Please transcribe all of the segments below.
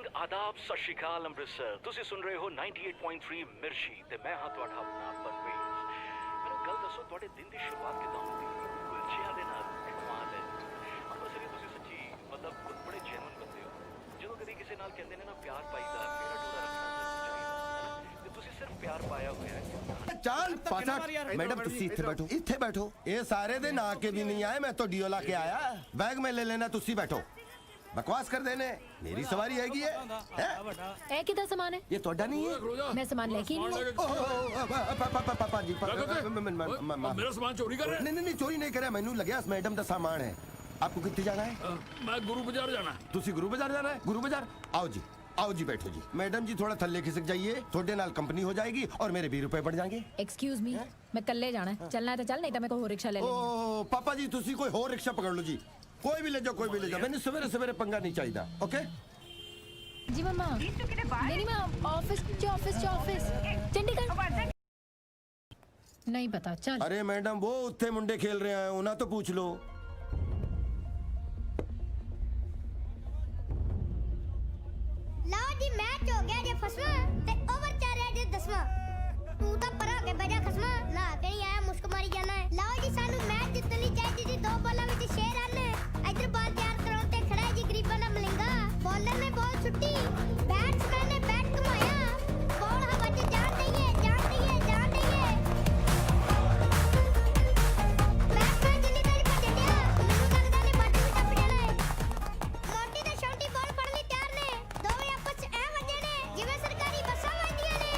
Morning, ਆਦਾਬ, ਸਤਿ ਸ਼੍ਰੀ ਅਕਾਲ ਅੰਮ੍ਰਿਤਸਰ। ਤੁਸੀਂ ਸੁਣ ਰਹੇ ਹੋ 98.3 ਮਿਰਚੀ ਤੇ ਮੈਂ ਹਾਂ ਤੁਹਾਡਾ ਆਪਣਾ ਪਰਵੇਜ਼। ਮੈਨੂੰ ਗੱਲ ਦੱਸੋ, ਤੁਹਾਡੇ ਦਿਨ ਦੀ ਸ਼ੁਰੂਆਤ ਕਿੱਦਾਂ ਹੁੰਦੀ ਹੈ? ਕੁਲਚਿਆਂ ਦੇ ਨਾਲ? ਕਮਾਲ ਹੈ। ਅੰਮ੍ਰਿਤਸਰੀ ਤੁਸੀਂ ਸੱਚੀ ਮਤਲਬ ਬੜੇ ਜੈਨੂਇਨ ਬੰਦੇ ਹੋ। ਜਦੋਂ ਕਦੇ ਕਿਸੇ ਨਾਲ ਕਹਿੰਦੇ ਨੇ ਨਾ ਪਿਆਰ ਪਾਈਦਾ, ਮੇਰਾ ਡੋਰਾ ਰੱਖਣਾ ਚਾਹੀਦਾ ਹੈ, ਤੇ ਤੁਸੀਂ ਸਿਰਫ ਪਿਆਰ ਪਾਇਆ ਹੋਇਆ ਹੈ। चाल पाचा मैडम तुसी इत्थे बैठो, इत्थे बैठो। ये सारे दे ना के भी नहीं आए, मैं तो डियो ला के आया। बैग में ले लेना, तुसी बैठो। बकवास कर देने, मेरी सवारी हैगी है। ए किदा सामान है? ये तोड़ा नहीं है। मैं सामान लेके ही नहीं पापा जी मेरा सामान चोरी कर रहे हैं? नहीं चोरी नहीं करे, मैनू लगे मैडम दा सामान है। आपको कितने जाना है? मैं गुरु बाजार जाना है। तुसी गुरु बाजार जाना है? गुरु बाजार आओ जी बैठो जी। मैडम जी थोड़ा थल्ले खिसक जाइए, थोड़े नाल कंपनी हो जाएगी और मेरे 20 रुपए बढ़ जाएंगे। एक्सक्यूज मी, मैं कल्ले जाना है। चलना है तो चल, नहीं तो मैं कोई और रिक्शा ले लेंगे। ओ पापा जी तुसी कोई और रिक्शा पकड़ लो जी, कोई भी ले जाओ, कोई भी ले जाओ। मैंने सवेरे सवेरे पंगा नहीं चाहिए। ओके जी मम्मा। नहीं मैं ऑफिस चंडीगढ़ नहीं पता। चल। अरे मैडम वो उत्थे मुंडे खेल रहे हैं, उन्हें तो पूछ लो। लाओ जी, मैच हो गया जे फसवा ते ओवर चल रहा जे 10वां। तू तो परा के बजा खसमा ना कहीं आया मुश्क मारी जाना है। लाओ जी, सानू मैच जितनी चाहिए थी। 2 बॉलों में 6 रन। इधर बॉल तैयार करो ते खड़ा है जी गरीबा ना मलिंगा। बॉलर ने बॉल छुट्टी, बैट्समैन ने बैट घुमाया, बॉल हवा च जान दी है। बैट्समैन जिन्नी देर भज गया, ਮੈਨੂੰ ਲੱਗਦਾ ਨੇ ਬਾਜੀ ਵੀ ਟੱਪ ਜਾਣਾ ਹੈ। ਮੋਟੀ ਤੇ ਛੋਟੀ ਬॉल ਫੜਨ ਲਈ ਤਿਆਰ ਨੇ। ਦੋਵੇਂ ਆਪਸ ਚ ਐ ਵੱਜੇ ਨੇ ਜਿਵੇਂ ਸਰਕਾਰੀ ਬੱਸਾਂ ਵੱਜਦੀਆਂ ਨੇ।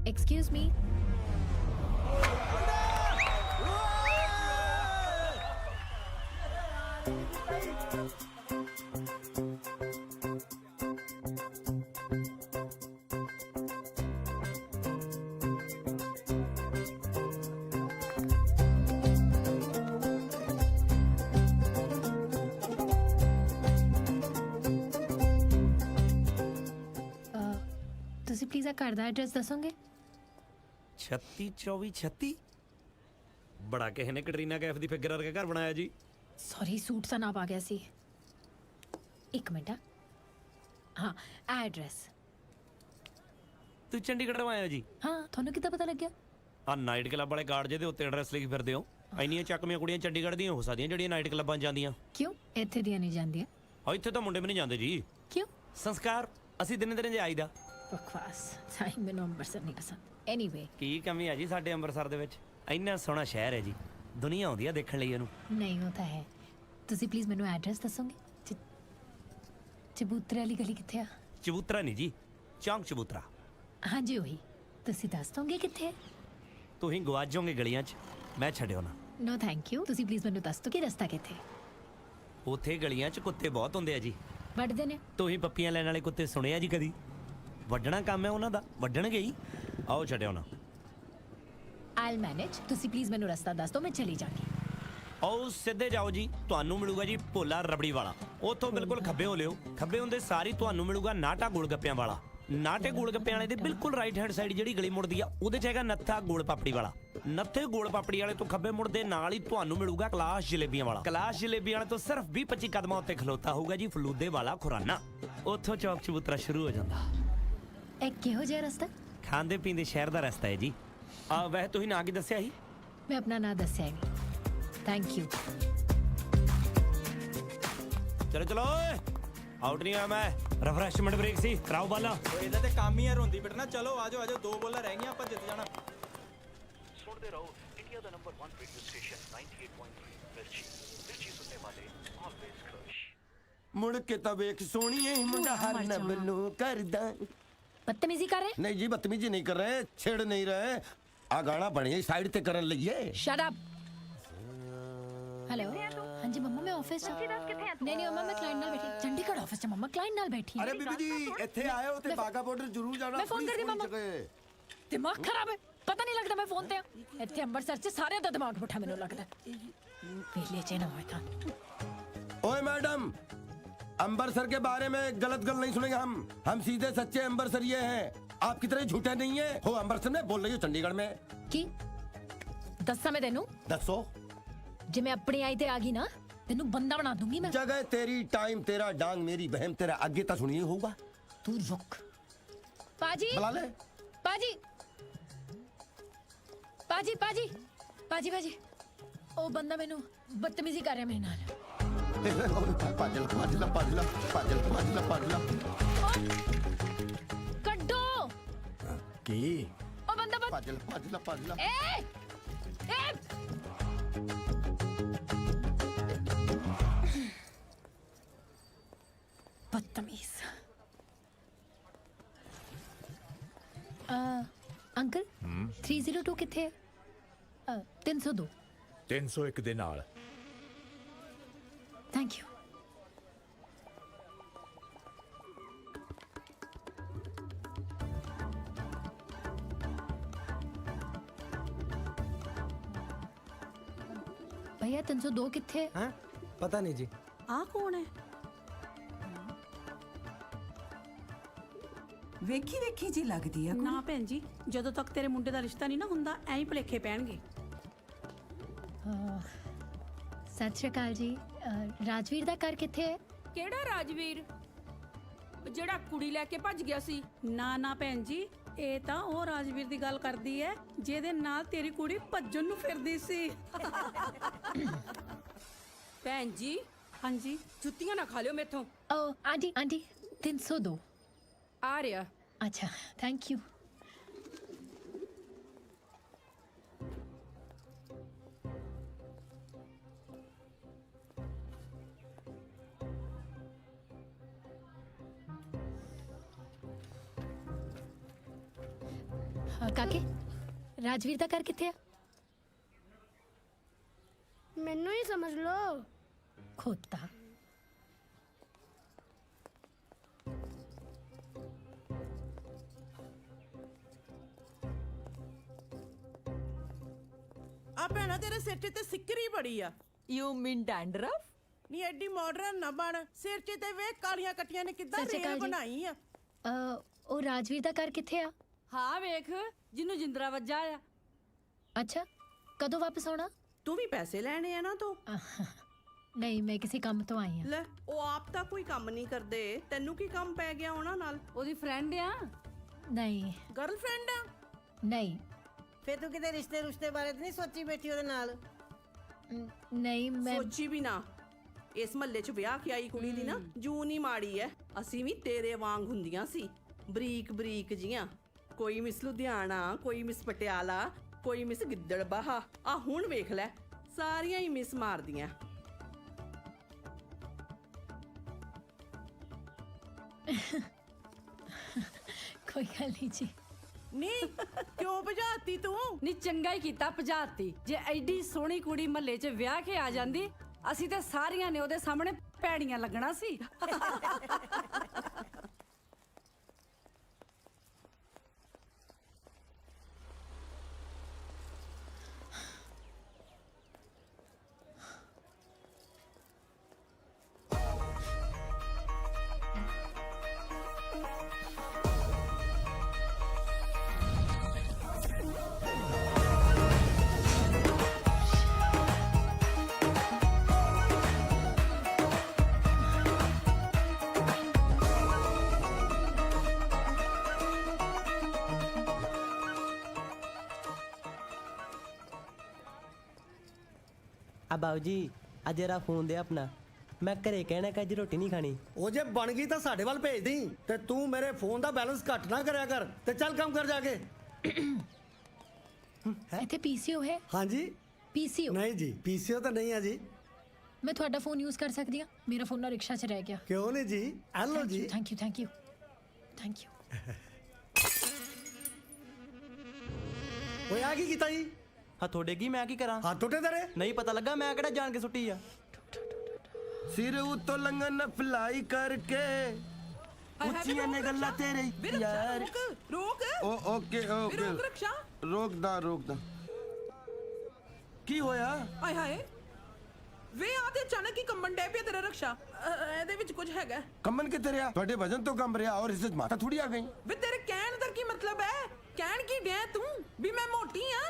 Excuse me. ਤੁਸੀਂ ਪਲੀਜ਼ ਆ ਘਰ ਦਾ ਐਡਰੈਸ ਦੱਸੋਗੇ? 362436 ਬੜਾ ਕਿਸੇ ਨੇ ਕੈਟਰੀਨਾ ਕੈਫ ਦੀ ਫਿਗਰ ਵਰਗਾ ਘਰ ਬਣਾਇਆ ਜੀ। ਸੌਰੀ, ਸੂਟ ਦਾ ਨਾਪ ਆ ਗਿਆ ਸੀ। ਇੱਕ ਮਿੰਟ। ਹਾਂ ਐਡਰੈਸ। ਤੂੰ ਚੰਡੀਗੜ੍ਹੋਂ ਆਇਆ ਜੀ? ਹਾਂ, ਤੁਹਾਨੂੰ ਕਿੱਦਾਂ ਪਤਾ ਲੱਗਿਆ? ਆ ਨਾਈਟ ਕਲੱਬ ਵਾਲੇ ਕਾਰਡ ਜਿਹਦੇ ਉੱਤੇ ਐਡਰੈਸ ਲਿਖ ਫਿਰਦੇ ਹੋ। ਇੰਨੀਆਂ ਚੱਕਵੀਆਂ ਕੁੜੀਆਂ ਚੰਡੀਗੜ੍ਹ ਦੀਆਂ ਹੋ ਸਕਦੀਆਂ ਜਿਹੜੀਆਂ ਨਾਈਟ ਕਲੱਬਾਂ ਜਾਂਦੀਆਂ। ਕਿਉਂ ਇੱਥੇ ਦੀਆਂ ਨਹੀਂ ਜਾਂਦੀਆਂ? ਆ ਇੱਥੇ ਤਾਂ ਮੁੰਡੇ ਵੀ ਨਹੀਂ ਜਾਂਦੇ ਜੀ। ਕਿਉਂ? ਸੰਸਕਾਰ ਅਸੀਂ ਦਿਨੇ ਦਿਨੇ ਆਈਦਾ। ਬਕਵਾਸ। ਸਾਈ ਮੈਨੂੰ ਅੰਮ੍ਰਿਤਸਰ ਨਹੀਂ ਪਸੰਦ। ਐਨੀਵੇ ਕੀ ਕਮੀ ਆ ਜੀ ਸਾਡੇ ਅੰਮ੍ਰਿਤਸਰ ਦੇ ਵਿੱਚ? ਇੰਨਾ ਸੋਹਣਾ ਸ਼ਹਿਰ ਹੈ ਜੀ, ਦੁਨੀਆ ਆਉਂਦੀ ਆ ਦੇਖਣ ਲਈ ਇਹਨੂੰ। ਨਹੀਂ ਉਹ ਤਾਂ ਹੈ। ਤੁਸੀਂ ਪਲੀਜ਼ ਮੈਨੂੰ ਐਡਰੈਸ ਦੱਸੋਗੇ? ਚਬੂਤਰੇ ਵਾਲੀ ਗਲੀ ਕਿੱਥੇ ਆ? ਚਬੂਤਰਾ ਨਹੀਂ ਜੀ, ਚੌਂਕ ਚਬੂਤਰਾ। ਹਾਂਜੀ ਉਹੀ। ਤੁਸੀਂ ਦੱਸ ਦੋਗੇ ਕਿੱਥੇ? ਤੁਸੀਂ ਗਵਾਚ ਜਾਓਗੇ ਗਲੀਆਂ 'ਚ, ਮੈਂ ਛੱਡਿਓ ਨਾ। No thank you. ਤੁਸੀਂ ਪਲੀਜ਼ ਮੈਨੂੰ ਦੱਸ ਦਿਓ ਕਿ ਰਸਤਾ ਕਿੱਥੇ। ਉੱਥੇ ਗਲੀਆਂ 'ਚ ਕੁੱਤੇ ਬਹੁਤ ਹੁੰਦੇ ਆ ਜੀ। ਵੱਢਦੇ ਨੇ? ਤੁਸੀਂ ਪੱਪੀਆਂ ਲੈਣ ਵਾਲੇ ਕੁੱਤੇ ਸੁਣੇ ਆ ਜੀ ਕਦੀ? ਵੱਢਣਾ ਕੰਮ ਹੈ ਉਹਨਾਂ ਦਾ, ਵੱਢਣਗੇ ਹੀ। ਆਓ ਛੱਡਿਓ ਨਾ। I'll manage. ਤੁਸੀਂ ਪਲੀਜ਼ ਮੈਨੂੰ ਰਸਤਾ ਦੱਸ ਦਿਓ, ਮੈਂ ਚਲੀ ਜਾਵਾਂਗੀ। ਆਓ ਸਿੱਧੇ ਜਾਓ ਜੀ, ਤੁਹਾਨੂੰ ਮਿਲੂਗਾ ਜੀ ਭੋਲਾ ਰਬੜੀ ਵਾਲਾ। ਉੱਥੋਂ ਬਿਲਕੁਲ ਖੱਬੇ ਹੋ ਲਿਓ। ਖੱਬੇ ਹੁੰਦੇ ਸਾਰੀ ਤੁਹਾਨੂੰ ਮਿਲੂਗਾ ਨਾਟਾ ਗੋਲ ਗੱਪਿਆਂ ਵਾਲਾ। ਨਾਟੇ ਗੋਲ ਗੱਪਿਆਂ ਵਾਲੇ ਦੇ ਬਿਲਕੁਲ ਰਾਈਟ ਹੈਂਡ ਸਾਈਡ ਜਿਹੜੀ ਗਲੀ ਮੁੜਦੀ ਆ, ਉਹਦੇ 'ਚ ਹੈਗਾ ਨੱਥਾ ਗੋਲ ਪਾਪੜੀ ਵਾਲਾ। ਨੱਥੇ ਗੋਲ ਪਾਪੜੀ ਵਾਲੇ ਤੋਂ ਖੱਬੇ ਮੁੜਦੇ ਨਾਲ ਹੀ ਤੁਹਾਨੂੰ ਮਿਲੂਗਾ ਕਲਾਸ਼ ਜਲੇਬੀਆਂ ਵਾਲਾ। ਕਲਾਸ਼ ਜਲੇਬੀਆਂ ਵਾਲੇ ਤੋਂ ਸਿਰਫ 20-25 ਕਦਮਾਂ ਉੱਤੇ ਖਲੋਤਾ ਹੋਊਗਾ ਜੀ ਫਲੂਦੇ ਵਾਲਾ ਖੁਰਾਨਾ। ਉੱਥੋਂ ਚੌਕ ਚਬੂਤਰਾ ਸ਼ੁਰੂ ਹੋ ਜਾਂਦਾ। ਇਹ ਕਿਹੋ ਜਿਹਾ ਰਸਤਾ? ਖਾਂਦੇ ਪੀਂਦੇ ਸ਼ਹਿਰ ਦਾ ਰਸਤਾ ਹੈ ਜੀ। ਵੈਸੇ ਤੁਸੀਂ ਨਾਂ ਕੀ ਦੱਸਿਆ ਸੀ? ਮੈਂ ਆਪਣਾ ਨਾਂ ਦੱਸਿਆ ਹੀ ਨਹੀਂ। Thank you. ਚਲੋ ਚਲੋ ਆਊਟ ਨਹੀਂ ਆ ਮੈਂ। ਰਿਫਰੈਸ਼ਮੈਂਟ ਬ੍ਰੇਕ ਸੀ, ਕਰਾਓ ਬਾਲਾ। ਇਹਦਾ ਤੇ ਕੰਮ ਹੀ ਆ ਰੋਂਦੀ ਬਿਟਣਾ। ਚਲੋ ਆਜੋ 2 ਬੋਲਾਂ ਰਹਿ ਗਈਆਂ, ਆਪਾਂ ਜਿੱਤ ਜਾਣਾ। ਸੁਣਦੇ ਰਹੋ ਇੰਡੀਆ ਦਾ ਨੰਬਰ 1 ਰੇਡੀਓ ਸਟੇਸ਼ਨ 98.3 ਮਿਰਚੀ। ਮਿਰਚੀ ਸੁਣਨੇ ਵਾਲੇ ਆਲਵੇਜ਼ ਖੁਸ਼। मुड़ के तो वेख सोनिए मुंडा हर नबलो करदा। बदतमीजी कर रहे? नहीं जी बदतमीजी नहीं कर रहे, छेड़ नहीं रहे। आ गाना बढ़िया साइड ते करन लइए। Shut up. हेलो हाँ जी मम्मा मैं ऑफिस नहीं नहीं मम्मा मैं क्लाइंट नाल बैठी चंडीगढ़ ऑफिस च मम्मा क्लाइंट नाल बैठी अरे बीबी जी ਇੱਥੇ ਆਏ ਹੋ ਤੇ ਬਾਗਾ ਬਾਰਡਰ ਜ਼ਰੂਰ ਜਾਣਾ मैं फोन कर दी please, मामा। कोई जगह। दिमाग खराब है पता नहीं लगता मैं फोन ते ਇੱਥੇ ਅੰਮ੍ਰਿਤਸਰ ਚ ਸਾਰਿਆਂ ਦਾ ਦਿਮਾਗ ਪੁੱਠਾ ਮੈਨੂੰ ਲੱਗਦਾ ਵੇਲੇ ਚ ਨਾ ਹੋਇਆ ਤਾਂ ओए मैडम अंबरसर के बारे में गलत गल नहीं सुनेंगे हम सीधे सच्चे अंबरसरिये हैं आपकी तरह झूठे नहीं है हो अंबरसर में बोल रही हो चंडीगढ़ में ਕੀ ਦੱਸਾਂ ਮੈਂ ਤੈਨੂੰ दसो ਜੇ ਮੈਂ ਆਪਣੀ ਆਈ ਤੇ ਆ ਗਈ ਨਾ ਤੈਨੂੰ ਬੰਦਾ ਬਣਾ ਦੂੰਗੀ ਮੈਂ जगह तेरी टाइम तेरा डांग मेरी बहन तेरा आगे तो सुनिए होगा ਤੂੰ ਰੁਕ ਪਾਜੀ बुला ले ਪਾਜੀ ਪਾਜੀ ਪਾਜੀ ਪਾਜੀ ਪਾਜੀ ਉਹ ਬੰਦਾ ਮੈਨੂੰ ਬਦਤਮੀਜ਼ੀ ਕਰ ਰਿਹਾ ਮੇਰੇ ਨਾਲ पाजल पाजल पाजल पाजल पाजल पाजल ਕੱਢੋ की ਉਹ ਬੰਦਾ पाजल पाजल पाजल ਏ ਏ बदतमीज अंकल 302 किथे है 302 301 ਦੇ ਨਾਲ थैंक यू भैया 302 किथे है हैं पता नहीं जी ਆ ਕੌਣ ਹੈ? ਵੇਖੀ ਵੇਖੀ ਜੀ ਲੱਗਦੀ ਆ ਨਾ ਭੈਣ ਜੀ ਜਦੋਂ ਤੱਕ ਤੇਰੇ ਮੁੰਡੇ ਦਾ ਰਿਸ਼ਤਾ ਨਹੀਂ ਨਾ ਹੁੰਦਾ ਐਂ ਹੀ ਭੁਲੇਖੇ ਪੈਣਗੇ। सत श्री अकाल जी राजवीर ਦਾ ਘਰ ਕਿੱਥੇ ਹੈ ਕਿਹੜਾ ਰਾਜਵੀਰ ਜਿਹੜਾ ਕੁੜੀ ਲੈ ਕੇ ਭੱਜ ਗਿਆ ਸੀ? ਨਾ ਨਾ ਭੈਣ ਜੀ ਇਹ ਤਾਂ ਉਹ ਰਾਜਵੀਰ ਦੀ ਗੱਲ ਕਰਦੀ ਹੈ ਜਿਹਦੇ ਨਾਲ ਤੇਰੀ ਕੁੜੀ ਭੱਜਣ ਨੂੰ ਫਿਰਦੀ ਸੀ। ਭੈਣ ਜੀ ਹਾਂਜੀ ਜੁੱਤੀਆਂ ਨਾ ਖਾ ਲਿਓ ਮੇਥੋਂ। ओ आंटी आंटी 302 ਆ ਰਿਹਾ अच्छा थैंक यू काके राजवीर ਦਾ ਘਰ ਕਿੱਥੇ ਹੈ ਮੈਨੂੰ ਹੀ ਸਮਝ ਲਓ ਖੋਤਾ ਆ ਭੈਣਾ ਤੇਰੇ ਸਿਰ 'ਚ ਤੇ ਸਿੱਕਰੀ ਬੜੀ ਆ ਯੂ ਮੀਨ ਡੈਂਡਰਫ? ਨੀ ਐਡੀ ਮਾਡਰਨ ਨਾ ਬਣ ਸਿਰ 'ਚ ਤੇ ਵੇਖ ਕਾਲੀਆਂ ਕੱਟੀਆਂ ਨੇ ਕਿੱਦਾਂ ਸਤਿ ਸ਼੍ਰੀ ਅਕਾਲ ਰੇਲ ਜੀ। ਬਣਾਈ ਆ ਉਹ ਰਾਜਵੀਰ ਦਾ ਘਰ ਕਿੱਥੇ ਆ ਹਾਂ ਵੇਖ ਜਿਹਨੂੰ ਜਿੰਦਰਾ ਵੱਜਾ ਆ। ਅੱਛਾ ਕਦੋਂ ਵਾਪਸ ਆਉਣਾ ਤੂੰ ਵੀ ਪੈਸੇ ਲੈਣੇ ਆ ਨਾ ਤੂੰ ਨਹੀਂ ਮੈਂ ਕਿਸੇ ਕੰਮ ਤੋਂ ਆਈ ਹਾਂ ਲੈ ਉਹ ਆਪ ਤਾਂ ਕੋਈ ਕੰਮ ਨਹੀਂ ਕਰਦੇ ਤੈਨੂੰ ਕੀ ਕੰਮ ਪੈ ਗਿਆ ਉਹਨਾਂ ਨਾਲ ਉਹਦੀ ਫਰੈਂਡ ਆ। ਨਹੀਂ ਗਰਲਫ੍ਰੈਂਡ ਆ ਨਹੀਂ ਫਿਰ ਤੂੰ ਕਿਤੇ ਰਿਸ਼ਤੇ ਬਾਰੇ ਤਾਂ ਨਹੀਂ ਸੋਚੀ ਬੈਠੀ ਉਹਦੇ ਨਾਲ? ਨਹੀਂ ਮੈਂ ਸੋਚੀ ਵੀ ਨਾ ਇਸ ਮਹੱਲੇ 'ਚ ਵਿਆਹ ਕੇ ਆਈ ਕੁੜੀ ਦੀ ਨਾ ਜੂਨ ਹੀ ਮਾੜੀ ਐ ਅਸੀਂ ਵੀ ਤੇਰੇ ਵਾਂਗ ਹੁੰਦੀਆਂ ਸੀ ਬਰੀਕ ਬਰੀਕ ਜੀਆਂ ਕੋਈ ਮਿਸ ਲੁਧਿਆਣਾ ਕੋਈ ਮਿਸ ਪਟਿਆਲਾ ਕੋਈ ਮਿਸ ਗਿੱਦੜਬਾਹਾ ਆ ਹੁਣ ਵੇਖ ਲੈ ਸਾਰੀਆਂ ਹੀ ਮਿਸ ਮਾਰਦੀਆਂ ਕੋਈ ਗੱਲ ਨਹੀਂ ਜੀ ਨਹੀਂ ਕਿਉਂ ਭਜਾਤੀ ਤੂੰ ਨੀ ਚੰਗਾ ਹੀ ਕੀਤਾ ਭਜਾਤੀ। ਜੇ ਐਡੀ ਸੋਹਣੀ ਕੁੜੀ ਮਹੱਲੇ 'ਚ ਵਿਆਹ ਕੇ ਆ ਜਾਂਦੀ ਅਸੀਂ ਤੇ ਸਾਰੀਆਂ ਨੇ ਉਹਦੇ ਸਾਹਮਣੇ ਭੈੜੀਆਂ ਲੱਗਣਾ ਸੀ। ਆ ਬਾਊ ਜੀ ਅੱਜ ਜਰਾ ਫੋਨ ਦੇ ਆਪਣਾ ਮੈਂ ਘਰੇ ਕਹਿਣਾ ਕਿ ਅੱਜ ਰੋਟੀ ਨਹੀਂ ਖਾਣੀ। ਉਹ ਜੇ ਬਣ ਗਈ ਤਾਂ ਸਾਡੇ ਵੱਲ ਭੇਜ ਦੀ ਤੇ ਤੂੰ ਮੇਰੇ ਫੋਨ ਦਾ ਬੈਲੈਂਸ ਘੱਟ ਨਾ ਕਰਿਆ ਕਰ ਤੇ ਚੱਲ ਕੰਮ ਕਰ ਜਾ ਕੇ। ਇੱਥੇ ਪੀਸੀਓ ਹੈ ਹਾਂਜੀ ਪੀਸੀਓ ਨਹੀਂ ਜੀ ਪੀਸੀਓ ਤਾਂ ਨਹੀਂ ਆ ਜੀ। ਮੈਂ ਤੁਹਾਡਾ ਫੋਨ ਯੂਜ਼ ਕਰ ਸਕਦੀ ਹਾਂ ਮੇਰਾ ਫੋਨ ਨਾ ਰਿਕਸ਼ਾ 'ਚ ਰਹਿ ਗਿਆ ਕਿਉਂ ਨਹੀਂ ਜੀ ਹੈਲੋ ਜੀ thank you thank you thank you ਓਏ ਆ ਕੀ ਕੀਤਾ ਜੀ ਹੱਥੋਂ ਡੇਗੀ ਮੈਂ ਕੀ ਕਰਾਂ? ਹੱਥ ਉੱਤੇ ਤੇਰੇ ਨਹੀਂ ਪਤਾ ਲੱਗਾ ਮੈਂ ਕਿਹੜਾ ਜਾਣ ਕੇ ਸੁੱਟੀ ਆ। सिर उतो लंगन फ्लाई करके ਉੱਚੀਆਂ ਨੇ ਗੱਲਾਂ ਤੇਰੇ ਯਾਰ। ਰੋਕ ਓ ਓਕੇ ਓਕੇ ਰੋਕ ਰਕਸ਼ਾ। ਰੋਕਦਾ ਕੀ ਹੋਇਆ? ਆਏ ਹਾਏ ਵੇ ਆ ਤੇ ਅਚਾਨਕ ਹੀ ਕੰਬਣ ਡੇ ਪਿਆ ਤੇਰਾ ਰਕਸ਼ਾ। ਇਹਦੇ ਵਿੱਚ ਕੁਝ ਹੈਗਾ। ਕੰਬਨ ਕਿੱਥੇ ਰਿਹਾ? ਤੁਹਾਡੇ ਵਜਨ ਤੋਂ ਕੰਬ ਰਿਹਾ ਔਰ ਇਸ ਵਿੱਚ ਮਾਤਾ ਥੋੜੀ ਆ ਗਈ। ਵੇ ਤੇਰੇ ਕਹਿਣ ਦਾ ਕੀ ਮਤਲਬ ਹੈ? ਕਹਿਣ ਕੀ ਡਿਆ ਤੂੰ ਵੀ ਮੈਂ ਮੋਟੀ ਆ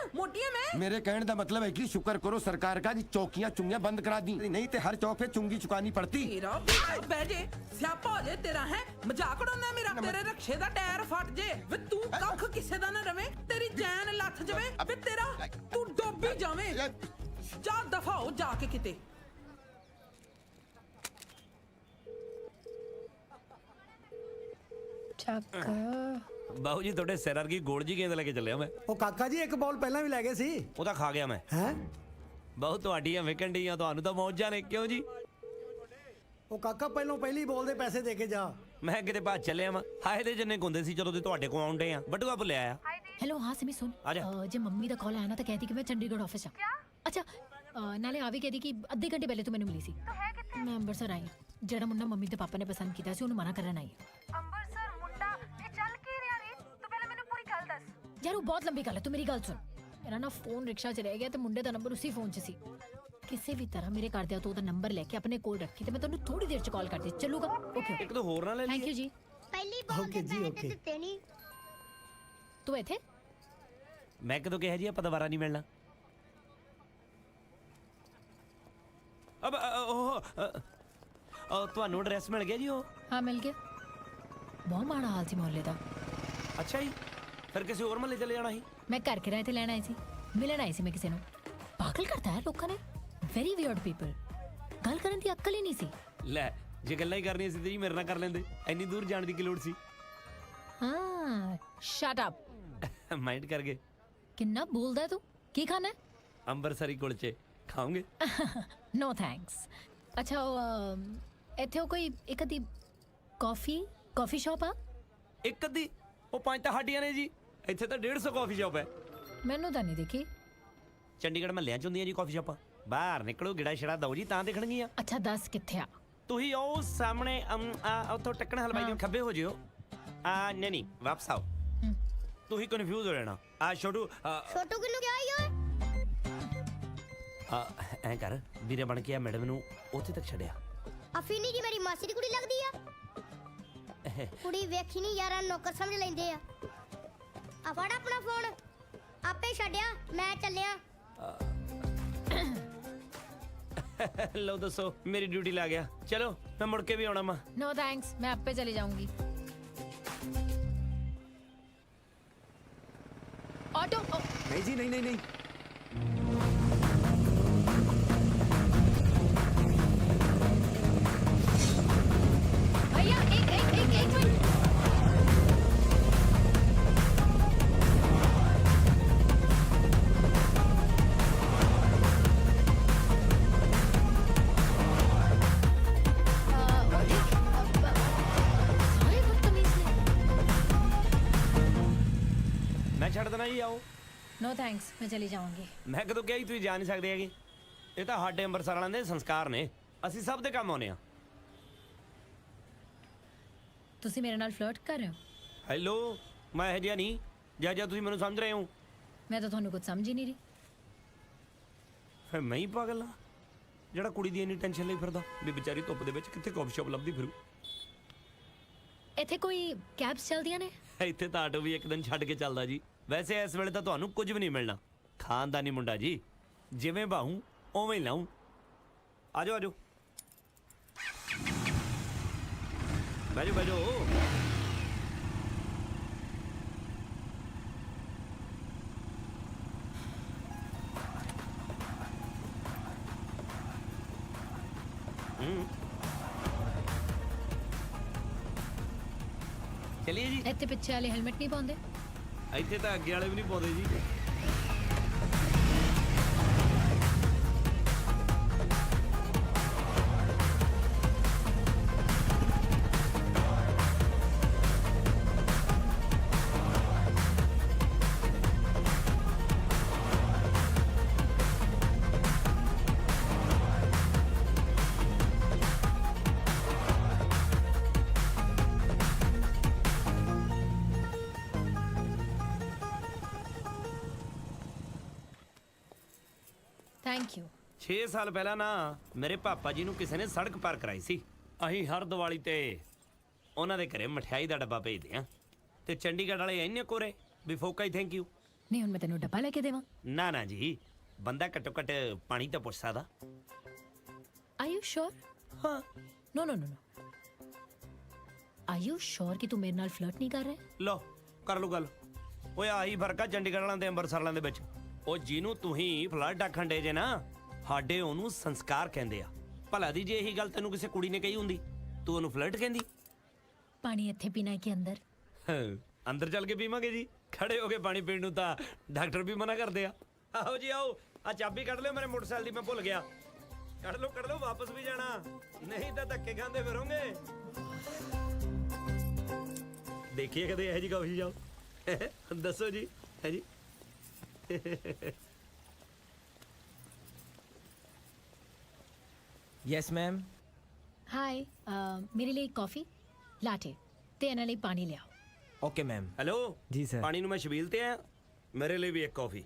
ਮੈਂ? मेरे कहने का मतलब है कि शुक्र करो सरकार का जी चौकियां चुंगियां बंद करा दी, नहीं तो हर चौक पे चुंगी चुकानी पड़ती। ਤੇਰਾ ਬਹਿ ਜੇ ਸਿਆਪਾ ਹੋ ਜੇ ਤੇਰਾ ਹੈ ਮਜ਼ਾਕ ਉਡਾਉਂਦਾ ਮੇਰਾ। ਤੇਰੇ ਰਕਸ਼ੇ ਦਾ ਟਾਇਰ ਫਟ ਜੇ ਵੇ ਤੂੰ ਕੱਖ ਕਿਸੇ ਦਾ ਨਾ ਰਵੇਂ। ਤੇਰੀ ਜਾਨ ਲੱਥ ਜਾਵੇ ਵੇ ਤੇਰਾ ਤੂੰ ਡੋਬੀ ਜਾਵੇਂ। ਜਾ ਦਫਾ ਹੋ ਜਾ ਕੇ ਕਿਤੇ। ਚੱਕ ਬਾਹੂ ਜੀ ਤੁਹਾਡੇ ਸਿਰ ਵਰਗੀ ਗੋਲ ਜੀ ਗੇਂਦ ਲੈ ਕੇ ਚੱਲਿਆ ਮੈਂ। ਉਹ ਕਾਕਾ ਜੀ ਇੱਕ ਬਾਲ ਪਹਿਲਾਂ ਵੀ ਲੈ ਗਏ ਸੀ। ਉਹ ਤਾਂ ਖਾ ਗਿਆ ਮੈਂ। ਹੈ ਬਾਹੂ ਤੁਹਾਡੀਆਂ ਵਿਕਣ ਡੀਆਂ, ਤੁਹਾਨੂੰ ਤਾਂ ਮੌਜਾਂ ਨੇ। ਕਿਉਂ ਜੀ? ਉਹ ਕਾਕਾ ਪਹਿਲੀ ਬਾਲ ਦੇ ਪੈਸੇ ਦੇ ਕੇ ਜਾ। ਮੈਂ ਕਿਤੇ ਬਾਹਰ ਚੱਲਿਆ ਵਾਂ। ਹਾਏ ਦੇ ਜਿੰਨੇ ਗੁੰਦੇ ਸੀ ਜਦੋਂ ਦੇ ਤੁਹਾਡੇ ਕੋਲ ਆਉਂਦੇ ਆ। ਬਟੂਆ ਭੁੱਲਿਆ ਆ। ਹੈਲੋ ਹਾਂ ਸਿਮੀ ਸੁਣ, ਆ ਜਾ। ਜੇ ਮੰਮੀ ਦਾ ਕਾਲ ਆਇਆ ਨਾ ਤਾਂ ਕਹਿਦੀ ਕਿ ਮੈਂ ਚੰਡੀਗੜ੍ਹ ਆਫਿਸ ਆ। ਅੱਛਾ ਨਾਲੇ ਆ ਵੀ ਕਹਿਦੀ ਕਿ ਅੱਧੇ ਘੰਟੇ ਪਹਿਲੇ ਤੂੰ ਮੈਨੂੰ ਮਿਲੀ ਸੀ। ਮੈਂ ਅੰਮ੍ਰਿਤਸਰ ਆਈ ਹਾਂ। ਜਿਹੜਾ ਮੁੰਡਾ ਮੰਮੀ ਤੇ ਪਾਪਾ ਨੇ ਪਸੰਦ ਕੀਤਾ ਸੀ ਉਹਨੂੰ ਮਨਾ ਕਰਨ ਆਈ ਹਾਂ। ਅੰਮ੍ਰਿਤਸਰ ਮੁੰਡਾ ਇਹ ਚੱਲ ਕੀ ਰਿਹਾ ਰੇ? ਤੂੰ ਪਹਿਲਾਂ ਮੈਨੂੰ ਪੂਰੀ ਗੱਲ ਦੱਸ। ਯਾਰ ਉਹ ਬਹੁਤ ਲੰਬੀ ਗੱਲ ਹੈ, ਤੂੰ ਮੇਰੀ ਗੱਲ ਸੁਣ। ਮੇਰਾ ਨਾ ਫੋਨ ਰਿਕਸ਼ਾ 'ਚ ਰਹਿ ਗਿਆ ਤੇ ਮੁੰਡੇ ਦਾ ਨੰਬਰ ਉਸੇ ਫੋਨ 'ਚ ਸੀ। ਕਿਸੇ ਵੀ ਤਰ੍ਹਾਂ ਮੇਰੇ ਘਰਦਿਆਂ ਤੋਂ ਉਹਦਾ ਨੰਬਰ ਲੈ ਕੇ ਆਪਣੇ ਕੋਲ ਰੱਖੀ ਤੇ ਮੈਂ ਤੁਹਾਨੂੰ ਥੋੜੀ ਦੇਰ 'ਚ ਕਾਲ ਕਰਦੀ। ਚੱਲੂਗਾ? ਓਕੇ ਇੱਕ ਤਾਂ ਹੋਰ ਨਾ ਲੈ ਥੈਂਕ ਲਈ। ਯੂ ਜੀ। ਪਹਿਲੀ ਬਾਲ Okay ਦੇ ਜੀ, ਪੈਸੇ okay। ਤੇ ਦਿੱਤੇ ਨਹੀਂ। ਤੂੰ ਇੱਥੇ? ਮੈਂ ਕਦੋਂ ਕਿਹਾ ਜੀ ਆਪਾਂ ਦੁਬਾਰਾ ਨਹੀਂ ਮਿਲਣਾ। ਅਬ ਤੁਹਾਨੂੰ ਐਡਰੈਸ ਮਿਲ ਗਿਆ ਜੀ? ਉਹ ਹਾਂ ਮਿਲ ਗਿਆ। ਬਹੁਤ ਮਾੜਾ ਹਾਲ ਸੀ ਮੁਹੱਲੇ ਦਾ। ਅੱਛਾ ਜੀ, ਫਿਰ ਕਿਸੇ ਹੋਰ ਮਹੱਲੇ ਚਲੇ ਜਾਣਾ ਸੀ। ਮੈਂ ਘਰ ਕਿਰਾਏ ਤੇ ਲੈਣ ਆਈ ਸੀ, ਮਿਲਣ ਆਈ ਸੀ ਮੈਂ ਕਿਸੇ ਨੂੰ। ਪਾਗਲ ਕਰਤਾ ਹੈ ਲੋਕਾਂ ਨੇ। Very weird people. ਗੱਲ ਕਰਨ ਦੀ ਅਕਲ ਹੀ ਨਹੀਂ ਸੀ। ਲੈ ਜੇ ਗੱਲਾਂ ਹੀ ਕਰਨੀਆਂ ਸੀ ਤੇ ਜੀ ਮੇਰੇ ਨਾਲ ਕਰ ਲੈਂਦੇ। ਇੰਨੀ ਦੂਰ ਜਾਣ ਦੀ ਕੀ ਲੋੜ ਸੀ? ਹਾਂ ਸ਼ਟ ਅਪ। ਮਾਈਂਡ ਕਰ ਗਏ। ਕਿੰਨਾ ਬੋਲਦਾ ਹੈ ਤੂੰ? ਕੀ ਖਾਣਾ ਹੈ? ਅੰਬਰਸਰੀ ਕੁਲਚੇ ਖਾਓਗੇ? ਨੋ ਥੈਂਕਸ। ਅੱਛਾ ਉਹ ਇੱਥੇ ਉਹ ਕੋਈ ਇੱਕ ਅੱਧੀ ਕਾਫੀ ਸ਼ਾਪ ਆ? ਇੱਕ ਅੱਧੀ? ਉਹ ਪੰਜ ਤਾਂ ਹੱਡੀਆਂ ਨੇ ਜੀ। ਇੱਥੇ ਤਾਂ 150 ਕਾਫੀ ਸ਼ਾਪ ਹੈ। ਮੈਨੂੰ ਤਾਂ ਨਹੀਂ ਦੇਖੀ। ਚੰਡੀਗੜ੍ਹ ਮਹੱਲਿਆਂ ਚ ਹੁੰਦੀਆਂ ਜੀ ਕਾਫੀ ਸ਼ਾਪਾਂ। ਬਾਹਰ ਨਿਕਲੋ ਗਿੜਾ ਛੜਾ ਦਓ ਜੀ ਤਾਂ ਦੇਖਣਗੀਆਂ। ਅੱਛਾ ਦੱਸ ਕਿੱਥੇ ਆ? ਤੁਸੀਂ ਉਹ ਸਾਹਮਣੇ ਉੱਥੋਂ ਟੱਕਣ ਹਲਵਾਈ ਦੇ ਖੱਬੇ ਹੋ ਜਿਓ। ਨਹੀਂ ਵਾਪਸ ਆਓ। ਤੁਸੀਂ ਕਨਫਿਊਜ਼ ਹੋ ਜਾਣਾ। ਛੋਟੂ ਕਿਹਨੂੰ ਕਿਹਾ ਈ ਓਏ? ਐਂ ਕਰ ਵੀਰੇ ਬਣ ਕੇ ਆ ਮੈਡਮ ਨੂੰ ਉੱਥੇ ਤੱਕ ਛੱਡਿਆ। ਅਫੀਨੀ ਜੀ ਮੇਰੀ ਮਾਸੀ ਦੀ ਕੁੜੀ ਲੱਗਦੀ ਆ। ਕੁੜੀ ਵੇਖੀ ਨਹੀਂ ਯਾਰਾਂ ਨੌਕਰ ਸਮਝ ਲੈਂਦੇ ਆ। ਆ ਫੜ ਆਪਣਾ ਫੋਨ। ਆਪੇ ਛੱਡਿਆ ਮੈਂ ਚੱਲਿਆ। ਲਓ ਦੱਸੋ ਮੇਰੀ ਡਿਊਟੀ ਲਾ ਗਿਆ। ਚਲੋ ਮੈਂ ਮੁੜ ਕੇ ਵੀ ਆਉਣਾ ਮਾਂ। नो थैंक्स, मैं आपे चली जाऊंगी। ऑटो नहीं जी नहीं। भैया एक मिनट। सारे बदतमीज हैं। ਮੈਂ ਛੱਡ ਦੇਣਾ ਜੀ। ਆਓ। नो थैंक्स, मैं चली जाऊंगी। ਮੈਂ ਕਦੋਂ ਕਿਹਾ ਜੀ ਤੁਸੀਂ ਜਾ ਨਹੀਂ ਸਕਦੇ ਹੈਗੇ। ਇਹ ਤਾਂ ਸਾਡੇ ਅੰਮ੍ਰਿਤਸਰ ਵਾਲਿਆਂ ਦੇ ਸੰਸਕਾਰ ਨੇ। ਅਸੀਂ ਸਭ ਦੇ ਕੰਮ ਆਉਂਦੇ ਆ। ਤੁਸੀਂ ਮੇਰੇ ਨਾਲ ਫਲਰਟ ਕਰ ਰਹੇ ਹੋ? ਹੈਲੋ ਮੈਂ ਇਹ ਜਿਹਾ ਨਹੀਂ ਜਾਂ ਤੁਸੀਂ ਮੈਨੂੰ ਸਮਝ ਰਹੇ ਹੋ। ਮੈਂ ਤਾਂ ਤੁਹਾਨੂੰ ਕੁਝ ਸਮਝ ਹੀ ਨਹੀਂ ਰਹੀ। ਫਿਰ ਮੈਂ ਹੀ ਪਾਗਲ ਆ ਜਿਹੜਾ ਕੁੜੀ ਦੀ ਇੰਨੀ ਟੈਨਸ਼ਨ ਲਈ ਫਿਰਦਾ ਵੀ ਵਿਚਾਰੀ ਧੁੱਪ ਦੇ ਵਿੱਚ ਕਿੱਥੇ ਕਾਫੀ ਸ਼ਾਪ ਲੱਭਦੀ ਫਿਰੂ। ਇੱਥੇ ਕੋਈ ਕੈਬਸ ਚੱਲਦੀਆਂ ਨੇ? ਇੱਥੇ ਤਾਂ ਆਟੋ ਵੀ ਇੱਕ ਦਿਨ ਛੱਡ ਕੇ ਚੱਲਦਾ ਜੀ। ਵੈਸੇ ਇਸ ਵੇਲੇ ਤਾਂ ਤੁਹਾਨੂੰ ਕੁਝ ਵੀ ਨਹੀਂ ਮਿਲਣਾ। ਖਾਨਦਾਨੀ ਮੁੰਡਾ ਜੀ, ਜਿਵੇਂ ਬਾਹੂ ਉਵੇਂ ਹੀ ਲਾਊਂ। ਆਜੋ ਆਜੋ ਬੈਜੋ ਬੈਜੋ। ਚਲਿਏ ਜੀ। ਇੱਥੇ ਪਿੱਛੇ ਵਾਲੇ ਹੈਲਮਟ ਨਹੀਂ ਪਾਉਂਦੇ? ਇੱਥੇ ਤਾਂ ਅੱਗੇ ਵਾਲੇ ਵੀ ਨਹੀਂ ਪਾਉਂਦੇ ਜੀ। ਥੈਂਕ ਯੂ 6 ਸਾਲ ਪਹਿਲਾਂ ਨਾ ਮੇਰੇ ਪਾਪਾ ਜੀ ਨੂੰ ਕਿਸੇ ਨੇ ਸੜਕ ਪਾਰ ਕਰਾਈ ਸੀ। ਅਸੀਂ ਹਰ ਦੀਵਾਲੀ ਤੇ ਉਹਨਾਂ ਦੇ ਘਰੇ ਮਠਿਆਈ ਦਾ ਡੱਬਾ ਭੇਜਦੇ ਆ ਤੇ ਚੰਡੀਗੜ੍ਹ ਵਾਲੇ ਇੰਨੇ ਕੋਰੇ ਵੀ ਫੋਕਾ ਹੀ ਥੈਂਕ ਯੂ। ਨਹੀਂ ਹੁਣ ਮੈਂ ਤੈਨੂੰ ਡੱਬਾ ਲੈ ਕੇ ਦੇਵਾਂ? ਨਾ ਨਾ ਜੀ, ਬੰਦਾ ਘੱਟੋ ਘੱਟ ਪਾਣੀ ਤਾਂ ਪੁੱਛ ਸਕਦਾ। ਆਰ ਯੂ ਸ਼ੋਰ? ਹਾਂ। ਨੋ ਨੋ ਨੋ ਨੋ, ਆਰ ਯੂ ਸ਼ੋਰ ਕਿ ਤੂੰ ਮੇਰੇ ਨਾਲ ਫਲਰਟ ਨਹੀਂ ਕਰ ਰਿਹਾ? ਲਓ ਕਰ ਲਓ ਗੱਲ। ਓਏ ਆਹੀ ਫਰਕ ਆ ਚੰਡੀਗੜ੍ਹ ਵਾਲਿਆਂ ਤੇ ਅੰਮ੍ਰਿਤਸਰ ਵਾਲਿਆਂ ਦੇ ਵਿੱਚ। ਉਹ ਜਿਹਨੂੰ ਤੁਸੀਂ ਫਲਰਟ ਆਖਣ ਡੇ ਜੇ ਨਾ, ਸਾਡੇ ਉਹਨੂੰ ਸੰਸਕਾਰ ਕਹਿੰਦੇ ਆ। ਭਲਾ ਦੀ ਜੇ ਇਹੀ ਗੱਲ ਤੈਨੂੰ ਕਿਸੇ ਕੁੜੀ ਨੇ ਕਹੀ ਹੁੰਦੀ, ਤੂੰ ਉਹਨੂੰ ਫਲਰਟ ਕਹਿੰਦੀ? ਪਾਣੀ ਇੱਥੇ ਪੀਣਾ ਹੈ ਕਿ ਅੰਦਰ? ਅੰਦਰ ਚੱਲ ਕੇ ਪੀਵਾਂਗੇ ਜੀ। ਖੜੇ ਹੋ ਕੇ ਪਾਣੀ ਪੀਣ ਨੂੰ ਤਾਂ ਡਾਕਟਰ ਵੀ ਮਨਾ ਕਰਦੇ ਆ। ਆਓ ਜੀ ਆਓ, ਆ ਚਾਬੀ ਕੱਢ ਲਿਓ ਮੇਰੇ ਮੋਟਰਸਾਈਕਲ ਦੀ, ਮੈਂ ਭੁੱਲ ਗਿਆ। ਕੱਢ ਲਓ, ਵਾਪਸ ਵੀ ਜਾਣਾ ਨਹੀਂ ਤਾਂ ਧੱਕੇ ਖਾਂਦੇ ਫਿਰੋਂਗੇ। ਦੇਖੀਏ ਕਦੇ ਇਹੋ ਜੀ ਕਾਫੀ ਜਾਓ। ਦੱਸੋ ਜੀ, ਹੈ ਜੀ। Yes ma'am. ਹਾਈ, ਮੇਰੇ ਲਈ ਕਾਫੀ ਲਾਟੇ ਤੇ ਇਹਨਾਂ ਲਈ ਪਾਣੀ ਲਿਆਓ। Okay ma'am. ਹੈਲੋ ਜੀ ਸਰ। ਪਾਣੀ ਨੂੰ ਮੈਂ ਛਬੀਲ ਤੇ ਆ, ਮੇਰੇ ਲਈ ਵੀ ਇੱਕ ਕਾਫੀ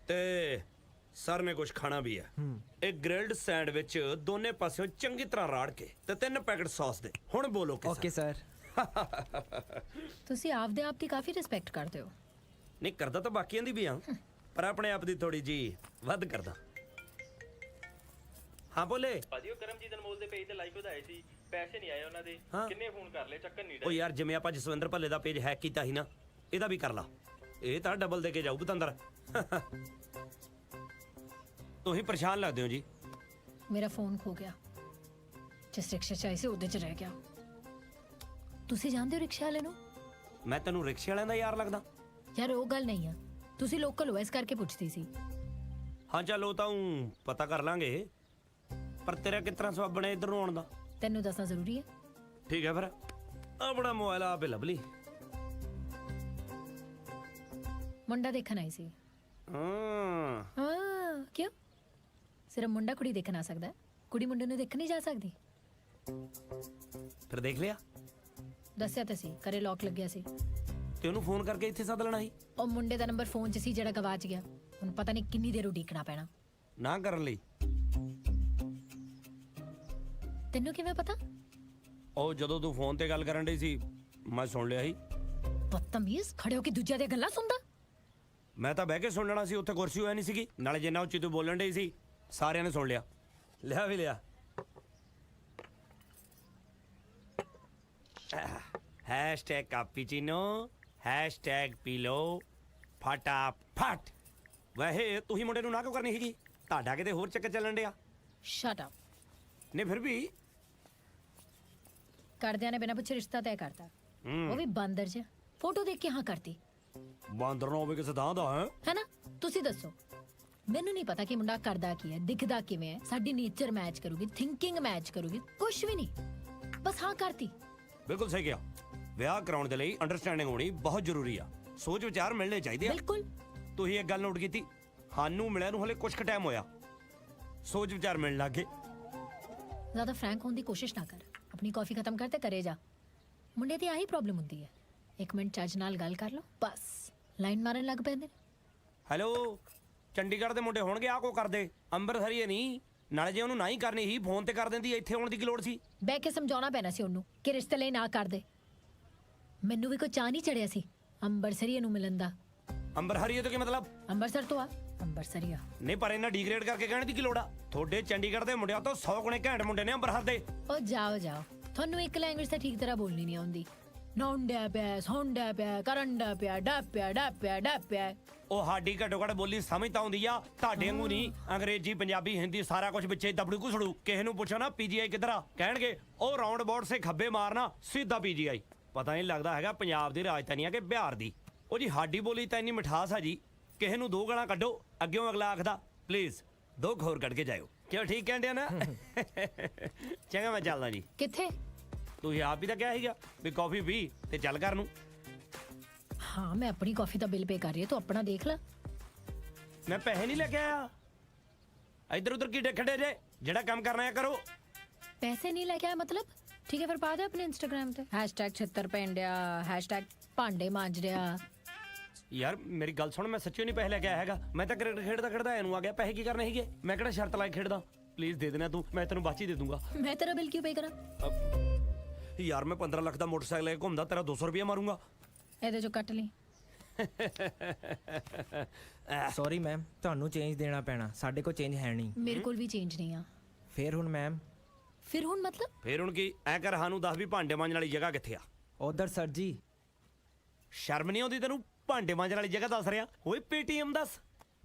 ਤੇ ਸਰ ਨੇ ਕੁਝ ਖਾਣਾ ਵੀ ਹੈ। ਇੱਕ ਗ੍ਰਿਲਡ ਸੈਂਡਵਿਚ ਦੋਨੇ ਪਾਸਿਓਂ ਚੰਗੀ ਤਰ੍ਹਾਂ ਰਾੜ ਕੇ ਤੇ 3 ਪੈਕਟ ਸੌਸ ਦੇ। ਹੁਣ ਬੋਲੋ ਕਿ ਓਕੇ ਸਰ। ਤੁਸੀਂ ਆਪਦੇ ਆਪ ਦੀ ਕਾਫੀ ਰਿਸਪੈਕਟ ਕਰਦੇ ਹੋ। ਨਹੀਂ ਕਰਦਾ ਤਾਂ ਬਾਕੀਆਂ ਦੀ ਵੀ ਆ, ਪਰ ਆਪਣੇ ਆਪ ਦੀ ਥੋੜੀ ਜੀ ਵੱਧ ਕਰਦਾ। ਹਾਂ ਬੋਲੇ ਭਾਜੀ ਉਹ ਕਰਮਜੀਤ ਅਨਮੋਲ ਦੇ ਪੇਜ ਤੇ ਲਾਈਵ ਵਧਾਏ ਸੀ, ਪੈਸੇ ਨਹੀਂ ਆਏ ਉਹਨਾਂ ਦੇ। ਹਾਂ। ਕਿੰਨੇ ਫੋਨ ਕਰ ਲਏ, ਚੱਕਰ ਨਹੀਂ ਉਹ ਯਾਰ ਜਿਵੇਂ ਆਪਾਂ ਜਸਵਿੰਦਰ ਭੱਲੇ ਦਾ ਪੇਜ ਹੈਕ ਕੀਤਾ ਸੀ ਨਾ, ਇਹਦਾ ਵੀ ਕਰ ਲਾ। ਇਹ ਤਾਂ ਡਬਲ ਦੇ ਕੇ ਜਾਊ ਬਤੰਦਰ। ਤੁਸੀਂ ਪਰੇਸ਼ਾਨ ਲੱਗਦੇ ਹੋ ਜੀ। ਮੇਰਾ ਫੋਨ ਖੋ ਗਿਆ, ਜਿਸ ਰਿਕਸ਼ੇ 'ਚ ਆਈ ਸੀ ਉਹਦੇ 'ਚ ਰਹਿ ਗਿਆ। ਤੁਸੀਂ ਜਾਣਦੇ ਹੋ ਰਿਕਸ਼ਾ ਵਾਲੇ ਨੂੰ? ਮੈਂ ਤੈਨੂੰ ਰਿਕਸ਼ੇ ਵਾਲਿਆਂ ਦਾ ਯਾਰ ਲੱਗਦਾ? ਯਾਰ ਉਹ ਗੱਲ ਨਹੀਂ ਆ, ਤੁਸੀਂ ਲੋਕਲ ਹੋ ਇਸ ਕਰਕੇ ਪੁੱਛਦੀ ਸੀ। ਹਾਂ ਚੱਲ ਉਹ ਤਾਂ ਊਂ ਪਤਾ ਕਰ ਲਾਂਗੇ, ਪਰ ਤੇਰਾ ਕਿਸ ਤਰ੍ਹਾਂ ਸਵਾਬ ਬਣਿਆ ਇੱਧਰ ਨੂੰ ਆਉਣ ਦਾ? ਤੈਨੂੰ ਦੱਸਣਾ ਜ਼ਰੂਰੀ ਹੈ? ਠੀਕ ਹੈ ਫਿਰ ਆਪਣਾ ਮੋਬਾਈਲ ਆਪੇ ਲੱਭ ਲਈ। ਮੁੰਡਾ ਦੇਖਣ ਆਈ ਸੀ। ਹਾਂ ਹਾਂ ਕਿਉਂ? ਸਿਰਫ ਮੁੰਡਾ ਕੁੜੀ ਦੇਖਣ ਆ ਸਕਦਾ ਹੈ, ਕੁੜੀ ਮੁੰਡੇ ਨੂੰ ਦੇਖਣ ਨਹੀਂ ਜਾ ਸਕਦੀ? ਫਿਰ ਦੇਖ ਲਿਆ? ਦੱਸਿਆ ਤਾਂ ਸੀ, ਘਰੇ ਲੋਕ ਲੱਗਿਆ ਸੀ। ਤੇ ਉਹਨੂੰ ਫੋਨ ਕਰਕੇ ਇੱਥੇ ਸੱਦ ਲੈਣਾ ਸੀ। ਉਹ ਮੁੰਡੇ ਦਾ ਨੰਬਰ ਫੋਨ 'ਚ ਸੀ ਜਿਹੜਾ ਗਵਾਚ ਗਿਆ। ਹੁਣ ਪਤਾ ਨਹੀਂ ਕਿੰਨੀ ਦੇਰ ਉਡੀਕਣਾ ਪੈਣਾ। ਨਾ ਕਰਨ ਲਈ ਤੈਨੂੰ ਕਿਵੇਂ ਪਤਾ? ਉਹ ਜਦੋਂ ਤੂੰ ਫੋਨ ਤੇ ਗੱਲ ਕਰਨ ਡਈ ਸੀ ਮੈਂ ਸੁਣ ਲਿਆ ਸੀ। ਬਦਤਮੀਜ਼, ਖੜੇ ਹੋ ਕੇ ਦੂਜਿਆਂ ਦੀਆਂ ਗੱਲਾਂ ਸੁਣਦਾ। ਮੈਂ ਤਾਂ ਬਹਿ ਕੇ ਸੁਣ ਲੈਣਾ ਸੀ, ਉੱਥੇ ਕੁਰਸੀ ਹੋਇਆ ਨਹੀਂ ਸੀਗੀ। ਨਾਲੇ ਜਿੰਨਾ ਉੱਚੀ ਤੂੰ ਬੋਲਣ ਡਈ ਸੀ ਸਾਰਿਆਂ ਨੇ ਸੁਣ ਲਿਆ। ਲਿਆ ਵੀ ਲਿਆ। हैशटैग ਕਾਪੀਚੀਨੋ, हैशटैग ਪੀ ਲੋ ਫਟਾਫਟ। ਵੈਸੇ ਤੁਸੀਂ ਮੁੰਡੇ ਨੂੰ ਨਾ ਕਿਉਂ ਕਰਨੀ ਸੀਗੀ? ਤੁਹਾਡਾ ਕਿਤੇ ਹੋਰ ਚੱਕਰ ਚੱਲਣ ਡਿਆ। Shut up. ਨਹੀਂ ਫਿਰ ਵੀ ਕਰਦਿਆਂ ਨੇ ਬਿਨਾਂ ਪੁੱਛੇ ਰਿਸ਼ਤਾ ਤੈਅ ਕਰਤਾ, ਉਹ ਵੀ ਬਾਂਦਰ ਜਿਹਾ। ਫੋਟੋ ਦੇਖ ਕੇ ਹਾਂ ਕਰਤੀ। ਬਾਂਦਰ ਨਾ ਹੋਵੇ ਕਿਸੇ ਦਾ ਹੈ ਨਾ? ਤੁਸੀਂ ਦੱਸੋ, ਮੈਨੂੰ ਨਹੀਂ ਪਤਾ ਕਿ ਮੁੰਡਾ ਕਰਦਾ ਕੀ ਹੈ, ਦਿਖਦਾ ਕਿਵੇਂ ਹੈ, ਸਾਡੀ ਨੇਚਰ ਮੈਚ ਕਰੂਗੀ, ਥਿੰਕਿੰਗ ਮੈਚ ਕਰੂਗੀ, ਕੁਝ ਵੀ ਨਹੀਂ, ਬਸ ਹਾਂ ਕਰਤੀ। ਬਿਲਕੁਲ ਸਹੀ ਕਿਹਾ। ਵਿਆਹ ਕਰਾਉਣ ਦੇ ਲਈ ਅੰਡਰਸਟੈਂਡਿੰਗ ਹੋਣੀ ਬਹੁਤ ਜ਼ਰੂਰੀ ਆ। ਸੋਚ ਵਿਚਾਰ ਮਿਲਣੇ ਚਾਹੀਦੇ ਆ। ਬਿਲਕੁਲ। ਤੁਸੀਂ ਇੱਕ ਗੱਲ ਨੋਟ ਕੀਤੀ, ਸਾਨੂੰ ਮਿਲਿਆ ਨੂੰ ਹਲੇ ਕੁਝ ਕੁ ਟਾਈਮ ਹੋਇਆ, ਸੋਚ ਵਿਚਾਰ ਮਿਲਣ ਲੱਗ ਗਏ। ਜ਼ਿਆਦਾ ਫਰੈਂਕ ਹੋਣ ਦੀ ਕੋਸ਼ਿਸ਼ ਨਾ ਕਰ, ਆਪਣੀ ਕਾਫੀ ਖਤਮ ਕਰ ਤੇ ਕਰੇ ਜਾ। ਮੁੰਡੇ ਦੀ ਆਹੀ ਪ੍ਰੋਬਲਮ ਹੁੰਦੀ ਹੈ, 1 ਮਿੰਟ ਚੱਜ ਨਾਲ ਗੱਲ ਕਰ ਲਓ, ਬਸ ਲਾਈਨ ਮਾਰਨ ਲੱਗ ਪੈਂਦੇ। ਹੈਲੋ, ਚੰਡੀਗੜ੍ਹ ਦੇ ਮੁੰਡੇ ਹੋਣਗੇ ਆ ਕੋ ਕਰਦੇ, ਅੰਮ੍ਰਿਤਸਰੀਏ ਨਹੀਂ। ਨਾਲੇ ਜੇ ਉਹਨੂੰ ਨਾ ਹੀ ਕਰਨੀ ਸੀ ਫੋਨ ਤੇ ਕਰ ਦਿੰਦੀ, ਇੱਥੇ ਆਉਣ ਦੀ ਕੀ ਲੋੜ ਸੀ? ਬਹਿ ਕੇ ਸਮਝਾਉਣਾ ਪੈਣਾ ਸੀ ਉਹਨੂੰ ਕਿ ਰਿਸ਼ਤੇ ਲਈ ਨਾ ਕਰਦੇ। ਮੈਨੂੰ ਵੀ ਕੋਈ ਚਾਹ ਨਹੀਂ ਚੜਿਆ ਸੀ ਅੰਮ੍ਰਿਤਸਰੀਏ ਨੂੰ ਮਿਲਣ ਦਾ। ਅੰਮ੍ਰਿਤਸਰੀਏ ਤੋਂ ਕੀ ਮਤਲਬ? ਅੰਮ੍ਰਿਤਸਰ ਤੋਂ ਆ, ਅੰਮ੍ਰਿਤਸਰੀਆ ਨਹੀਂ, ਪਰ ਇਹਨਾਂ ਡੀਗ੍ਰੇਡ ਕਰਕੇ ਕਹਿਣ ਦੀ ਕੀ ਲੋੜ ਆ? ਤੁਹਾਡੇ ਚੰਡੀਗੜ੍ਹ ਦੇ ਮੁੰਡਿਆਂ ਤੋਂ 100 ਗੁਣੇ ਘੈਂਟ ਮੁੰਡੇ ਨੇ ਅੰਮ੍ਰਿਤਸਰ ਦੇ। ਉਹ ਜਾਓ ਜਾਓ, ਤੁਹਾਨੂੰ ਇੱਕ ਲੈਂਗੁਏਜ ਤਾਂ ਠੀਕ ਤਰ੍ਹਾਂ ਬੋਲਣੀ ਨਹੀਂ ਆਉਂਦੀ। ਨੌਂਡਿਆ ਪਿਆ, ਸੌਂਡਿਆ ਪਿਆ, ਕਰੰਡਾ ਪਿਆ, ਡਾਪਿਆ ਡਾਪਿਆ ਡਾਪਿਆ। ਉਹ ਸਾਡੀ ਘੱਟੋ ਘੱਟ ਬੋਲੀ ਸਮਝ ਤਾਂ ਆਉਂਦੀ ਆ, ਤੁਹਾਡੇ ਵਾਂਗੂ ਨਹੀਂ। ਅੰਗਰੇਜ਼ੀ, ਪੰਜਾਬੀ, ਹਿੰਦੀ ਸਾਰਾ ਕੁਝ ਵਿੱਚੇ ਦਬੜੂ ਘੁਸੜੂ। ਕਿਸੇ ਨੂੰ ਪੁੱਛੋ ਨਾ ਪੀਜੀਆਈ ਕਿੱਧਰ ਆ, ਕਹਿਣਗੇ ਉਹ ਰਾਉਂਡ ਅਬਾਊਟ ਸੇ ਖੱਬੇ ਮਾਰਨਾ ਸਿੱਧਾ ਪੀਜੀਆਈ। ਪਤਾ ਨਹੀਂ ਲੱਗਦਾ ਹੈਗਾ ਪੰਜਾਬ ਦੀ ਰਾਜਧਾਨੀ ਆ ਕਿ ਬਿਹਾਰ ਦੀ। ਉਹ ਜੀ ਸਾਡੀ ਬੋਲੀ ਤਾਂ ਇੰਨੀ ਮਿਠਾਸ ਆ ਜੀ, ਕਿਸੇ ਨੂੰ 2 ਗਾਲਾਂ ਕੱਢੋ, ਅੱਗਿਓਂ ਅਗਲਾ ਆਖਦਾ ਪਲੀਜ਼ 2 ਹੋਰ ਕੱਢ ਕੇ ਜਾਇਓ। ਕਿਉਂ ਠੀਕ ਕਹਿੰਦੇ ਆ ਨਾ? ਚੰਗਾ ਮੈਂ ਚੱਲਦਾ ਜੀ। ਕਿੱਥੇ? ਤੁਸੀਂ ਆਪ ਹੀ ਤਾਂ ਕਿਹਾ ਸੀਗਾ ਵੀ ਕਾਫੀ ਪੀ ਤੇ ਚੱਲ ਘਰ ਨੂੰ। ਹਾਂ, ਮੈਂ ਆਪਣੀ ਕਾਫੀ ਦਾ ਬਿੱਲ ਪੇ ਕਰ ਰਹੀ ਹਾਂ, ਤੂੰ ਆਪਣਾ ਦੇਖ ਲੈ। ਮੈਂ ਪੈਸੇ ਨਹੀਂ ਲੈ ਕੇ ਆਇਆ। ਇੱਧਰ ਉੱਧਰ ਕੀ ਦੇਖੜੇ ਜੇ, ਜਿਹੜਾ ਕੰਮ ਕਰਨਾ ਹੈ ਕਰੋ। ਪੈਸੇ ਨਹੀਂ ਲੈ ਕੇ ਆਇਆ ਮਤਲਬ? ਠੀਕ ਹੈ ਫਿਰ ਪਾ ਦੇ ਆਪਣੇ ਇੰਸਟਾਗ੍ਰਾਮ ਤੇ #76 ਪਿੰਡਿਆ, #ਭਾਂਡੇ ਮਾਂਜ ਰਿਹਾ। ਯਾਰ ਮੇਰੀ ਗੱਲ ਸੁਣ, ਮੈਂ ਸੱਚੀ ਨਹੀਂ ਪੈਸੇ ਲੈ ਕੇ ਆਇਆ ਹੈਗਾ। ਮੈਂ ਤਾਂ ਕ੍ਰਿਕਟ ਖੇਡਦਾ ਇਹਨੂੰ ਆ ਗਿਆ। ਪੈਸੇ ਕੀ ਕਰਨੇ ਸੀਗੇ? ਮੈਂ ਕਿਹੜਾ ਸ਼ਰਤ ਲਾ ਕੇ ਖੇਡਦਾ। ਪਲੀਜ਼ ਦੇ ਦੇਣਾ ਤੂੰ, ਮੈਂ ਤੈਨੂੰ ਬਾਅਦ 'ਚ ਹੀ ਦੇ ਦੂੰਗਾ। ਮੈਂ ਤੇਰਾ ਬਿੱਲ ਕਿਉਂ ਪੇ ਕਰਾਂ? ਯਾਰ ਮੈਂ 15 ਲੱਖ ਦਾ ਮੋਟਰਸਾਈਕਲ ਲੈ ਕੇ ਘੁੰਮਦਾ, ਤੇਰਾ 200 ਰੁਪਏ ਮਾਰੂੰਗਾ। ਇਹਦੇ ਚੋਂ ਕੱਟ ਲਈ। ਸੌਰੀ ਮੈਮ, ਤੁਹਾਨੂੰ ਚੇਂਜ ਦੇਣਾ ਪੈਣਾ, ਸਾਡੇ ਕੋਲ ਚੇਂਜ ਹੈ ਨਹੀਂ। ਮੇਰੇ ਕੋਲ ਵੀ ਚੇਂਜ ਨਹੀਂ ਆ। ਫੇਰ ਹੁਣ ਮੈਮ? ਫਿਰ ਹੁਣ ਮਤਲਬ? ਫੇਰ ਹੁਣ ਕੀ? ਐ ਕਰ ਸਾਨੂੰ ਦੱਸ ਵੀ ਭਾਂਡੇ ਮਾਂਜਣ ਵਾਲੀ ਜਗ੍ਹਾ ਕਿੱਥੇ ਆ? ਉਧਰ ਸਰ ਜੀ। ਸ਼ਰਮ ਨਹੀਂ ਆਉਂਦੀ ਤੈਨੂੰ? ਭਾਂਡੇ ਮਾਂਜਣ ਵਾਲੀ ਜਗ੍ਹਾ ਦੱਸ ਰਿਹਾ। ਓਏ ਪੇਟੀਐਮ ਦੱਸ।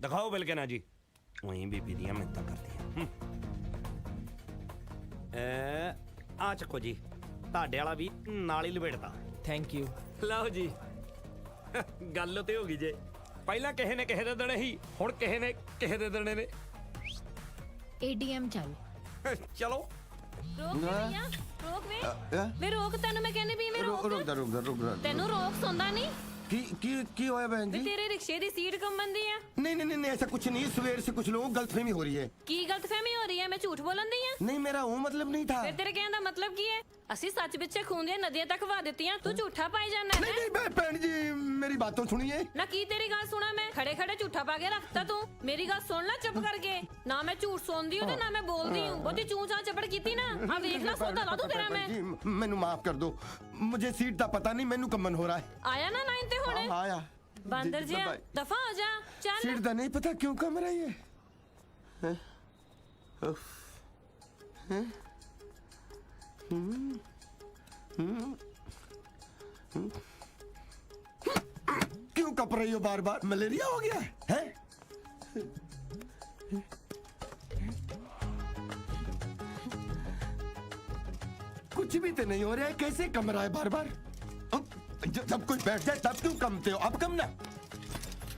ਦਿਖਾਓ ਬਿੱਲ ਕਿੰਨਾ ਜੀ। ਉਹੀ ਬੀਬੀ ਦੀਆਂ ਮਿੰਤਾਂ ਕਰਦੀਆਂ। ਆ ਚੱਕੋ ਜੀ, ਤੁਹਾਡੇ ਵਾਲਾ ਵੀ ਨਾਲ ਹੀ ਲਪੇਟਦਾ। Thank you. ਲਓ ਜੀ, ਗੱਲ ਤੇ ਹੋ ਗਈ ਜੇ। ਪਹਿਲਾਂ ਕਿਸੇ ਨੇ ਕਿਸੇ ਦੇ ਦੇਣੇ ਸੀ, ਹੁਣ ਕਿਸੇ ਨੇ ਕਿਸੇ ਦੇ ਦੇਣੇ ਨੇ। ਏਟੀਐਮ ਚੱਲ। ਚਲੋ ਰੋਕ ਭਈਆ, ਰੋਕ ਵੇ ਰੋਕ, ਤੈਨੂੰ ਮੈਂ ਕਹਿੰਦੀ ਵੀ ਮੈਂ रुक ਤੈਨੂੰ ਰੋਕ ਸੁਣਦਾ ਨਹੀਂ? की होया बहन जी? ਤੇਰੇ ਰਿਕਸ਼ੇ ਦੀ ਸੀਟ ਕੰਬਣ ਦੀ ਆ। नहीं ऐसा कुछ नहीं। सवेर से कुछ लोगों को गलतफहमी हो रही है। ਕੀ ਗਲਤਫਹਿਮੀ ਹੋ ਰਹੀ ਹੈ? ਮੈਂ ਝੂਠ ਬੋਲਣ ਦੀ ਆ? नहीं मेरा वो मतलब नहीं था। ਫਿਰ ਤੇਰੇ ਕਹਿਣ ਦਾ ਮਤਲਬ ਕੀ ਹੈ? ਅਸੀਂ ਸੱਚ ਪਿੱਛੇ ਖੂਨ ਦੀਆਂ ਨਦੀਆਂ ਤੱਕ ਵਹਾ ਦਿੱਤੀਆਂ, ਤੂੰ ਝੂਠਾ ਪਾਈ ਜਾਂਦਾ नहीं ਹੈ। नहीं बहन जी मेरी बात तो सुनिए। ਨਾ ਕੀ ਤੇਰੀ ਗੱਲ ਸੁਣਾ ਮੈਂ? ਖੜੇ ਖੜੇ ਝੂਠਾ ਪਾ ਕੇ ਰੱਖਤਾ ਤੂੰ। ਮੇਰੀ ਗੱਲ ਸੁਣ ਲੈ ਚੁੱਪ ਕਰਕੇ। ਨਾ ਮੈਂ ਝੂਠ ਸੁਣਦੀ ਹੂੰ ਤੇ ਨਾ ਮੈਂ ਬੋਲਦੀ ਹੂੰ। ਉਹਦੀ ਚੂੰ ਚਾਂ ਚਪੜ ਕੀਤੀ ਨਾ, ਆ ਵੇਖ ਲੈ ਸੌਦਾ ਲਾ ਦੂੰ ਤੇਰਾ ਮੈਂ। जी मैनू माफ कर दो, मुझे सीट का पता नहीं, मैनू कमन हो रहा है। ਆਇਆ ਨਾ ਲਾਈਨ ਤੇ ਹੁਣੇ? आया ਬਾਂਦਰ जी, ਜਿਹਾ, bye-bye। ਦਫਾ ਹੋ ਜਾ ਚੱਲ। सीट का नहीं पता क्यों कम रही है, हैं? उफ, हैं? क्यों कप रही हो बार बार? मलेरिया हो गया है? कुछ भी तो नहीं हो रहा है, कैसे कम रहा है बार बार? जब कोई बैठ जाए तब क्यों कमते हो? अब कम ना।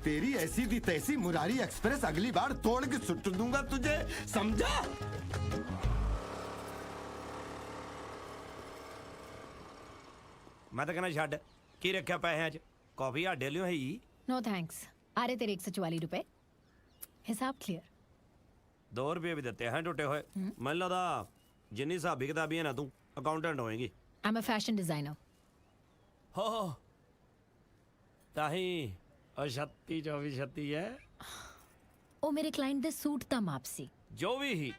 तेरी ऐसी दी तैसी मुरारी एक्सप्रेस अगली बार तोड़ के सुट दूंगा तुझे, समझा? ਮੈਂ ਤਾਂ ਕਹਿੰਦਾ ਛੱਡ, ਕੀ ਰੱਖਿਆ ਪੈਸਿਆਂ 'ਚ? ਕਾਫੀ ਸਾਡੇ ਲਿਓ ਹੈ ਹੀ। No thanks. आ रहे तेरे 144 रुपए। हिसाब क्लियर। 2 ਰੁਪਏ ਵੀ ਦਿੱਤੇ हैं ਟੁੱਟੇ ਹੋਏ। ਮੈਨੂੰ ਲੱਗਦਾ ਜਿੰਨੀ ਹਿਸਾਬੀ ਕਿਤਾਬੀ ਹੈ ਨਾ ਤੂੰ ਅਕਾਊਂਟੈਂਟ ਹੋਏਗੀ। I am a fashion designer. ਹੋ ਤਾਂ ਹੀ 36 24 36 ਹੈ। ਉਹ ਮੇਰੇ ਕਲਾਇੰਟ ਦੇ ਸੂਟ ਦਾ ਮਾਪ ਸੀ। ਜੋ ਵੀ ਹੀ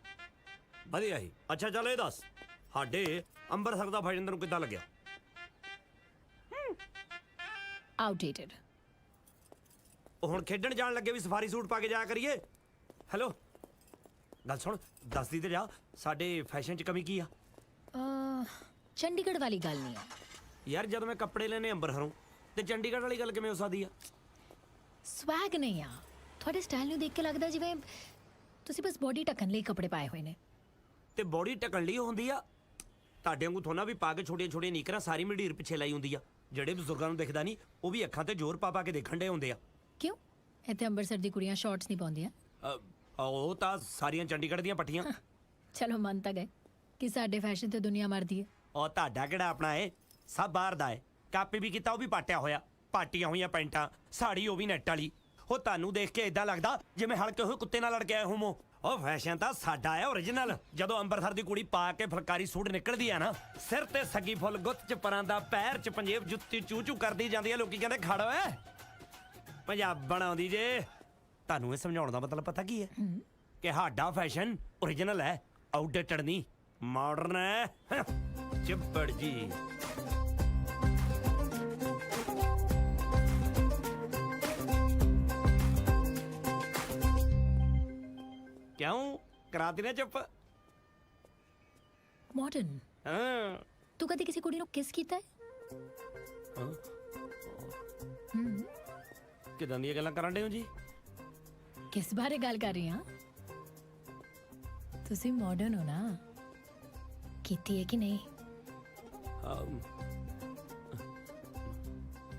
ਵਧੀਆ ਹੀ। ਅੱਛਾ ਚੱਲ ਇਹ ਦੱਸ, ਸਾਡੇ ਅੰਮ੍ਰਿਤਸਰ ਦਾ ਫੈਸ਼ਨ ਤੈਨੂੰ ਕਿੱਦਾਂ ਲੱਗਿਆ? ਆਊਟਡੇਟਡ। ਉਹ ਹੁਣ ਖੇਡਣ ਜਾਣ ਲੱਗੇ ਵੀ ਸਫਾਰੀ ਸੂਟ ਪਾ ਕੇ ਜਾਇਆ ਕਰੀਏ। ਹੈਲੋ ਗੱਲ ਸੁਣ, ਦੱਸਦੀ ਤੇ ਜਾ, ਸਾਡੇ ਫੈਸ਼ਨ 'ਚ ਕਮੀ ਕੀ ਆ? ਚੰਡੀਗੜ੍ਹ ਵਾਲੀ ਗੱਲ ਨਹੀਂ ਆ ਯਾਰ ਜਦੋਂ ਮੈਂ ਕੱਪੜੇ ਲੈਣੇ ਅੰਮ੍ਰਿਤਸਰੋਂ, ਤੇ ਚੰਡੀਗੜ੍ਹ ਵਾਲੀ ਗੱਲ ਕਿਵੇਂ ਹੋ ਸਕਦੀ ਆ? ਸਵੈਗ ਨਹੀਂ ਆ। ਤੁਹਾਡੇ ਸਟਾਈਲ ਨੂੰ ਦੇਖ ਕੇ ਲੱਗਦਾ ਜਿਵੇਂ ਤੁਸੀਂ ਬਸ ਬੋਡੀ ਢੱਕਣ ਲਈ ਕੱਪੜੇ ਪਾਏ ਹੋਏ ਨੇ। ਤੇ ਬੋਡੀ ਢੱਕਣ ਲਈ ਹੁੰਦੀ ਆ? ਤੁਹਾਡੇ ਵਾਂਗੂ ਥੋੜਾ ਵੀ ਪਾ ਕੇ ਛੋਟੀਆਂ ਛੋਟੀਆਂ ਨੀਕਰਾਂ ਸਾਰੀ ਮੰਡੀਰ ਪਿੱਛੇ ਲਾਈ ਹੁੰਦੀ ਆ। ਜਿਹੜੇ ਬਜ਼ੁਰਗਾਂ ਨੂੰ ਦਿਖਦਾ ਨਹੀਂ, ਉਹ ਵੀ ਅੱਖਾਂ ਤੇ ਜ਼ੋਰ ਪਾ ਪਾ ਕੇ ਦੇਖਣ ਡੇ ਹੁੰਦੇ ਆ। ਕਿਉਂ? ਇੱਥੇ ਅੰਮ੍ਰਿਤਸਰ ਦੀ ਕੁੜੀਆਂ ਸ਼ਾਰਟਸ ਨਹੀਂ ਪਾਉਂਦੀਆਂ। ਉਹ ਤਾਂ ਸਾਰੀਆਂ ਚੰਡੀਗੜ੍ਹ ਦੀਆਂ ਪੱਟੀਆਂ। ਚਲੋ ਮੰਨ ਤਾਂ ਗਏ ਕਿ ਸਾਡੇ ਫੈਸ਼ਨ ਤੇ ਦੁਨੀਆ ਮਰਦੀ ਹੈ। ਉਹ ਤੁਹਾਡਾ ਕਿਹੜਾ ਆਪਣਾ ਏ? ਸਭ ਬਾਹਰ ਦਾ ਏ। ਕਾਪੀ ਵੀ ਕੀਤਾ, ਉਹ ਵੀ ਪਾਟਿਆ ਹੋਇਆ, ਪਾਟੀਆਂ ਹੋਈਆਂ ਪੈਂਟਾਂ, ਸਾੜੀ ਉਹ ਵੀ ਨੈਟ ਵਾਲੀ। ਉਹ ਤੁਹਾਨੂੰ ਦੇਖ ਕੇ ਇਦਾਂ ਲੱਗਦਾ ਜਿਵੇਂ ਹਲਕੇ ਹੋਏ ਕੁੱਤੇ ਨਾਲ ਲੜ ਕੇ ਆਏ ਹੋਮੋ। ਉਹ ਫੈਸ਼ਨ ਤਾਂ ਸਾਡਾ ਹੈ ਓਰੀਜਨਲ। ਜਦੋਂ ਅੰਮ੍ਰਿਤਸਰ ਦੀ ਕੁੜੀ ਪਾ ਕੇ ਫੁਲਕਾਰੀ ਸੂਟ ਨਿਕਲਦੀ ਆ ਨਾ, ਸਿਰ ਤੇ ਸੱਗੀ ਫੁੱਲ, ਗੁੱਤ 'ਚ ਪਰਾਂ ਦਾ, ਪੈਰ 'ਚ ਪੰਜੇਬ, ਜੁੱਤੀ ਚੂ ਚੂ ਕਰਦੀ ਜਾਂਦੀ ਆ। ਲੋਕੀ ਕਹਿੰਦੇ ਖੜ ਓਏ ਪੰਜਾਬਣ ਆਉਂਦੀ ਜੇ। ਤੁਹਾਨੂੰ ਇਹ ਸਮਝਾਉਣ ਦਾ ਮਤਲਬ ਪਤਾ ਕੀ ਹੈ? ਕਿ ਸਾਡਾ ਫੈਸ਼ਨ ਓਰੀਜਨਲ ਹੈ, ਆਊਟਡੇਟਡ ਨਹੀਂ, ਮਾਡਰਨ ਹੈ। ਚਿੱਬੜ ਜੀ। ਕਿਉਂ ਕਰਾਤੀ ਨਾ ਚੁੱਪ? ਮਾਡਰਨ। ਹਾਂ। ਤੂੰ ਕਦੇ ਕਿਸੇ ਕੁੜੀ ਨੂੰ ਕਿਸ ਕੀਤਾ ਹੈ? ਕਿਦਾਂ ਦੀਆਂ ਗੱਲਾਂ ਕਰਨ ਡੇ ਹੋ ਜੀ? ਕਿਸ ਬਾਰੇ ਗੱਲ ਕਰ ਰਹੀ ਹਾਂ? ਤੁਸੀਂ ਮਾਡਰਨ ਹੋ ਨਾ? ਕੀਤੀ ਹੈ ਕਿ ਨਹੀਂ?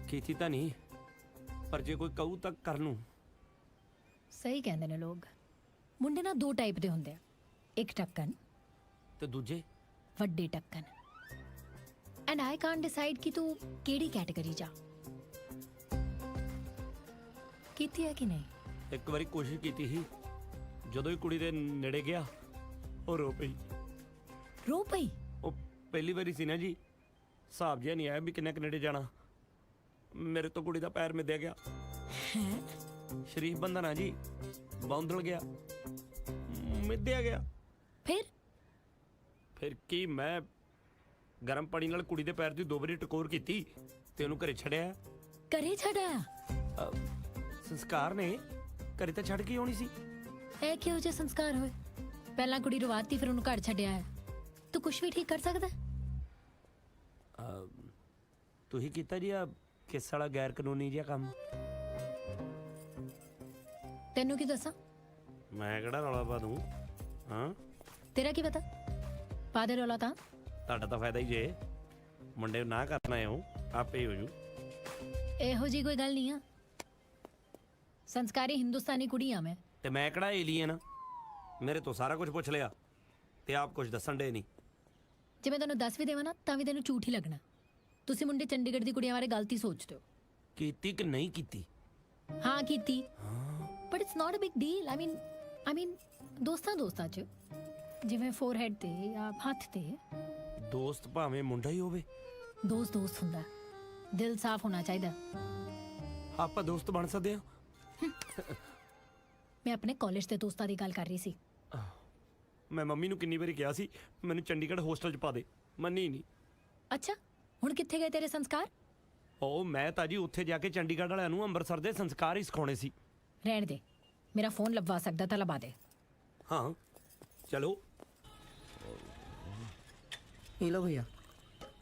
ਕੀਤੀ ਤਾਂ ਨਹੀਂ, ਪਰ ਜੇ ਕੋਈ ਕਹੂ ਤਾਂ ਕਰ ਲੂੰ। ਸਹੀ ਕਹਿੰਦੇ ਨੇ ਲੋਕ। ਮੁੰਡੇ ਨਾ 2 ਟਾਈਪ ਦੇ ਹੁੰਦੇ ਆ, ਇੱਕ ਟੱਕਣ ਤੇ ਦੂਜੇ ਵੱਡੇ ਟੱਕਣ। ਐਂਡ ਆਈ ਕਾਂਟ ਡਿਸਾਈਡ ਕਿ ਤੂੰ ਕਿਹੜੀ ਕੈਟਾਗਰੀ ਜਾ। ਕੀਤੀ ਹੈ ਕਿ ਨਹੀਂ? ਇੱਕ ਵਾਰੀ ਕੋਸ਼ਿਸ਼ ਕੀਤੀ ਸੀ, ਜਦੋਂ ਹੀ ਕੁੜੀ ਦੇ ਨੇੜੇ ਗਿਆ ਉਹ ਰੋ ਪਈ। ਰੋ ਪਈ? ਉਹ ਪਹਿਲੀ ਵਾਰੀ ਸੀ ਨਾ ਜੀ, ਹਿਸਾਬ ਜਿਹਾ ਨਹੀਂ ਆਇਆ ਵੀ ਕਿੰਨੇ ਨੇੜੇ ਜਾਣਾ। ਮੇਰੇ ਤੋਂ ਕੁੜੀ ਦਾ ਪੈਰ ਮਿੱਧਿਆ ਗਿਆ। ਸ਼ਰੀਫ ਬੰਦਾ ਨਾ ਜੀ, ਬੌਂਦਲ ਗਿਆ, ਮਿੱਧਿਆ ਗਿਆ। ਫਿਰ ਕੀ ਮੈਂ ਗਰਮ ਪਾਣੀ ਨਾਲ ਕੁੜੀ ਦੇ ਪੈਰ ਦੀ 2 ਵਾਰੀ ਟਕੋਰ ਕੀਤੀ ਤੇ ਉਹਨੂੰ ਘਰੇ ਛੱਡਿਆ। ਘਰੇ ਛੱਡਿਆ? ਸੰਸਕਾਰ ਨੇ, ਘਰੇ ਤਾਂ ਛੱਡ ਕੇ ਆਉਣੀ ਸੀ। ਇਹ ਕਿਹੋ ਜਿਹੇ ਸੰਸਕਾਰ ਹੋਏ? ਪਹਿਲਾਂ ਕੁੜੀ ਰਵਾਤੀ, ਫਿਰ ਉਹਨੂੰ ਘਰ ਛੱਡਿਆ ਹੈ। ਤੂੰ ਕੁਝ ਵੀ ਠੀਕ ਕਰ ਸਕਦਾ? ਤੂੰ ਹੀ ਕੀਤਾ ਜੀ ਆ ਕਿਸ ਵਾਲਾ ਗੈਰ ਕਾਨੂੰਨੀ ਜਿਹਾ ਕੰਮ। ਤੈਨੂੰ ਕੀ ਦੱਸਾਂ? ਮੈਂ ਕਿਹੜਾ ਰੌਲਾ ਪਾ ਦੂੰ? ਹਾਂ, ਤੇਰਾ ਕੀ ਪਤਾ? ਪਾ ਦੇ ਰੌਲਾ ਤਾਂ। ਤੁਹਾਡਾ ਤਾਂ ਫਾਇਦਾ ਹੀ ਜੇ, ਮੁੰਡੇ ਨੂੰ ਨਾ ਕਰਨਾ ਹੈ ਉਹ ਆਪੇ ਹੋ ਜੂ। ਇਹੋ ਜੀ ਕੋਈ ਗੱਲ ਨਹੀਂ ਆ। ਸੰਸਕਾਰੀ ਹਿੰਦੁਸਤਾਨੀ ਕੁੜੀ ਆ ਮੈਂ। ਤੇ ਮੈਂ ਕਿਹੜਾ ਏਲੀਅਨ? ਮੇਰੇ ਤੋਂ ਸਾਰਾ ਕੁਝ ਪੁੱਛ ਲਿਆ ਤੇ ਆਪ ਕੁਝ ਦੱਸਣ ਦੇ ਨਹੀਂ। ਜੇ ਮੈਂ ਤੈਨੂੰ ਦੱਸ ਵੀ ਦੇਵਾਂ ਨਾ ਤਾਂ ਵੀ ਤੈਨੂੰ ਝੂਠ ਹੀ ਲੱਗਣਾ। ਤੁਸੀਂ ਮੁੰਡੇ ਚੰਡੀਗੜ੍ਹ ਦੀ ਕੁੜੀਆਂ ਬਾਰੇ ਗਲਤੀ ਸੋਚਦੇ ਹੋ। ਕੀਤੀ ਕਿ ਨਹੀਂ ਕੀਤੀ? ਹਾਂ ਕੀਤੀ, but it's not a big deal. I mean ਦੋਸਤਾਂ ਚ, ਜਿਵੇਂ ਫੋਰਹੈਡ ਤੇ ਜਾਂ ਹੱਥ ਤੇ। ਦੋਸਤ ਭਾਵੇਂ ਮੁੰਡਾ ਹੀ ਹੋਵੇ, ਦੋਸਤ ਹੁੰਦਾ, ਦਿਲ ਸਾਫ਼ ਹੋਣਾ ਚਾਹੀਦਾ। ਆਪਾਂ ਦੋਸਤ ਬਣ ਸਕਦੇ ਹਾਂ। ਮੈਂ ਆਪਣੇ ਕਾਲਜ ਦੇ ਦੋਸਤਾਂ ਦੀ ਗੱਲ ਕਰ ਰਹੀ ਸੀ। ਮੈਂ ਮੰਮੀ ਨੂੰ ਕਿੰਨੀ ਵਾਰੀ ਕਿਹਾ ਸੀ ਮੈਨੂੰ ਚੰਡੀਗੜ੍ਹ ਹੋਸਟਲ 'ਚ ਪਾ ਦੇ, ਮੰਨੀ ਨਹੀਂ। ਅੱਛਾ, ਹੁਣ ਕਿੱਥੇ ਗਏ ਤੇਰੇ ਸੰਸਕਾਰ? ਉਹ ਮੈਂ ਤਾਂ ਜੀ ਉੱਥੇ ਜਾ ਕੇ ਚੰਡੀਗੜ੍ਹ ਵਾਲਿਆਂ ਨੂੰ ਅੰਮ੍ਰਿਤਸਰ ਦੇ ਸੰਸਕਾਰ ਹੀ ਸਿਖਾਉਣੇ ਸੀ। ਰਹਿਣ ਦੇ, ਮੇਰਾ ਫੋਨ ਲਗਵਾ ਸਕਦਾ ਤਾਂ ਲਵਾ ਦੇ। हाँ चलो। ये लो भैया।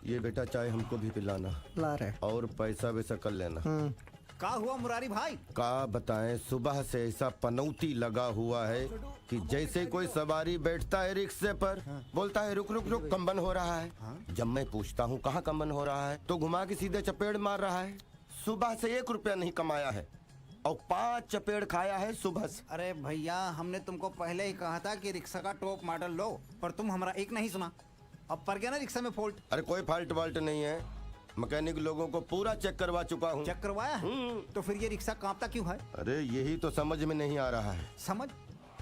ये बेटा चाय हमको भी पिलाना। ला रहे। और पैसा वैसा कर लेना। का हुआ मुरारी भाई? का बताएं, सुबह से ऐसा पनौती लगा हुआ है कि जैसे कोई सवारी बैठता है रिक्शे पर, बोलता है रुक रुक रुक कंबन हो रहा है। जब मैं पूछता हूँ कहाँ कंबन हो रहा है तो घुमा के सीधे चपेड़ मार रहा है। सुबह से 1 रुपया नहीं कमाया है और 5 चपेड़ खाया है सुबह से। अरे भैया, हमने तुमको पहले ही कहा था कि रिक्शा का टॉप मॉडल लो, पर तुम हमारा एक नहीं सुना। अब पड़ गया ना रिक्शा में फॉल्ट। अरे कोई फॉल्ट वाल्ट नहीं है, मैकेनिक लोगों को पूरा चेक करवा चुका हूँ। चेक करवाया है? तो फिर ये रिक्शा कांपता क्यों है? अरे यही तो समझ में नहीं आ रहा है। समझ?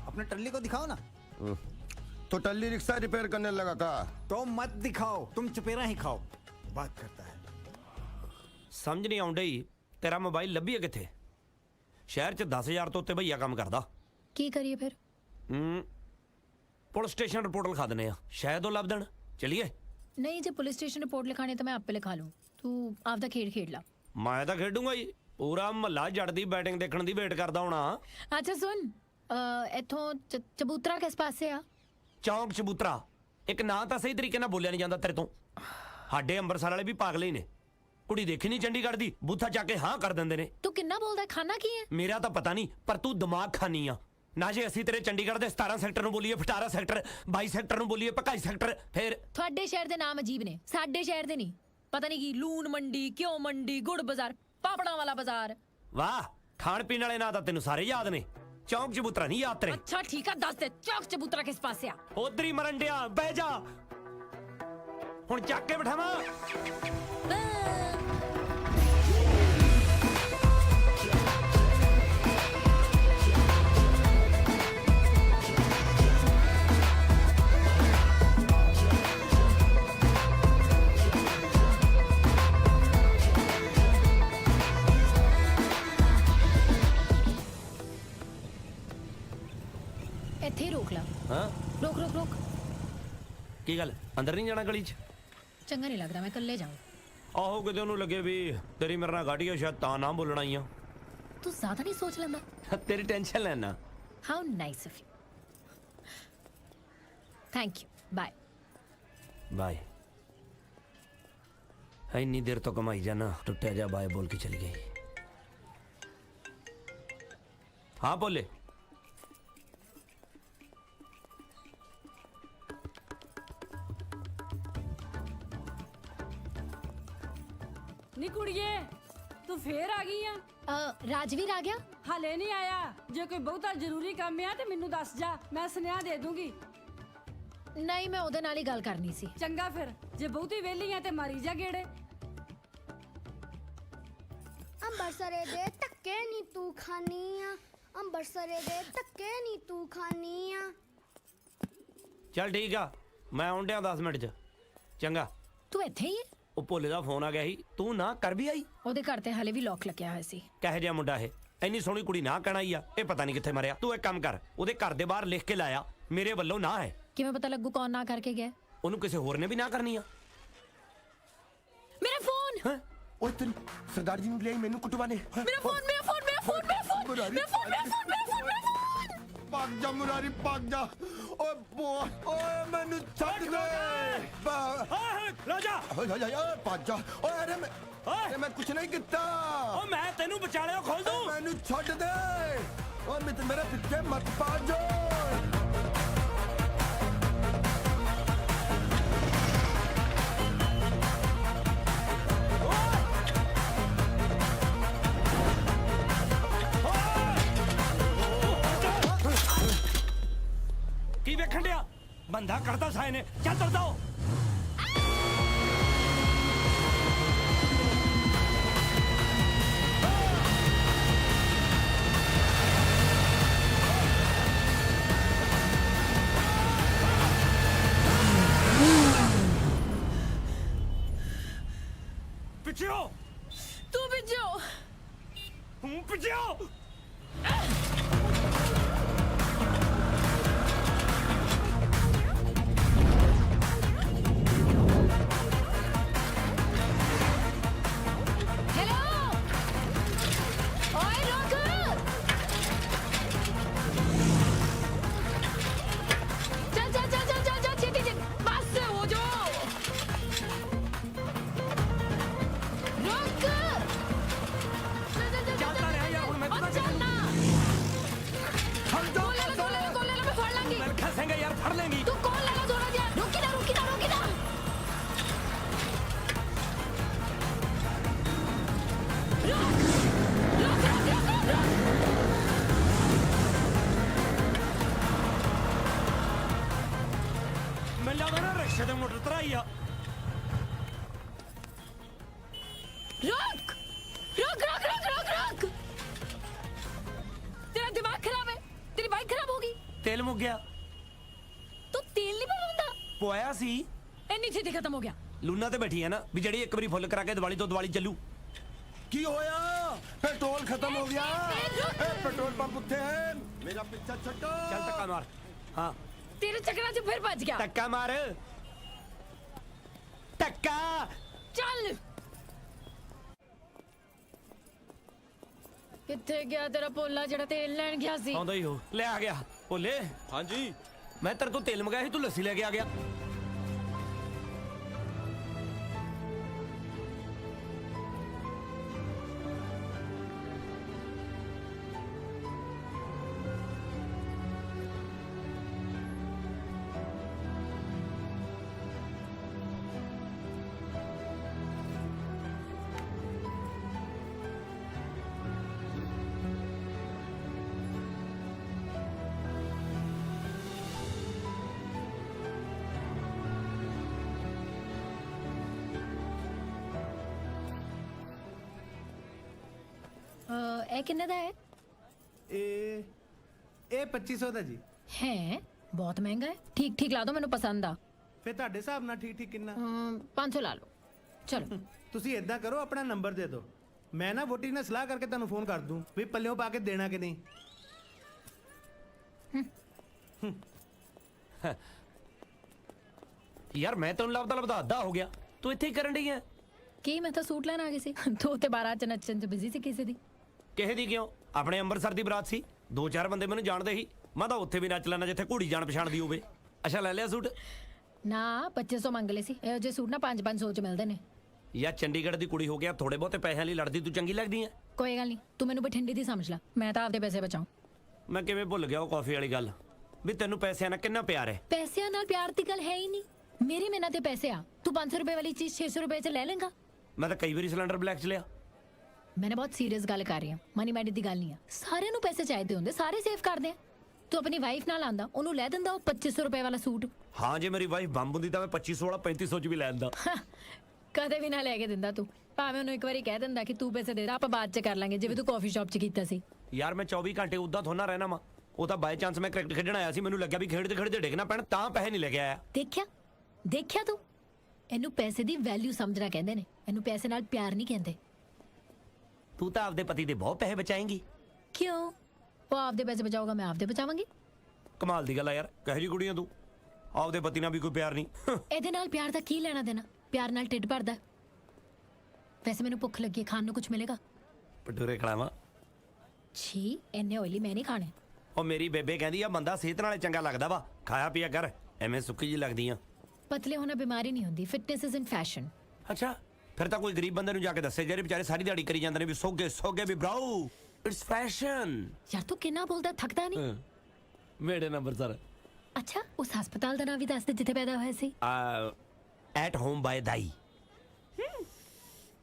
अपने टल्ली को दिखाओ ना। तो टल्ली रिक्शा रिपेयर करने लगा का? तो मत दिखाओ, तुम चपेरा ही खाओ। बात करता है। समझ नहीं आउंदा ही तेरा मोबाइल लभी किथे? शहर च 10,000 तो उत्ते भैया काम करदा। की करिए फिर? पुलिस स्टेशन रिपोर्ट लिखा देने आ, शायद वो लभ देण। चलिए। नहीं, जब पुलिस स्टेशन रिपोर्ट लिखाने तो मैं आप पे लिखा लूं। तू आपदा खेड ला। मैं तो खेडूंगा ही, पूरा महल्ला जड़ दी बैटिंग देखने दी वेट करदा होना। अच्छा सुन, इथों चबूतरा किस पासे आ? चौंक चबूतरा। एक ना तो सही तरीके नाल बोलिया नहीं जांदा तेरे तो। साडे अंबरसर वाले भी पागल ही ने। कुड़ी देखी नहीं चंडीगढ़ दी, बूथा चाके हाँ कर देंदे ने। तू किन्ना बोलदा, खाना की है? मेरा तो पता नहीं, पर तू दिमाग खानी आ ना। जे असी तेरे चंडीगढ़ दे 17 सैक्टर नूं बोलीए, 18 सैक्टर, 22 सैक्टर नूं बोलीए, 25 सैक्टर, फिर ਤੁਹਾਡੇ ਸ਼ਹਿਰ ਦੇ ਨਾਮ ਅਜੀਬ ਨੇ, ਸਾਡੇ ਸ਼ਹਿਰ ਦੇ ਨਹੀਂ। ਪਤਾ ਨਹੀਂ ਕੀ ਲੂਣ ਮੰਡੀ, ਘਿਓ ਮੰਡੀ, ਗੁੜ ਬਾਜ਼ਾਰ, ਪਾਪੜਾਂ ਵਾਲਾ ਬਾਜ਼ਾਰ। वाह, खाण पीण वाले ना तो तेनू सारे याद ने। चौंक चबूतरा नहीं याद तेरे? अच्छा ठीक है, दस दे चौक चबूतरा किस पासे आ? उधर ही मरन डिया, बह जा हुण चक के बिठावा। ਇੱਥੇ ਹੀ ਰੋਕ ਲਾ। हाँ ਰੋਕ ਰੋਕ ਰੋਕ। की गल, अंदर नहीं जाना गली च? ਚੰਗਾ ਨਹੀਂ ਲੱਗਦਾ, ਮੈਂ ਇਕੱਲੇ ਜਾऊं। आहो किते ओनू लगे भी तेरी मेरे नाल गाड़ी है, शायद ता ना बोलना ही आ। ਤੂੰ ਜ਼ਿਆਦਾ ਨਹੀਂ ਸੋਚ ਲੈਂਦਾ। तेरी टेंशन लेना। How nice of you. Thank you, bye bye. इन्नी देर तो कमाई जाना, टुट्टा जा बाय बोल के चली गई। हाँ बोले। ਨੀ ਕੁੜੀਏ, ਤੂੰ ਫੇਰ ਆ ਗਈ ਆ? ਰਾਜਵੀਰ ਆ ਗਿਆ? ਹਾਲੇ ਨਹੀਂ ਆਇਆ। ਜੇ ਕੋਈ ਬਹੁਤਾ ਜ਼ਰੂਰੀ ਕੰਮ ਆ ਤੇ ਮੈਨੂੰ ਦੱਸ ਜਾ, ਮੈਂ ਸੁਨੇਹਾ ਦੇ ਦੂੰਗੀ। ਨਹੀਂ, ਮੈਂ ਉਹਦੇ ਨਾਲ ਹੀ ਗੱਲ ਕਰਨੀ ਸੀ। ਚੰਗਾ ਫਿਰ, ਜੇ ਬਹੁਤੀ ਵਿਹਲੀ ਆ ਤੇ ਮਾਰੀ ਜਾ ਗੇੜੇ। ਅੰਬਰਸਰੇ ਦੇ ਧੱਕੇ ਨੀ ਤੂੰ ਖਾਨੀ ਆ, ਅੰਬਰਸਰੇ ਦੇ ਧੱਕੇ ਨੀ ਤੂੰ ਖਾਨੀ ਆ। चल ठीक आ, मैं आउंडिया 10 मिनट च। चंगा। ਤੂੰ ਇੱਥੇ ਹੀ ਹੈ? ਉਹ ਭੋਲੇ ਦਾ ਫੋਨ ਆ ਗਿਆ ਸੀ, ਤੂੰ ਨਾ ਕਰ ਵੀ ਆਈ। ਉਹਦੇ ਘਰ ਤੇ ਹਲੇ ਵੀ ਲੋਕ ਲੱਗਿਆ ਹੋਇਆ ਸੀ। ਕਹੇ ਜਿਹਾ ਮੁੰਡਾ ਇਹ, ਇੰਨੀ ਸੋਹਣੀ ਕੁੜੀ ਨਾ ਕਹਿਣਾ ਹੀ ਆ, ਇਹ ਪਤਾ ਨਹੀਂ ਕਿੱਥੇ ਮਰਿਆ। ਤੂੰ ਇੱਕ ਕੰਮ ਕਰ, ਉਹਦੇ ਘਰ ਦੇ ਬਾਹਰ ਲਿਖ ਕੇ ਲਾਇਆ ਮੇਰੇ ਵੱਲੋਂ ਨਾ ਹੈ। ਕਿਵੇਂ ਪਤਾ ਲੱਗੂ ਕੌਣ ਨਾ ਕਰਕੇ ਗਿਆ? ਉਹਨੂੰ ਕਿਸੇ ਹੋਰ ਨੇ ਵੀ ਨਾ ਕਰਨੀ ਆ। ਮੇਰਾ ਫੋਨ ਹੈਂ? ओए तेरी सरदार जी ने ले आई मैनू कुटवाने। ਮੇਰਾ ਫੋਨ ਮੇਰਾ ਫੋਨ ਮੇਰਾ ਫੋਨ ਮੇਰਾ ਫੋਨ मुरारी ਮੇਰਾ फोन मेरा फोन मेरा फोन मेरा फोन भाग जा मुरारी भाग जा। ओए ओए मैनू छੱਡ दे। ਰਾਜਾ ओए भाग जा। ओए अरे मैं कुछ नहीं किया। ਉਹ ਮੈਂ ਤੈਨੂੰ ਬਚਾ ਲਿਆ, ਖੋਲ ਦੂੰ। मैनू छੱਡ दे। ओए मेरे पीछे मत भागो। ਕੀ ਵੇਖਣ ਡਿਆ? ਬੰਦਾ ਕਰਦਾ ਸਾਏ ਨੇ, ਚੱਲ ਤੁਰਦਾ ਹੋ। ਪਿੱਛੇ ਹੋ, ਤੂੰ ਵੀ ਜੋ ਤੂੰ ਪਿੱਛੇ ਹੋ। हेलो ओए रोक चल चल चल चल चल चल छेती छेती बस हो जो रोक चल चल चल ਚੱਲਦਾ ਰਿਹਾ ਯਾਰ, ਹੁਣ ਮੈਂ और ਤਾਂ चलना हट जा। कौन ले लो मैं फड़ लांगी ਮੈਂ ਖਸੇਂਗਾ ਯਾਰ, ਫੜ ਲੈਂਗੀ। तू कौन ले लो थोड़ा दिया रुकी ना रुकी ना रुकी ना ਮੈਨੂੰ ਲੱਗਦਾ ਨਾ ਰਿਕਸ਼ੇ ਤੇ ਮੋਟਰ ਤਰਾਈ ਆ। रोक रोक रोक रोक रोक रोक तेरा दिमाग खराब है तेरी बाइक खराब होगी ਤੇਲ ਮੁੱਕ ਗਿਆ। तू तेल नहीं भरवांदा ਪਵਾਇਆ ਸੀ। ਇੰਨੀ ਛੇਤੀ ਖਤਮ ਹੋ ਗਿਆ ਲੂਨਾ ਤੇ ਬੈਠੀ ਹੈ ਨਾ ਵੀ ਜਿਹੜੀ ਇੱਕ ਵਾਰੀ ਫੁੱਲ ਕਰਾ ਕੇ ਦੀਵਾਲੀ ਤੋਂ ਦੀਵਾਲੀ ਚੱਲੂ। की होया? पेट्रोल खत्म हो गया। ए, पेट्रोल पंप उत्थे है। मेरा पीछा छड्डो। ਚੱਲ ਧੱਕਾ ਮਾਰ। ਹਾਂ तेरे चक्करां च फिर भज गया ਧੱਕਾ ਮਾਰ, ਧੱਕਾ। चल ਕਿੱਥੇ ਗਿਆ ਤੇਰਾ ਪੋਲਾ ਜਿਹੜਾ ਤੇਲ ਲੈਣ ਗਿਆ ਸੀ ਆਉਂਦਾ ਹੀ ਹੋ, ਲੈ ਆ ਗਿਆ। ਭੋਲੇ ਹਾਂਜੀ ਮੈਂ ਤੇਰੇ ਤੋਂ ਤੇਲ ਮੰਗਾਇਆ ਸੀ, ਤੂੰ ਲੱਸੀ ਲੈ ਕੇ ਆ ਗਿਆ। ਇਹ ਕਿੰਨੇ ਦਾ ਹੈ ਇਹ 2500 ਦਾ ਜੀ। ਹੈ ਬਹੁਤ ਮਹਿੰਗਾ ਹੈ ਠੀਕ ਠੀਕ ਲਾ ਦੋ ਮੈਨੂੰ ਪਸੰਦ ਆ ਫਿਰ ਤੁਹਾਡੇ ਹਿਸਾਬ ਨਾਲ ਠੀਕ ਠੀਕ ਕਿੰਨਾ? 500 ਲਾ ਲਓ ਚਲੋ ਤੁਸੀਂ ਇਦਾਂ ਕਰੋ, ਆਪਣਾ ਨੰਬਰ ਦੇ ਦਿਓ, ਮੈਂ ਨਾ ਵੋਟੀ ਨਾਲ ਸਲਾਹ ਕਰਕੇ ਤੁਹਾਨੂੰ ਫੋਨ ਕਰ ਦੂੰ ਵੀ ਪੱਲਿਓਂ ਪਾ ਕੇ ਦੇਣਾ ਕਿ ਨਹੀਂ। ਯਾਰ ਮੈਂ ਤੈਨੂੰ ਲੱਭਦਾ ਅੱਧਾ ਹੋ ਗਿਆ, ਤੂੰ ਇੱਥੇ ਹੀ ਕਰਨ ਡਈ ਹੈ। ਕੀ ਮੈਂ ਤਾਂ ਸੂਟ ਲੈਣ ਆ ਗਈ ਸੀ ਤੂੰ ਤੇ ਬਾਰਾਤ ਚ ਨੱਚਣ ਚ ਬਿਜ਼ੀ ਸੀ ਕਿਸੇ ਦੀ ਕਿਸੇ ਦੀ ਕਿਉਂ? ਆਪਣੇ ਅੰਮ੍ਰਿਤਸਰ ਦੀ ਬਰਾਤ ਸੀ, 2-4 ਬੰਦੇ ਮੈਨੂੰ ਜਾਣਦੇ ਸੀ, ਮੈਂ ਤਾਂ ਉੱਥੇ ਵੀ ਨੱਚ ਲੈਣਾ ਜਿੱਥੇ ਘੋੜੀ ਜਾਣ ਪਛਾਣ ਦੀ ਹੋਵੇ। ਅੱਛਾ ਲੈ ਲਿਆ ਸੂਟ? ਨਾ 2500 ਮੰਗ ਲਏ ਸੀ ਇਹੋ ਜਿਹੇ ਸੂਟ ਨਾ 5-500 ਚ ਮਿਲਦੇ ਨੇ। ਯਾਰ ਚੰਡੀਗੜ੍ਹ ਦੀ ਕੁੜੀ ਹੋ ਗਿਆ, ਥੋੜੇ ਬਹੁਤੇ ਪੈਸਿਆਂ ਲਈ ਲੜਦੀ ਤੂੰ ਚੰਗੀ ਲੱਗਦੀ ਹੈ। ਕੋਈ ਗੱਲ ਨਹੀਂ ਤੂੰ ਮੈਨੂੰ ਬਠਿੰਡੇ ਦੀ ਸਮਝ ਲੈ, ਮੈਂ ਤਾਂ ਆਪਦੇ ਪੈਸੇ ਬਚਾਉਂ। ਮੈਂ ਕਿਵੇਂ ਭੁੱਲ ਗਿਆ ਉਹ ਕਾਫੀ ਵਾਲੀ ਗੱਲ ਵੀ ਤੈਨੂੰ ਪੈਸਿਆਂ ਨਾਲ ਕਿੰਨਾ ਪਿਆਰ ਹੈ। ਪੈਸਿਆਂ ਨਾਲ ਪਿਆਰ ਦੀ ਗੱਲ ਹੈ ਹੀ ਨਹੀਂ, ਮੇਰੀ ਮਿਹਨਤ ਤੇ ਪੈਸੇ ਆ। ਤੂੰ 500 ਰੁਪਏ ਵਾਲੀ ਚੀਜ਼ 600 ਰੁਪਏ ਚ ਲੈ ਲੇਗਾ। ਮੈਂ ਤਾਂ ਕਈ ਵਾਰੀ ਸਿਲੰਡਰ ਬਲੈਕ ਚ ਲਿਆ। ਮੈਂ ਬਹੁਤ ਸੀਰੀਅਸ ਗੱਲ ਕਰ ਰਹੀ ਹਾਂ, ਮਨੀ ਮੈਡੀ ਦੀ ਗੱਲ ਨਹੀਂ ਆ। ਸਾਰਿਆਂ ਨੂੰ ਪੈਸੇ ਚਾਹੀਦੇ ਹੁੰਦੇ, ਸਾਰੇ ਸੇਵ ਕਰਦੇ ਆ। ਤੂੰ ਆਪਣੀ ਵਾਈਫ ਨਾਲ ਆਂਦਾ, ਉਹਨੂੰ ਲੈ ਦਿੰਦਾ ਉਹ 2500 ਰੁਪਏ ਵਾਲਾ ਸੂਟ। ਹਾਂ ਜੇ ਮੇਰੀ ਵਾਈਫ ਬੰਬ ਹੁੰਦੀ ਤਾਂ ਮੈਂ 2500 ਵਾਲਾ 3500 ਚ ਵੀ ਲੈ ਦਿੰਦਾ। ਕਦੇ ਵੀ ਨਾ ਲੈ ਕੇ ਦਿੰਦਾ ਤੂੰ, ਭਾਵੇਂ ਉਹਨੂੰ ਇੱਕ ਵਾਰੀ ਕਹਿ ਦਿੰਦਾ ਕਿ ਤੂੰ ਪੈਸੇ ਦੇ ਦੇ, ਆਪਾਂ ਬਾਅਦ ਚ ਕਰ ਲਾਂਗੇ, ਜਿਵੇਂ ਤੂੰ ਕਾਫੀ ਸ਼ਾਪ ਚ ਕੀਤਾ ਸੀ। ਯਾਰ ਮੈਂ 24 ਘੰਟੇ ਉਦਾਂ ਥੋੜਾ ਰਹਿਣਾ ਵਾ, ਉਹ ਤਾਂ ਬਾਈ ਚਾਂਸ ਮੈਂ ਕ੍ਰਿਕਟ ਖੇਡਣ ਆਇਆ ਸੀ, ਮੈਨੂੰ ਲੱਗਿਆ ਵੀ ਖੇਡਦੇ ਖੇਡਦੇ ਡਿੱਗਣਾ ਪੈਣਾ, ਤਾਂ ਪੈਸੇ ਨਹੀਂ ਲੈ ਕੇ ਆਇਆ। ਦੇਖਿਆ ਦੇਖਿਆ ਤੂੰ ਇਹਨੂੰ ਪੈਸੇ ਦੀ ਵੈਲਿਊ ਸਮਝਣਾ ਕਹਿੰਦੇ ਨੇ, ਇਹਨੂੰ ਪੈਸੇ ਨਾਲ ਪਿਆਰ ਨਹੀਂ ਕਹਿੰਦੇ। ਤੂੰ ਤਾਂ ਆਪਦੇ ਪਤੀ ਦੇ ਬਹੁਤ ਪੈਸੇ ਬਚਾਏਂਗੀ। ਕਿਉਂ? ਉਹ ਆਪਦੇ ਪੈਸੇ ਬਚਾਊਗਾ, ਮੈਂ ਆਪਦੇ ਬਚਾਵਾਂਗੀ। ਕਮਾਲ ਦੀ ਗੱਲ ਆ ਯਾਰ, ਕਹੇ ਜੀ ਕੁੜੀਆਂ ਤੂੰ, ਆਪਦੇ ਪਤੀ ਨਾਲ ਵੀ ਕੋਈ ਪਿਆਰ ਨਹੀਂ। ਇਹਦੇ ਨਾਲ ਪਿਆਰ ਦਾ ਕੀ ਲੈਣਾ ਦੇਣਾ? ਪਿਆਰ ਨਾਲ ਢਿੱਡ ਭਰਦਾ। ਵੈਸੇ ਮੈਨੂੰ ਭੁੱਖ ਲੱਗੀ ਹੈ, ਖਾਣ ਨੂੰ ਕੁਝ ਮਿਲੇਗਾ? ਭਟੂਰੇ ਖਿਲਾਵਾਂ? ਛੀ, ਇੰਨੇ ਓਇਲੀ ਮੈਂ ਨਹੀਂ ਖਾਣੇ। ਉਹ ਮੇਰੀ ਬੇਬੇ ਕਹਿੰਦੀ ਆ ਬੰਦਾ ਸਿਹਤ ਨਾਲੇ ਚੰਗਾ ਲੱਗਦਾ ਵਾ, ਖਾਇਆ ਪੀਆ ਕਰ, ਐਵੇਂ ਸੁੱਕੀ ਜੀ ਲੱਗਦੀ ਆ। ਪਤਲੇ ਹੋਣਾ ਬਿਮਾਰੀ ਨਹੀਂ ਹੁੰਦੀ, ਫਿਟਨੈਸ ਇਜ਼ ਇਨ ਫੈਸ਼ਨ। ਅੱਛਾ, ਫਿਰ ਤਾਂ ਕੋਈ ਗਰੀਬ ਬੰਦੇ ਨੂੰ ਜਾ ਕੇ ਦੱਸੇ, ਜਿਹੜੇ ਵਿਚਾਰੇ ਸਾਰੀ ਦਿਹਾੜੀ ਕਰੀ ਜਾਂਦੇ ਨੇ ਵੀ ਸੋਗੇ ਵੀ ਬ੍ਰਾਊ, ਇਟਸ ਫੈਸ਼ਨ। ਯਾਰ ਤੂੰ ਕਿੰਨਾ ਬੋਲਦਾ, ਥੱਕਦਾ ਨਹੀਂ? ਮੇੜੇ ਨੰਬਰ ਸਰ। ਅੱਛਾ, ਉਸ ਹਸਪਤਾਲ ਦਾ ਨਾਮ ਵੀ ਦੱਸ ਦੇ ਜਿੱਥੇ ਪੈਦਾ ਹੋਇਆ ਸੀ। ਐਟ ਹੋਮ ਬਾਏ ਦਾਈ।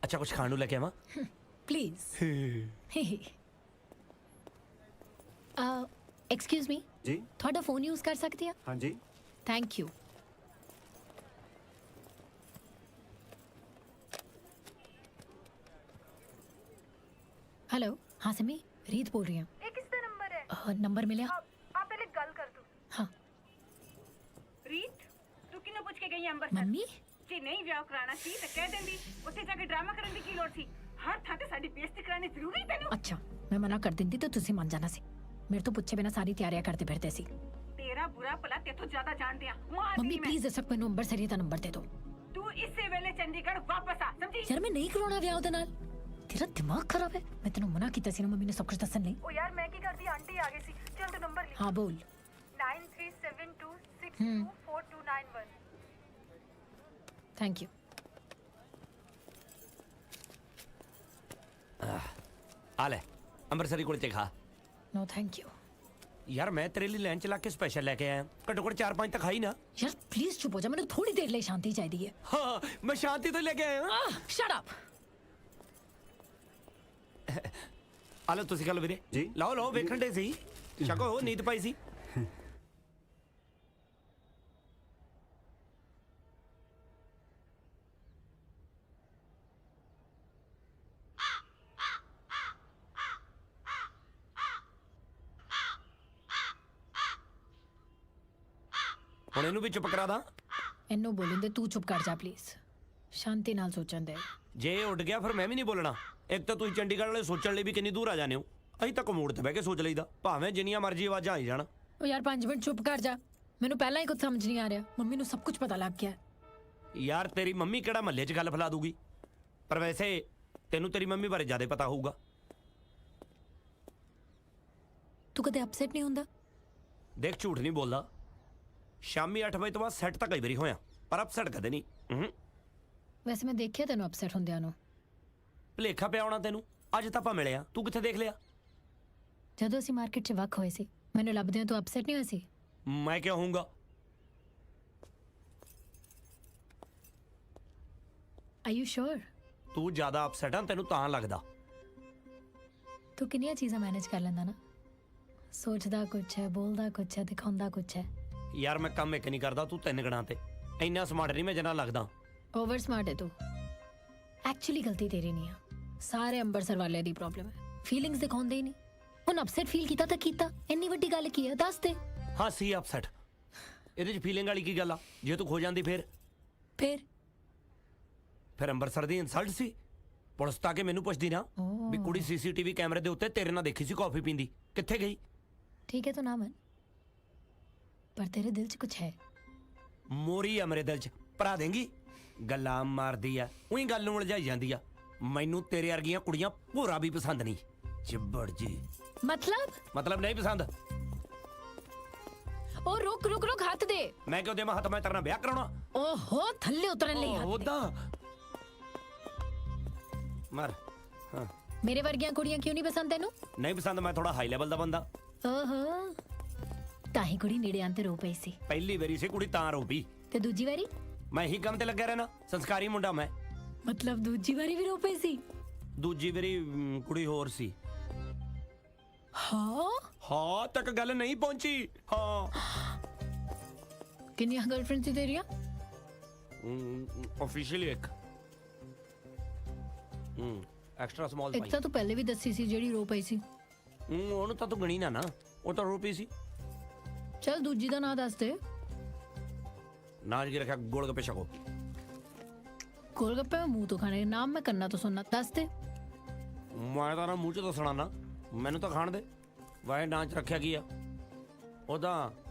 ਅੱਛਾ, ਕੁਝ ਖਾਣ ਨੂੰ ਲੈ ਕੇ ਆਵਾਂ? ਪਲੀਜ਼। ਐਕਸਕਿਊਜ਼ ਮੀ, जी ਤੁਹਾਡਾ ਫੋਨ ਯੂਜ਼ ਕਰ ਸਕਦੀ ਆ? हाँ जी ਥੈਂਕ ਯੂ। ਹੈਲੋ, ਹਾਂ ਸਿਮੀ, ਰੀਤ ਬੋਲ ਰਹੀ ਹਾਂ। ਇਹ ਕਿਸ ਦਾ ਨੰਬਰ ਹੈ? ਨੰਬਰ ਮਿਲਿਆ? ਆ ਪਹਿਲੇ ਗੱਲ ਕਰ ਤੂੰ। ਹਾਂ। ਰੀਤ, ਤੂੰ ਕਿਹਨੂੰ ਪੁੱਛ ਕੇ ਗਈ ਅੰਬਰਸਰ? ਮੰਮੀ? ਜੇ ਨਹੀਂ ਵਿਆਹ ਕਰਾਣਾ ਸੀ ਤਾਂ ਕਹਿ ਦਿੰਦੀ, ਉੱਥੇ ਜਾ ਕੇ ਡਰਾਮਾ ਕਰਨ ਦੀ ਕੀ ਲੋੜ ਸੀ? ਹਰ ਥਾਂ ਤੇ ਸਾਡੀ ਬੇਇੱਜ਼ਤੀ ਕਰਾਣੀ ਜ਼ਰੂਰੀ ਤੈਨੂੰ? ਅੱਛਾ, ਮੈਂ ਮਨਾ ਕਰ ਦਿੰਦੀ ਤਾਂ ਤੁਸੀਂ ਮੰਨ ਜਾਣਾ ਸੀ। ਮੇਰੇ ਤੋਂ ਪੁੱਛੇ ਬਿਨਾ ਸਾਰੀ ਤਿਆਰੀਆਂ ਕਰਦੇ ਫਿਰਦੇ ਸੀ। ਤੇਰਾ ਬੁਰਾ ਭਲਾ ਤੇਥੋਂ ਜ਼ਿਆਦਾ ਜਾਣਦੇ ਆ। ਮੰਮੀ ਪਲੀਜ਼ ਇਸ ਵਕਤ ਮੈਨੂੰ ਅੰਬਰਸਰੀ ਦਾ ਨੰਬਰ ਦੇ ਦਿਓ। ਤੂੰ ਇਸੇ ਵੇਲੇ ਚੰਡੀਗੜ੍ਹ ਵਾਪਸ ਆ, ਸਮਝੀ? ਯਾਰ ਮੈਂ ਨਹੀਂ ਕਰਾਉਣਾ ਵਿਆਹ ਉਹਦੇ ਨਾਲ। ਤੇਰਾ ਦਿਮਾਗ ਖਰਾਬ ਹੈ? ਮੈਂ ਤੈਨੂੰ ਮਨਾ ਕੀਤਾ ਸੀ ਨਾ ਮੰਮੀ ਨੇ ਸਭ ਕੁਝ ਦੱਸਣ ਲਈ। ਓ ਯਾਰ ਮੈਂ ਕੀ ਕਰਦੀ, ਆਂਟੀ ਆ ਗਈ ਸੀ। ਚੱਲ ਤੂੰ ਨੰਬਰ ਲਿਖ। ਹਾਂ ਬੋਲ। 9372624291। Thank you. ਆ ਲੈ, ਅੰਮ੍ਰਿਤਸਰੀ ਕੁਲਚੇ ਖਾ। No thank you. ਯਾਰ ਮੈਂ ਤੇਰੇ ਲਈ ਲਾਈਨ ਚਲਾ ਕੇ ਸਪੈਸ਼ਲ ਲੈ ਕੇ ਆਇਆ, ਘੱਟੋ ਘੱਟ 4-5 ਤਾਂ ਖਾਈ ਨਾ। ਯਾਰ ਪਲੀਜ਼ ਚੁੱਪ ਹੋ ਜਾ, ਮੈਨੂੰ ਥੋੜੀ ਦੇਰ ਲਈ ਸ਼ਾਂਤੀ ਚਾਹੀਦੀ ਹੈ। ਹਾਂ, ਮੈਂ ਸ਼ਾਂਤੀ ਤੋਂ ਲੈ ਕੇ ਆਇਆ। Shut up. ਆ ਲਓ ਤੁਸੀਂ ਗੱਲ ਵੀਰੇ ਜੀ। ਲਓ ਵੇਖਣ ਦੇ ਸੀ, ਸ਼ਕੋ ਨੀਂਦ ਪਾਈ ਸੀ। ਹੁਣ ਇਹਨੂੰ ਵੀ ਚੁੱਪ ਕਰਾ ਦਾਂ? ਇਹਨੂੰ ਬੋਲਣ ਦੇ, ਤੂੰ ਚੁੱਪ ਕਰ ਜਾ ਪਲੀਜ਼। ਸ਼ਾਂਤੀ ਨਾਲ ਸੋਚਣ ਦੇ। ਜੇ ਇਹ ਉੱਡ ਗਿਆ ਫਿਰ ਮੈਂ ਵੀ ਨਹੀਂ ਬੋਲਣਾ। ਇੱਕ ਤਾਂ ਤੁਸੀਂ ਚੰਡੀਗੜ੍ਹ ਵਾਲੇ ਸੋਚਣ ਲਈ ਵੀ ਕਿੰਨੀ ਦੂਰ ਆ ਜਾਂਦੇ ਹੋ, ਅਸੀਂ ਤਾਂ ਕਮੋੜ ਤੇ ਬਹਿ ਕੇ ਸੋਚ ਲਈਦਾ, ਭਾਵੇਂ ਜਿੰਨੀਆਂ ਮਰਜ਼ੀ ਆਵਾਜ਼ਾਂ ਆਈ ਜਾਣ। ਉਹ ਯਾਰ 5 ਮਿੰਟ ਚੁੱਪ ਕਰ ਜਾ, ਮੈਨੂੰ ਪਹਿਲਾਂ ਹੀ ਕੁਝ ਸਮਝ ਨਹੀਂ ਆ ਰਿਹਾ। ਮੰਮੀ ਨੂੰ ਸਭ ਕੁਝ ਪਤਾ ਲੱਗ ਗਿਆ। ਯਾਰ ਤੇਰੀ ਮੰਮੀ ਕਿਹੜਾ ਮਹੱਲੇ 'ਚ ਗੱਲ ਫੈਲਾ ਦੂਗੀ? ਪਰ ਵੈਸੇ ਤੈਨੂੰ ਤੇਰੀ ਮੰਮੀ ਬਾਰੇ ਜ਼ਿਆਦਾ ਪਤਾ ਹੋਊਗਾ। ਤੂੰ ਕਦੇ ਅਪਸੈਟ ਨਹੀਂ ਹੁੰਦਾ? ਦੇਖ, ਝੂਠ ਨਹੀਂ ਬੋਲਦਾ, ਸ਼ਾਮੀ 8 ਵਜੇ ਤੋਂ ਬਾਅਦ ਸੈੱਟ ਤਾਂ ਕਈ ਵਾਰੀ ਹੋਇਆ, ਪਰ ਅਪਸੈਟ ਕਦੇ ਨਹੀਂ। ਵੈਸੇ ਮੈਂ ਦੇਖਿਆ ਤੈਨੂੰ ਅਪਸੈਟ ਹੁੰਦਿਆਂ ਨੂੰ। ਭੁਲੇਖਾ ਪਿਆ ਹੋਣਾ ਤੈਨੂੰ, ਅੱਜ ਤਾਂ ਆਪਾਂ ਮਿਲੇ ਆ, ਤੂੰ ਕਿੱਥੇ ਦੇਖ ਲਿਆ? ਜਦੋਂ ਅਸੀਂ ਮਾਰਕੀਟ 'ਚ ਵੱਖ ਹੋਏ ਸੀ, ਮੈਨੂੰ ਲੱਭਦਿਆਂ ਤੂੰ ਅਪਸੈਟ ਨਹੀਂ ਹੋਇਆ ਸੀ? ਮੈਂ ਕਿਉਂ ਹੋਊਂਗਾ? ਆਰ ਯੂ ਸ਼ੋਰ? ਤੂੰ ਜ਼ਿਆਦਾ ਅਪਸੈਟ ਆ, ਤੈਨੂੰ ਤਾਂ ਲੱਗਦਾ। ਤੂੰ ਕਿੰਨੀਆਂ ਚੀਜ਼ਾਂ ਮੈਨੇਜ ਕਰ ਲੈਂਦਾ ਨਾ। ਸੋਚਦਾ ਕੁਛ ਹੈ, ਬੋਲਦਾ ਕੁਛ ਹੈ, ਦਿਖਾਉਂਦਾ ਕੁਛ ਹੈ। ਯਾਰ ਮੈਂ ਕੰਮ ਇੱਕ ਨਹੀਂ ਕਰਦਾ, ਤੂੰ 3 ਗਣਾ ਤੇ। ਇੰਨਾ ਸਮਾਰਟ ਨਹੀਂ ਮੈਂ ਜਿੰਨਾ ਲੱਗਦਾ। ਓਵਰ ਸਮਾਰਟ ਹੈ ਤੂੰ। ਐਕਚੁਅਲੀ ਗਲਤੀ ਤੇਰੀ ਨਹੀਂ ਆ, ਸਾਰੇ ਅੰਬਰਸਰ ਵਾਲਿਆਂ ਦੀ ਪ੍ਰੋਬਲਮ ਹੈ। ਫੀਲਿੰਗਸ ਦਿਖਾਉਂਦੇ ਹੀ ਨਹੀਂ। ਹੁਣ ਅਪਸੈਟ ਫੀਲ ਕੀਤਾ ਤਾਂ ਕੀਤਾ, ਇੰਨੀ ਵੱਡੀ ਗੱਲ ਕੀ ਹੈ ਦੱਸ ਦੇ। ਹਾਂ ਸੀ ਅਪਸੈਟ, ਇਹਦੇ 'ਚ ਫੀਲਿੰਗ ਵਾਲੀ ਕੀ ਗੱਲ ਆ? ਜੇ ਤੂੰ ਖੋ ਜਾਂਦੀ ਫਿਰ ਅੰਬਰਸਰ ਦੀ ਇਨਸਲਟ ਸੀ। ਪੁਲਿਸ ਤਾਂ ਕਿ ਮੈਨੂੰ ਪੁੱਛਦੀ ਨਾ ਵੀ ਕੁੜੀ ਸੀਸੀਟੀਵੀ ਕੈਮਰੇ ਦੇ ਉੱਤੇ ਤੇਰੇ ਨਾਲ ਦੇਖੀ ਸੀ ਕਾਫੀ ਪੀਂਦੀ, ਕਿੱਥੇ ਗਈ? ਠੀਕ ਹੈ ਤੂੰ ਨਾ ਮੰਨ, ਪਰ ਤੇਰੇ ਦਿਲ 'ਚ ਕੁਛ ਹੈ। ਮੋਰੀ ਆ ਮੇਰੇ ਦਿਲ 'ਚ, ਭਰਾ ਦੇਂਗੀ? ਗੱਲਾਂ ਮਾਰਦੀ ਆ, ਉਹੀ ਗੱਲ ਨੂੰ ਉਲਝਾਈ ਜਾਂਦੀ ਆ। ਮੈਨੂੰ ਤੇਰੇ ਵਰਗੀਆਂ ਕੁੜੀਆਂ ਭੋਰਾ ਵੀ ਪਸੰਦ ਨਹੀਂ, ਚਿੱਬੜ ਜੀ। ਮਤਲਬ ਨਹੀਂ ਪਸੰਦ। ਉਹ ਰੁਕ ਹੱਥ ਦੇ। ਮੈਂ ਕਿਉਂ ਦੇਵਾਂ ਹੱਥ? ਮੈਂ ਤੇਰੇ ਨਾਲ ਵਿਆਹ ਕਰਾਉਣਾ? ਓਹੋ, ਥੱਲੇ ਉਤਰਨ ਲਈ ਹੱਥ ਦੇ। ਉਹਦਾ ਮਰ। ਹਾਂ, ਮੇਰੇ ਵਰਗੀਆਂ ਕੁੜੀਆਂ ਕਿਉਂ ਨਹੀਂ ਪਸੰਦ ਤੈਨੂੰ? ਨਹੀਂ ਪਸੰਦ, ਮੈਂ ਥੋੜਾ ਹਾਈ ਲੈਵਲ ਦਾ ਬੰਦਾ। ਓਹੋ, ਤਾਂ ਹੀ ਕੁੜੀ ਨੇੜੇ ਆਂਤੇ ਰੋ ਪਈ ਸੀ। ਪਹਿਲੀ ਵਾਰੀ ਸੀ ਕੁੜੀ ਤਾਂ ਰੋ ਪਈ, ਤੇ ਦੂਜੀ ਵਾਰੀ? ਮੈਂ ਇਹੀ ਕੰਮ ਤੇ ਲੱਗਿਆ ਰਹਿਣਾ, ਸੰਸਕਾਰੀ ਮੁੰਡਾ ਮੈਂ। ਮਤਲਬ ਦੂਜੀ ਵਾਰੀ ਵੀ ਰੋ ਪਈ ਸੀ? ਦੂਜੀ ਵਾਰੀ ਕੁੜੀ ਹੋਰ ਸੀ। ਹਾਂ ਤੱਕ ਗੱਲ ਨਹੀਂ ਪਹੁੰਚੀ। ਹਾਂ। ਕਿੰਨੀਆਂ ਗਰਲਫ੍ਰੈਂਡ ਸੀ ਤੇਰੀਆਂ? ਆਫੀਸ਼ੀਅਲੀ ਇੱਕ। ਐਕਸਟਰਾ ਸਮਾਲ ਇੱਕ ਤਾਂ ਤੂੰ ਪਹਿਲੇ ਵੀ ਦੱਸੀ ਸੀ ਜਿਹੜੀ ਰੋ ਪਈ ਸੀ। ਉਹਨੂੰ ਤਾਂ ਤੂੰ ਗਣੀ ਨਾ, ਉਹ ਤਾਂ ਰੋ ਪਈ ਸੀ। ਚਲ ਦੂਜੀ ਦਾ ਨਾਂ ਦੱਸ ਦੇ। ਨਾਂ ਕੀ ਰੱਖਿਆ? ਗੋਲ ਗੱਪੇ ਛਕੋ। गोलगप्पे मैं मुंह तो खाने नाम मैं करना तो सुनना दस दे ਮੈਂ ਤਾਂ ਨਾ ਮੂੰਹ 'ਚ ਦੱਸਣਾ ਨਾ ਮੈਨੂੰ ਤਾਂ ਖਾਣ ਦੇ ਵਾਏ ਨਾਂ 'ਚ ਰੱਖਿਆ ਕੀ ਆ ਉਹਦਾ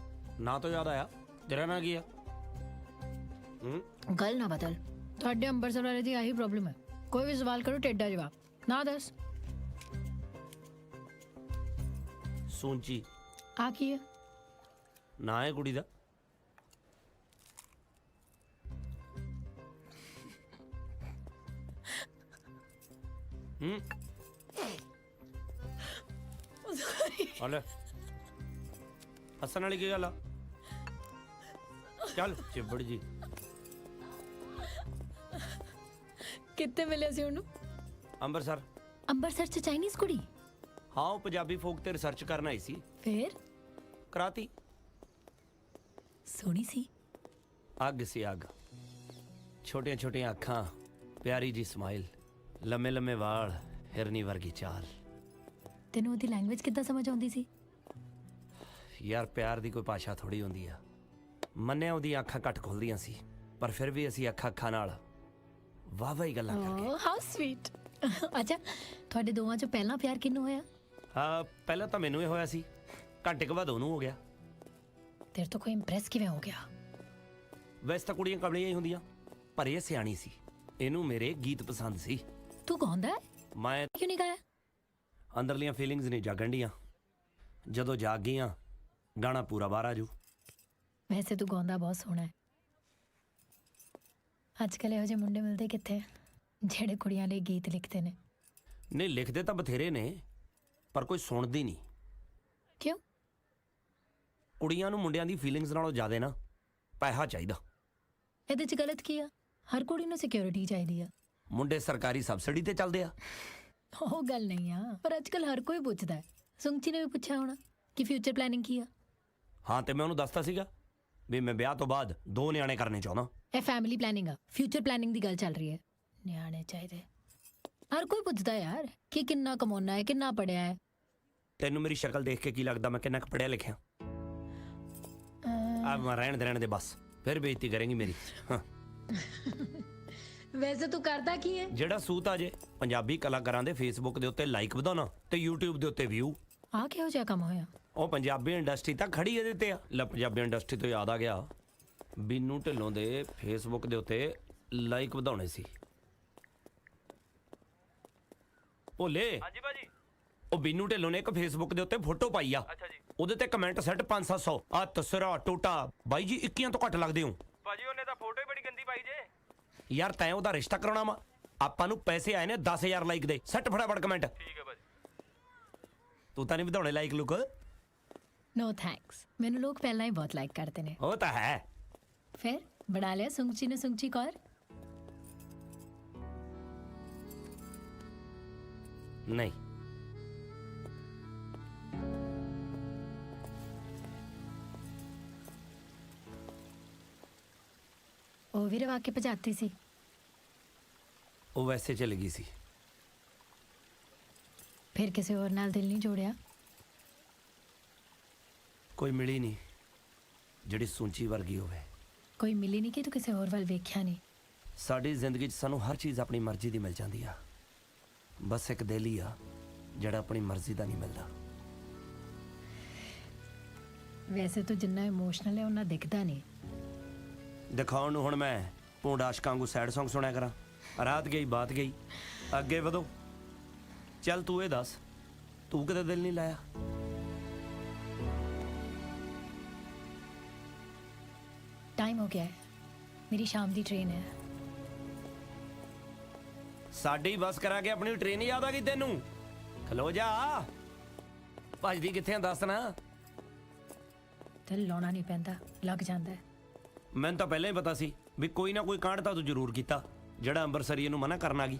ਨਾਂ ਤੋਂ ਯਾਦ ਆਇਆ ਤੇਰਾ ਨਾਂ ਕੀ ਆ गल ना बदल ਤੁਹਾਡੇ ਅੰਬਰਸਰ ਵਾਲੇ ਦੀ ਆਹੀ ਪ੍ਰੋਬਲਮ ਹੈ ਕੋਈ ਵੀ ਸਵਾਲ ਕਰੋ ਟੇਡਾ ਜਵਾਬ ਨਾ ਦੱਸ ਸੂੰਚੀ ਆ ਕੀ ਹੈ ਨਾਂ ਹੈ ਕੁੜੀ ਦਾ ਹਲੇ ਹੱਸਣ ਵਾਲੀ ਕੀ ਗੱਲ ਆ ਚੱਲ ਚਿੱਬੜ ਜੀ ਕਿੱਥੇ ਮਿਲਿਆ ਸੀ ਉਹਨੂੰ ਅੰਮ੍ਰਿਤਸਰ ਅੰਬਰਸਰ ਚ ਚਾਈਨੀਜ਼ ਕੁੜੀ ਹਾਂ ਉਹ ਪੰਜਾਬੀ ਫੋਕ ਤੇ ਰਿਸਰਚ ਕਰਨ ਆਈ ਸੀ ਫੇਰ ਕਰਾਤੀ ਸੋਹਣੀ ਸੀ ਅੱਗ ਸੀ ਅੱਗ ਛੋਟੀਆਂ ਛੋਟੀਆਂ ਅੱਖਾਂ ਪਿਆਰੀ ਜੀ ਸਮਾਈਲ ਲੰਮੇ ਲੰਮੇ ਵਾਲ ਹਿਰਨੀ ਵਰਗੀ ਚਾਲ ਤੈਨੂੰ ਉਹਦੀ ਲੈਂਗੁਏਜ ਕਿੱਦਾਂ ਸਮਝ ਆਉਂਦੀ ਸੀ ਯਾਰ ਪਿਆਰ ਦੀ ਕੋਈ ਭਾਸ਼ਾ ਥੋੜੀ ਹੁੰਦੀ ਆ ਮੰਨਿਆ ਉਹਦੀਆਂ ਅੱਖਾਂ ਘੱਟ ਖੁੱਲਦੀਆਂ ਸੀ ਪਰ ਫਿਰ ਵੀ ਅਸੀਂ ਅੱਖਾਂ ਨਾਲ ਵਾਹ ਹੀ ਗੱਲਾਂ ਕਰਕੇ ਓ ਹਾਊ ਸਵੀਟ ਅੱਛਾ ਤੁਹਾਡੇ ਦੋਵਾਂ ਚ ਪਹਿਲਾਂ ਪਿਆਰ ਕਿਹਨੂੰ ਹੋਇਆ ਹਾਂ ਪਹਿਲਾਂ ਤਾਂ ਮੈਨੂੰ ਹੀ ਹੋਇਆ ਸੀ ਘੰਟੇ ਕੁ ਬਾਅਦ ਉਹਨੂੰ ਹੋ ਗਿਆ ਤੇਰੇ ਤੋਂ ਕੋਈ ਇੰਪ੍ਰੈਸ ਕਿਵੇਂ ਹੋ ਗਿਆ ਵੈਸੇ ਤਾਂ ਕੁੜੀਆਂ ਕਮਲੀਆਂ ਹੀ ਹੁੰਦੀਆਂ ਪਰ ਇਹ ਸਿਆਣੀ ਸੀ ਇਹਨੂੰ ਮੇਰੇ ਗੀਤ ਪਸੰਦ ਸੀ ਤੂੰ ਗਾਉਂਦਾ ਹੈ ਮੈਂ ਕਿਉਂ ਨਹੀਂ ਗਾਇਆ ਅੰਦਰਲੀਆਂ ਫੀਲਿੰਗਸ ਨਹੀਂ ਜਾਗਣ ਡੀਆਂ ਜਦੋਂ ਜਾਗ ਗਈਆਂ ਗਾਣਾ ਪੂਰਾ ਬਾਹਰ ਆਜੂ ਵੈਸੇ ਤੂੰ ਗਾਉਂਦਾ ਬਹੁਤ ਸੋਹਣਾ ਹੈ ਅੱਜ ਕੱਲ੍ਹ ਇਹੋ ਜਿਹੇ ਮੁੰਡੇ ਮਿਲਦੇ ਕਿੱਥੇ ਜਿਹੜੇ ਕੁੜੀਆਂ ਲਈ ਗੀਤ ਲਿਖਦੇ ਨੇ ਨਹੀਂ ਲਿਖਦੇ ਤਾਂ ਬਥੇਰੇ ਨੇ ਪਰ ਕੋਈ ਸੁਣਦੀ ਨਹੀਂ ਕਿਉਂ ਕੁੜੀਆਂ ਨੂੰ ਮੁੰਡਿਆਂ ਦੀ ਫੀਲਿੰਗਸ ਨਾਲੋਂ ਜ਼ਿਆਦਾ ਨਾ ਪੈਸਾ ਚਾਹੀਦਾ ਇਹਦੇ ਚ ਗਲਤ ਕੀ ਆ ਹਰ ਕੁੜੀ ਨੂੰ ਸਿਕਿਉਰਿਟੀ ਚਾਹੀਦੀ ਆ ਮੁੰਡੇ ਸਰਕਾਰੀ ਸਬਸਿਡੀ ਤੇ ਚੱਲਦੇ ਆ ਉਹ ਗੱਲ ਨਹੀਂ ਆ ਪਰ ਅੱਜ ਕੱਲ੍ਹ ਹਰ ਕੋਈ ਪੁੱਛਦਾ ਹੈ ਸੁੰਚੀ ਨੇ ਵੀ ਪੁੱਛਿਆ ਹੋਣਾ ਕਿ ਫਿਊਚਰ ਪਲੈਨਿੰਗ ਕੀ ਆ ਹਾਂ ਤੇ ਮੈਂ ਉਹਨੂੰ ਦੱਸਤਾ ਸੀਗਾ ਵੀ ਮੈਂ ਵਿਆਹ ਤੋਂ ਬਾਅਦ 2 ਨਿਆਣੇ ਕਰਨੇ ਚਾਹੁੰਦਾ ਇਹ ਫੈਮਿਲੀ ਪਲੈਨਿੰਗ ਆ ਫਿਊਚਰ ਪਲੈਨਿੰਗ ਦੀ ਗੱਲ ਚੱਲ ਰਹੀ ਹੈ ਨਿਆਣੇ ਚਾਹੀਦੇ ਹਰ ਕੋਈ ਪੁੱਛਦਾ ਯਾਰ ਕਿ ਕਿੰਨਾ ਕਮਾਉਣਾ ਹੈ ਕਿੰਨਾ ਪੜਿਆ ਹੈ ਤੈਨੂੰ ਮੇਰੀ ਸ਼ਕਲ ਦੇਖ ਕੇ ਕੀ ਲੱਗਦਾ ਮੈਂ ਕਿੰਨਾ ਕੁ ਪੜਿਆ ਲਿਖਿਆ ਆ ਮੈਂ ਰਹਿਣ ਦੇ ਬਸ ਫਿਰ ਬੇਇੱਜ਼ਤੀ ਕਰੇਂਗੀ ਮੇਰੀ ਹਾਂ ਵੈਸੇ ਤੂੰ ਕਰਦਾ ਕੀ ਹੈ ਜਿਹੜਾ ਸੂਤ ਆ ਜੇ ਪੰਜਾਬੀ ਕਲਾਕਾਰਾਂ ਦੇ ਫੇਸਬੁੱਕ ਦੇ ਉੱਤੇ ਲਾਈਕ ਵਧਾਉਣਾ ਤੇ YouTube ਦੇ ਉੱਤੇ ਵਿਊ ਆ ਕਿਹੋ ਜਿਹਾ ਕੰਮ ਹੋਇਆ ਉਹ ਪੰਜਾਬੀ ਇੰਡਸਟਰੀ ਤਾਂ ਖੜੀ ਇਹਦੇ ਤੇ ਆ ਲੈ ਪੰਜਾਬੀ ਇੰਡਸਟਰੀ ਤੋਂ ਯਾਦ ਆ ਗਿਆ ਬੀਨੂ ਢਿੱਲੋਂ ਦੇ ਫੇਸਬੁੱਕ ਦੇ ਉੱਤੇ ਲਾਈਕ ਵਧਾਉਣੇ ਸੀ ਭੋਲੇ ਹਾਂਜੀ ਭਾਜੀ ਉਹ ਬੀਨੂ ਢਿੱਲੋਂ ਨੇ ਇੱਕ ਫੇਸਬੁੱਕ ਦੇ ਉੱਤੇ ਫੋਟੋ ਪਾਈ ਆ ਅੱਛਾ ਜੀ ਉਹਦੇ ਤੇ ਕਮੈਂਟ ਸੈੱਟ 500 ਆ ਤਸਰਾ ਟੋਟਾ ਬਾਈ ਜੀ 21 ਤੋਂ ਘੱਟ ਲੱਗਦੇ ਹੋ ਭਾਜੀ ਉਹਨੇ ਤਾਂ ਫੋਟੋ ਹੀ ਬੜੀ ਗੰਦੀ ਪਾਈ ਜੇ ਯਾਰ ਤੈਂ ਉਹਦਾ ਰਿਸ਼ਤਾ ਕਰਾਉਣਾ ਵਾ ਆਪਾਂ ਨੂੰ ਪੈਸੇ ਆਏ ਨੇ 10000 ਲਾਈਕ ਦੇ ਸੈੱਟ ਫਟਾਫਟ ਕਮੈਂਟ ਠੀਕ ਹੈ ਭਾਜੀ ਤੂੰ ਤਾਂ ਨਹੀਂ ਵਧਾਉਣੇ ਲਾਈਕ ਲੁੱਕ ਨੋ ਥੈਂਕਸ ਮੈਨੂੰ ਲੋਕ ਪਹਿਲਾਂ ਹੀ ਬਹੁਤ ਲਾਈਕ ਕਰਦੇ ਨੇ ਉਹ ਤਾਂ ਹੈ ਫਿਰ ਬਣਾ ਲਿਆ ਸੁੰਚੀ ਨੇ ਸੁੰਚੀ ਕੌਰ ਨਹੀਂ ਉਹ ਵੀ ਰਵਾ ਕੇ ਭਜਾਤੀ ਸੀ ਉਹ ਵੈਸੇ ਚਲੀ ਗਈ ਸੀ ਫਿਰ ਕਿਸੇ ਹੋਰ ਨਾਲ ਦਿਲ ਨਹੀਂ ਜੋੜਿਆ ਕੋਈ ਮਿਲੀ ਨਹੀਂ ਜਿਹੜੀ ਸੂੰਚੀ ਵਰਗੀ ਹੋਵੇ ਕੋਈ ਮਿਲੀ ਨਹੀਂ ਕਿ ਤੂੰ ਕਿਸੇ ਹੋਰ ਵੱਲ ਵੇਖਿਆ ਨਹੀਂ ਸਾਡੀ ਜ਼ਿੰਦਗੀ 'ਚ ਸਾਨੂੰ ਹਰ ਚੀਜ਼ ਆਪਣੀ ਮਰਜ਼ੀ ਦੀ ਮਿਲ ਜਾਂਦੀ ਆ ਬਸ ਇੱਕ ਦਿਲ ਹੀ ਆ ਜਿਹੜਾ ਆਪਣੀ ਮਰਜ਼ੀ ਦਾ ਨਹੀਂ ਮਿਲਦਾ ਵੈਸੇ ਤੂੰ ਜਿੰਨਾ ਇਮੋਸ਼ਨਲ ਹੈ ਉਹਨਾਂ ਦਿਖਦਾ ਨਹੀਂ ਦਿਖਾਉਣ ਨੂੰ ਹੁਣ ਮੈਂ ਪੂੰਡ ਆਸ਼ਕਾਂ ਵਾਂਗੂ ਸੈਡ Song ਸੁਣਿਆ ਕਰਾਂ ਰਾਤ ਗਈ ਬਾਤ ਗਈ ਅੱਗੇ ਵਧੋ ਚੱਲ ਤੂੰ ਇਹ ਦੱਸ ਤੂੰ ਕਿਤੇ ਦਿਲ ਨਹੀਂ ਲਾਇਆ टाइम हो गया है मेरी शाम की ट्रेन है ਸਾਡੀ ਬੱਸ ਕਰਾ ਕੇ ਆਪਣੀ ਟ੍ਰੇਨ ਯਾਦ ਆ ਗਈ ਤੈਨੂੰ ਖਲੋ ਜਾ ਭੱਜਦੀ ਕਿੱਥੇ ਆ ਦੱਸ ਨਾ दिल लाना नहीं पैंदा लग जाता है ਮੈਨੂੰ ਤਾਂ ਪਹਿਲਾਂ ਹੀ ਪਤਾ ਸੀ ਵੀ ਕੋਈ ਨਾ ਕੋਈ ਕਾਂਡ ਤਾਂ ਤੂੰ ਜ਼ਰੂਰ ਕੀਤਾ ਜਿਹੜਾ ਅੰਬਰਸਰੀਏ ਨੂੰ ਮਨਾ ਕਰਨ ਆ ਗਈ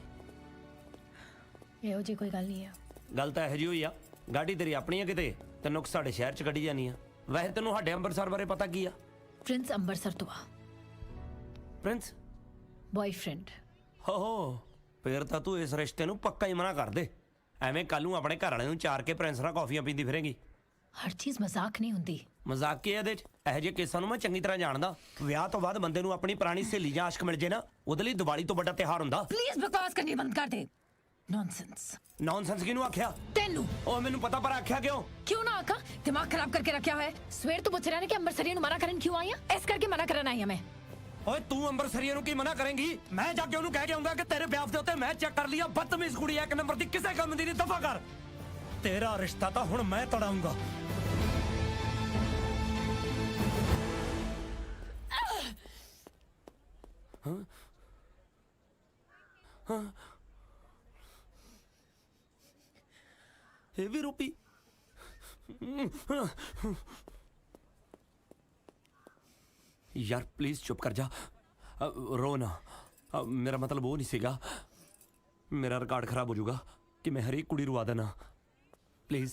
ਇਹੋ ਜਿਹੀ ਕੋਈ ਗੱਲ ਨਹੀਂ ਆ ਗੱਲ ਤਾਂ ਇਹੋ ਜਿਹੀ ਹੋਈ ਆ ਗਾੜੀ ਤੇਰੀ ਆਪਣੀ ਆ ਕਿਤੇ ਤੈਨੂੰ ਸਾਡੇ ਸ਼ਹਿਰ 'ਚ ਕੱਢੀ ਜਾਨੀ ਆ ਵੈਸੇ ਤੈਨੂੰ ਸਾਡੇ ਅੰਮ੍ਰਿਤਸਰ ਬਾਰੇ ਪਤਾ ਕੀ ਆ प्रिंस अंबरसर तो आ ਪ੍ਰਿੰਸ बॉयफ्रेंड ਹੋ ਫੇਰ ਤਾਂ ਤੂੰ ਇਸ ਰਿਸ਼ਤੇ ਨੂੰ ਪੱਕਾ ਹੀ ਮਨਾ ਕਰ ਦੇ ਐਵੇਂ ਕੱਲ ਨੂੰ ਆਪਣੇ ਘਰ ਵਾਲਿਆਂ ਨੂੰ ਚਾਰ ਕੇ ਪ੍ਰਿੰਸ ਨਾਲ ਕਾਫੀਆਂ ਪੀਂਦੀ ਫਿਰੇਂਗੀ हर चीज मजाक नहीं होती ਮਜ਼ਾਕ ਕੀ ਇਹਦੇ 'ਚ ਇਹੋ ਜਿਹੇ ਕੇਸਾਂ ਨੂੰ ਮੈਂ ਚੰਗੀ ਤਰ੍ਹਾਂ ਜਾਣਦਾ। ਵਿਆਹ ਤੋਂ ਬਾਅਦ ਬੰਦੇ ਨੂੰ ਆਪਣੀ ਪੁਰਾਣੀ ਸਹੇਲੀ ਜਾਂ ਆਸ਼ਕ ਮਿਲ ਜੇ ਨਾ, ਉਹਦੇ ਲਈ ਦੀਵਾਲੀ ਤੋਂ ਵੱਡਾ ਤਿਉਹਾਰ ਹੁੰਦਾ। ਪਲੀਜ਼ ਬਕਵਾਸ ਕਰਨੀ ਬੰਦ ਕਰ ਦੇ। ਨੌਨਸੈਂਸ ਕਿਹਨੂੰ ਆਖਿਆ? ਤੈਨੂੰ। ਉਹ ਮੈਨੂੰ ਪਤਾ, ਪਰ ਆਖਿਆ ਕਿਉਂ? क्यों ना आका दिमाग खराब करके रखा है। सवेर तो पूछ रहा है कि अंबरसरिया मना करन क्यों आई है? इस करके मना करन आई है मैं। ਓਏ ਤੂੰ ਅੰਬਰਸਰੀਏ ਨੂੰ ਕੀ ਮਨਾ ਕਰੇਂਗੀ? ਮੈਂ ਜਾ ਕੇ ਉਹਨੂੰ ਕਹਿ ਕੇ ਆਉਂਗਾ ਕਿ ਤੇਰੇ ਵਿਆਹ ਦੇ ਉੱਤੇ ਮੈਂ ਚੈੱਕ ਕਰ ਲਿਆ, ਬਦਤਮੀਜ਼ ਕੁੜੀ ਇੱਕ ਨੰਬਰ ਦੀ, ਕਿਸੇ ਕੰਮ ਦੀ ਨਹੀਂ, ਦਫਾ ਕਰ। ਤੇਰਾ ਰਿਸ਼ਤਾ ਤਾਂ ਹੁਣ ਮੈਂ ਤੜਾਉਂਗਾ। ਇਹ ਵੀ ਰੂਪੀ। यार प्लीज चुप कर जा, रो ना। मेरा मतलब वो नहीं सीगा, मेरा रिकॉर्ड खराब हो जाऊगा कि मैं हर एक कुड़ी रुआ देना। प्लीज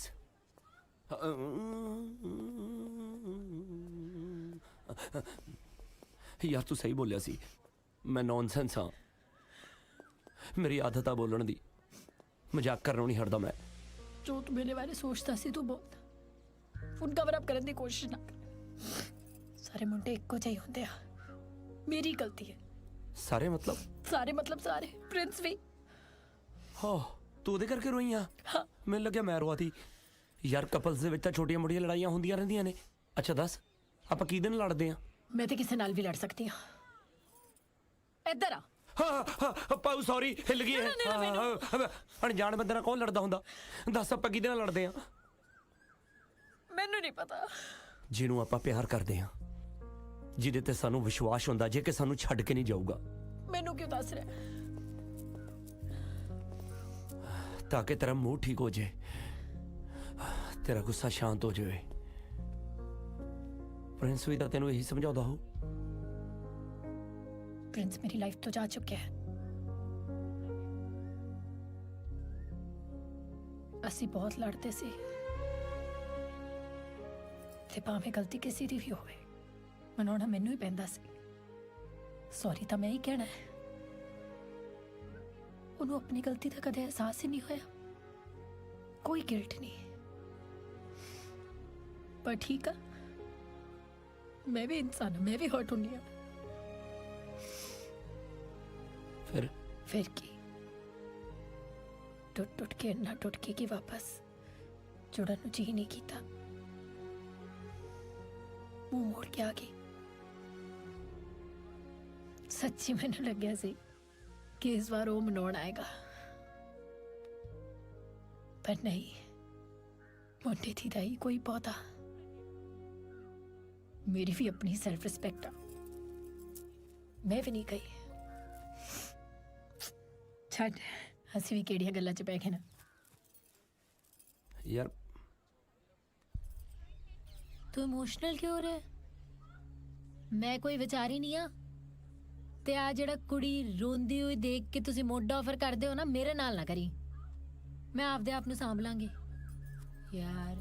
यार तू सही बोलिया सी, मैं नॉनसेंस हाँ। मेरी आदत आ बोलने दी, मजाक करना नहीं हटदा मैं। जो तू मेरे बारे सोचता सी तू बोलता, फुट कवर अप करने की कोशिश ना कर। सारे मुंडे इक्को ਜਿਹੇ ਹੁੰਦੇ ਆ, मेरी गलती है। सारे मतलब? सारे प्रिंस भी। हो तू ਉਹਦੇ ਕਰਕੇ ਰੋਈ ਆ? हाँ। ਮੈਨੂੰ ਲੱਗਿਆ ਮੈਂ ਰੋਆਤੀ। ਯਾਰ ਕਪਲਸ ਦੇ ਵਿੱਚ ਤਾਂ ਛੋਟੀਆਂ ਮੋਟੀਆਂ ਲੜਾਈਆਂ ਹੁੰਦੀਆਂ ਰਹਿੰਦੀਆਂ ਨੇ। ਅੱਛਾ ਦੱਸ, ਆਪਾਂ ਕਿਹਦੇ ਨਾਲ ਲੜਦੇ ਆ? मैं तो किसी नाल भी लड़ सकती हूँ। इधर आ। ਹਾਂ ਪਾਉ ਸੌਰੀ, ਹਿੱਲ ਗਈ ਹੈ। ਅਣਜਾਣ ਬੰਦੇ ਨਾਲ ਕੌਣ ਲੜਦਾ ਹੁੰਦਾ? ਦੱਸ ਆਪਾਂ ਕਿਹਦੇ ਨਾਲ ਲੜਦੇ ਆ? ਮੈਨੂੰ ਨਹੀਂ ਪਤਾ। ਜਿਹਨੂੰ ਆਪਾਂ ਪਿਆਰ ਕਰਦੇ ਆ, ਜਿਹਦੇ ਤੇ ਸਾਨੂੰ ਵਿਸ਼ਵਾਸ ਹੁੰਦਾ ਜੇ ਕਿ ਸਾਨੂੰ ਛੱਡ ਕੇ ਨਹੀਂ ਜਾਊਗਾ। ਮੈਨੂੰ ਕਿਉਂ ਦੱਸ ਰਿਹਾ? ਤਾਂ ਕਿ ਤੇਰਾ ਮੂਡ ਠੀਕ ਹੋ ਜਾਏ, ਤੇਰਾ ਗੁੱਸਾ ਸ਼ਾਂਤ ਹੋ ਜਾਵੇ। ਪ੍ਰਿੰਸ ਵੀ ਤਾਂ ਤੈਨੂੰ ਇਹੀ ਸਮਝਾਉਂਦਾ ਹੋ। प्रिंस मेरी लाइफ तो जा चुके हैं। ਅਸੀਂ ਬਹੁਤ ਲੜਦੇ ਸੀ ਤੇ ਭਾਵੇਂ ਗਲਤੀ ਕਿਸੇ ਦੀ ਵੀ ਹੋਵੇ, ਮਨਾਉਣਾ ਮੈਨੂੰ ਹੀ ਪੈਂਦਾ ਸੀ। ਸੌਰੀ ਤਾਂ ਮੈਂ ਹੀ ਕਹਿਣਾ ਹੈ। ਉਹਨੂੰ ਆਪਣੀ ਗਲਤੀ ਦਾ ਕਦੇ ਅਹਿਸਾਸ ਹੀ ਨਹੀਂ ਹੋਇਆ, ਕੋਈ ਗਿਲਟ ਨਹੀਂ। ਪਰ ਠੀਕ ਆ, ਮੈਂ ਵੀ ਇਨਸਾਨ ਹਾਂ, ਮੈਂ ਵੀ ਹਰਟ ਹੁੰਦੀ ਹਾਂ। फिर की टुट के ना टुट के की वापस जुड़न ਨੂੰ जी नहीं कीता, मुंह मोड़ के आ गई। सच्ची मैनू लग्या सी कि इस बार वो मनाउण आएगा, पर नहीं, मुंडे दी दा ही कोई पौधा। मेरी भी अपनी सेल्फ रिस्पेक्ट आ, मैं भी नहीं गई। ਛੱਡ, ਅਸੀਂ ਵੀ ਕਿਹੜੀਆਂ ਗੱਲਾਂ 'ਚ ਪੈ ਗਏ ਨਾ। ਯਾਰ ਤੂੰ ਇਮੋਸ਼ਨਲ ਕਿਉਂ ਹੋ ਰਿਹਾ? ਮੈਂ ਕੋਈ ਵਿਚਾਰੀ ਨਹੀਂ ਆ। ਤੇ ਆ ਜਿਹੜਾ ਕੁੜੀ ਰੋਂਦੀ ਹੋਈ ਦੇਖ ਕੇ ਤੁਸੀਂ ਮੋਢਾ ਆਫਰ ਕਰਦੇ ਹੋ ਨਾ, ਮੇਰੇ ਨਾਲ ਨਾ ਕਰੀ। ਮੈਂ ਆਪਦੇ ਆਪ ਨੂੰ ਸਾਂਭ ਲਾਂਗੀ। ਯਾਰ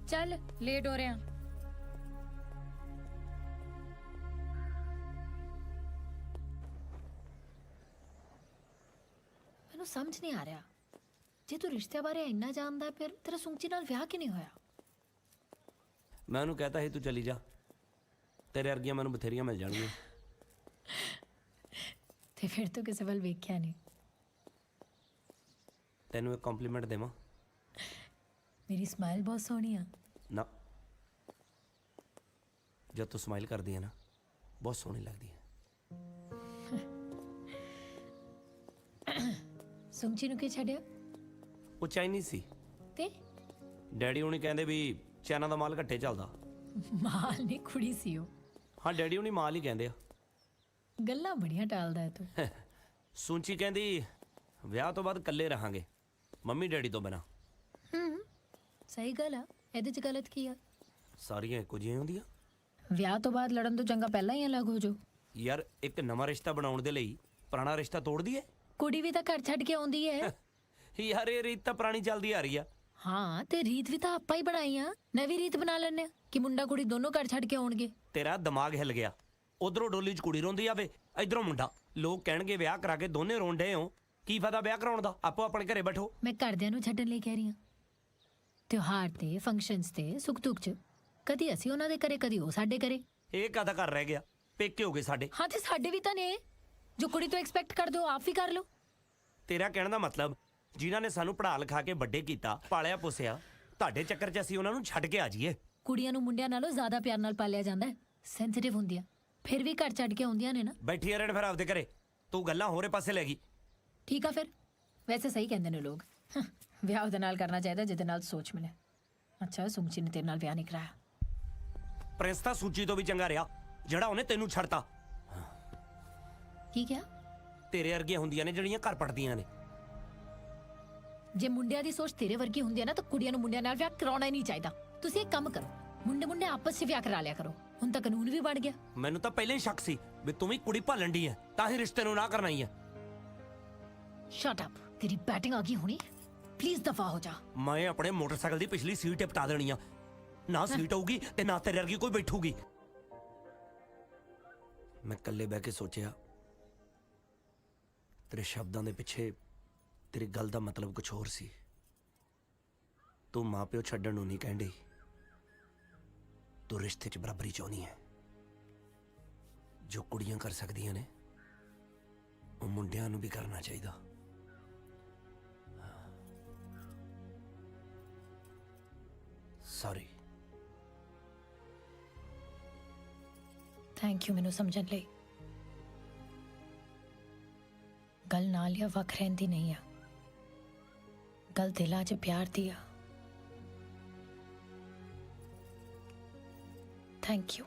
ਚੱਲ, ਲੇਟ ਹੋ ਰਿਹਾ। ਮੈਨੂੰ ਸਮਝ ਨਹੀਂ ਆ ਰਿਹਾ, ਜੇ ਤੂੰ ਰਿਸ਼ਤੇ ਬਾਰੇ ਇੰਨਾ ਜਾਣਦਾ ਫਿਰ ਤੇਰਾ ਸੁੰਚੀ ਨਾਲ ਵਿਆਹ ਕਿਉਂ ਨਹੀਂ ਹੋਇਆ? ਮੈਂ ਉਹਨੂੰ ਕਹਤਾ ਸੀ ਤੂੰ ਚਲੀ ਜਾ, ਤੇਰੇ ਵਰਗੀਆਂ ਮੈਨੂੰ ਬਥੇਰੀਆਂ ਮਿਲ ਜਾਣਗੀਆਂ। ਤੇ ਫਿਰ ਤੂੰ ਕਿਸੇ ਵੱਲ ਵੇਖਿਆ ਨਹੀਂ? ਤੈਨੂੰ ਇੱਕ ਕੰਪਲੀਮੈਂਟ ਦੇਵਾਂ? ਮੇਰੀ ਸਮਾਈਲ ਬਹੁਤ ਸੋਹਣੀ ਆ। ਨਾ, ਜਦ ਤੂੰ ਸਮਾਈਲ ਕਰਦੀ ਹੈ ਨਾ, ਬਹੁਤ ਸੋਹਣੀ ਲੱਗਦੀ ਹੈ। ਸੁੰਚੀ ਨੂੰ ਕੀ ਛੱਡਿਆ? ਉਹ ਚਾਈਨੀਜ਼ ਸੀ ਤੇ ਡੈਡੀ ਹੁਣੀ ਕਹਿੰਦੇ ਵੀ ਚਾਈਨਾ ਦਾ ਮਾਲ ਘੱਟੇ ਚੱਲਦਾ। ਮਾਲ ਨਹੀਂ, ਕੁੜੀ ਸੀ ਉਹ। ਹਾਂ, ਡੈਡੀ ਹੁਣੀ ਮਾਲ ਹੀ ਕਹਿੰਦੇ ਆ। ਗੱਲਾਂ ਬੜੀਆਂ ਟਾਲਦਾ ਹੈ ਤੂੰ। ਸੁੰਚੀ ਕਹਿੰਦੀ ਵਿਆਹ ਤੋਂ ਬਾਅਦ ਇਕੱਲੇ ਰਹਾਂਗੇ, ਮੰਮੀ ਡੈਡੀ ਤੋਂ ਬਿਨਾਂ। ਸਹੀ ਗੱਲ ਆ, ਇਹਦੇ 'ਚ ਗਲਤ ਕੀ ਆ? ਸਾਰੀਆਂ ਇੱਕੋ ਜਿਹੀਆਂ ਹੁੰਦੀਆਂ। ਵਿਆਹ ਤੋਂ ਬਾਅਦ ਲੜਨ ਤੋਂ ਚੰਗਾ ਪਹਿਲਾਂ ਹੀ ਅਲੱਗ ਹੋ ਜਾਓ। ਯਾਰ ਇੱਕ ਨਵਾਂ ਰਿਸ਼ਤਾ ਬਣਾਉਣ ਦੇ ਲਈ ਪੁਰਾਣਾ ਰਿਸ਼ਤਾ ਤੋੜ ਦਈਏ? ਕੁੜੀ ਵੀ ਤਾਂ ਘਰ ਛੱਡ ਕੇ ਆਉਂਦੀ ਹੈ। ਯਾਰ ਇਹ ਰੀਤ ਤਾਂ ਪੁਰਾਣੀ ਚੱਲਦੀ ਆ ਰਹੀ ਆ। ਹਾਂ, ਤੇ ਰੀਤ ਵੀ ਤਾਂ ਆਪਾਂ ਹੀ ਬਣਾਈ ਆ, ਨਵੀਂ ਰੀਤ ਬਣਾ ਲੈਣੇ ਆ ਕਿ ਮੁੰਡਾ ਕੁੜੀ ਦੋਨੋਂ ਘਰ ਛੱਡ ਕੇ ਆਉਣਗੇ। ਤੇਰਾ ਦਿਮਾਗ ਹਿੱਲ ਗਿਆ। ਉਧਰੋਂ ਡੋਲੀ 'ਚ ਕੁੜੀ ਰੋਂਦੀ ਆਵੇ, ਇਧਰੋਂ ਮੁੰਡਾ। ਲੋਕ ਕਹਿਣਗੇ ਵਿਆਹ ਕਰਾ ਕੇ ਦੋਨੇ ਰੋਣ ਡਏ ਹੋ, ਕੀ ਫਾਇਦਾ ਵਿਆਹ ਕਰਾਉਣ ਦਾ? ਆਪੋ ਆਪਣੇ ਘਰੇ ਬੈਠੋ। ਮੈਂ ਘਰਦਿਆਂ ਨੂੰ ਛੱਡਣ ਲਈ ਕਹਿ ਰਹੀ ਹਾਂ। ਤਿਉਹਾਰ ਤੇ, ਫੰਕਸ਼ਨਸ ਤੇ, ਸੁੱਖ ਦੁੱਖ 'ਚ ਕਦੀ ਅਸੀਂ ਉਹਨਾਂ ਦੇ ਘਰੇ ਕਦੀ ਉਹ ਸਾਡੇ ਘਰੇ। ਇਹ ਕਾਹਦਾ ਘਰ ਰਹਿ ਗਿਆ? ਪੇਕੇ ਹੋ ਗਏ ਸਾਡੇ। ਹਾਂ ਤੇ ਸਾਡੇ ਵੀ ਤਾਂ ਨੇ, ਜੋ ਕੁੜੀ ਤੋਂ ਐਕਸਪੈਕਟ ਕਰਦੇ ਹੋ ਆਪ ਵੀ ਕਰ ਲਓ। ਤੇਰਾ ਕਹਿਣ ਦਾ ਮਤਲਬ ਜਿਨ੍ਹਾਂ ਨੇ ਸਾਨੂੰ ਪੜ੍ਹਾ ਲਿਖਾ ਕੇ ਵੱਡੇ ਕੀਤਾ, ਪਾਲਿਆ ਪੋਸਿਆ, ਤੁਹਾਡੇ ਚੱਕਰ 'ਚ ਅਸੀਂ ਉਹਨਾਂ ਨੂੰ ਛੱਡ ਕੇ ਆ ਜਾਈਏ? ਕੁੜੀਆਂ ਨੂੰ ਮੁੰਡਿਆਂ ਨਾਲੋਂ ਜ਼ਿਆਦਾ ਪਿਆਰ ਨਾਲ ਪਾਲਿਆ ਜਾਂਦਾ ਹੈ, ਸੈਂਸਿਟਿਵ ਹੁੰਦੀਆਂ, ਫਿਰ ਵੀ ਘਰ ਛੱਡ ਕੇ ਆਉਂਦੀਆਂ ਨੇ ਨਾ। ਬੈਠੀ ਰਹਿਣ ਫਿਰ ਆਪਦੇ ਘਰੇ, ਤੂੰ ਗੱਲਾਂ ਹੋਰੇ ਪਾਸੇ ਲੈ ਗਈ। ਠੀਕ ਆ ਫਿਰ, ਵੈਸੇ ਸਹੀ ਕਹਿੰਦੇ ਨੇ ਲੋਕ, ਵਿਆਹ ਉਹਦੇ ਨਾਲ ਕਰਨਾ ਚਾਹੀਦਾ ਜਿਹਦੇ ਨਾਲ ਸੋਚ ਮਿਲੇ। ਅੱਛਾ ਸੁਮਚੀ ਨੇ ਤੇਰੇ ਨਾਲ ਵਿਆਹ ਨਹੀਂ ਕਰਾਇਆ। ਪ੍ਰਿੰਸ ਤਾਂ ਸੂਚੀ ਤੋਂ ਵੀ ਚੰਗਾ ਰਿਹਾ ਜਿਹੜਾ ਉਹਨੇ ਤੈਨੂੰ ਛੱਡਤਾ। ਕੀ ਕਿਹਾ? ਤੇਰੇ ਵਰਗੀਆਂ ਹੁੰਦੀਆਂ ਨੇ ਜਿਹੜੀਆਂ ਘਰ ਪੜਦੀਆਂ ਨੇ। ਜੇ ਮੁੰਡਿਆਂ ਦੀ ਸੋਚ ਤੇਰੇ ਵਰਗੀ ਹੁੰਦੀ ਹੈ ਨਾ ਤਾਂ ਕੁੜੀਆਂ ਨੂੰ ਮੁੰਡਿਆਂ ਨਾਲ ਵਿਆਹ ਕਰਾਉਣਾ ਹੀ ਨਹੀਂ ਚਾਹੀਦਾ। ਤੁਸੀਂ ਇੱਕ ਕੰਮ ਕਰੋ, ਮੁੰਡੇ ਆਪਸ 'ਚ ਵਿਆਹ ਕਰਾ ਲਿਆ ਕਰੋ। ਹੁਣ ਤਾਂ ਕਾਨੂੰਨ ਵੀ ਬਣ ਗਿਆ। ਮੈਨੂੰ ਤਾਂ ਪਹਿਲਾਂ ਹੀ ਸ਼ੱਕ ਸੀ ਵੀ ਤੂੰ ਵੀ ਕੁੜੀ ਭਾਲਣ ਦੀ ਹੈ, ਤਾਂ ਹੀ ਰਿਸ਼ਤੇ ਨੂੰ ਨਾ ਕਰਨਾ ਹੀ ਹੈ। ਸ਼ਟ ਅਪ, ਤੇਰੀ ਬੈਟਿੰਗ ਆ ਗਈ ਹੋਣੀ, ਪਲੀਜ਼ ਦਫਾ ਹੋ ਜਾ। ਮੈਂ ਆਪਣੇ ਮੋਟਰਸਾਈਕਲ ਦੀ ਪਿਛਲੀ ਸੀਟ ਤੇ ਪਟਾ ਦੇਣੀ ਆ, ਨਾ ਸੀਟ ਹੋਊਗੀ ਤੇ ਨਾ ਤੇਰੇ ਵਰਗੀ ਕੋਈ ਬੈਠੂਗੀ। ਮੈਂ ਇਕੱਲੇ ਬਹਿ ਕੇ ਸੋਚਿਆ, ਤੇਰੇ ਸ਼ਬਦਾਂ ਦੇ ਪਿੱਛੇ ਤੇਰੀ ਗੱਲ ਦਾ ਮਤਲਬ ਕੁਝ ਹੋਰ ਸੀ। ਤੂੰ ਮਾਪਿਓ ਛੱਡਣ ਨੂੰ ਨਹੀਂ ਕਹਿੰਦੀ, ਤੂੰ ਰਿਸ਼ਤੇ 'ਚ ਬਰਾਬਰੀ ਚਾਹੁੰਦੀ ਹੈ। ਜੋ ਕੁੜੀਆਂ ਕਰ ਸਕਦੀਆਂ ਨੇ ਉਹ ਮੁੰਡਿਆਂ ਨੂੰ ਵੀ ਕਰਨਾ ਚਾਹੀਦਾ। ਸੌਰੀ। ਥੈਂਕ ਯੂ ਮੈਨੂੰ ਸਮਝਣ ਲਈ। ਗੱਲ ਨਾਲ ਜਾਂ ਵੱਖ ਰਹਿੰਦੀ ਨਹੀਂ ਆ, ਗੱਲ ਦਿਲਾਂ 'ਚ ਪਿਆਰ ਦੀ ਆ। Thank you.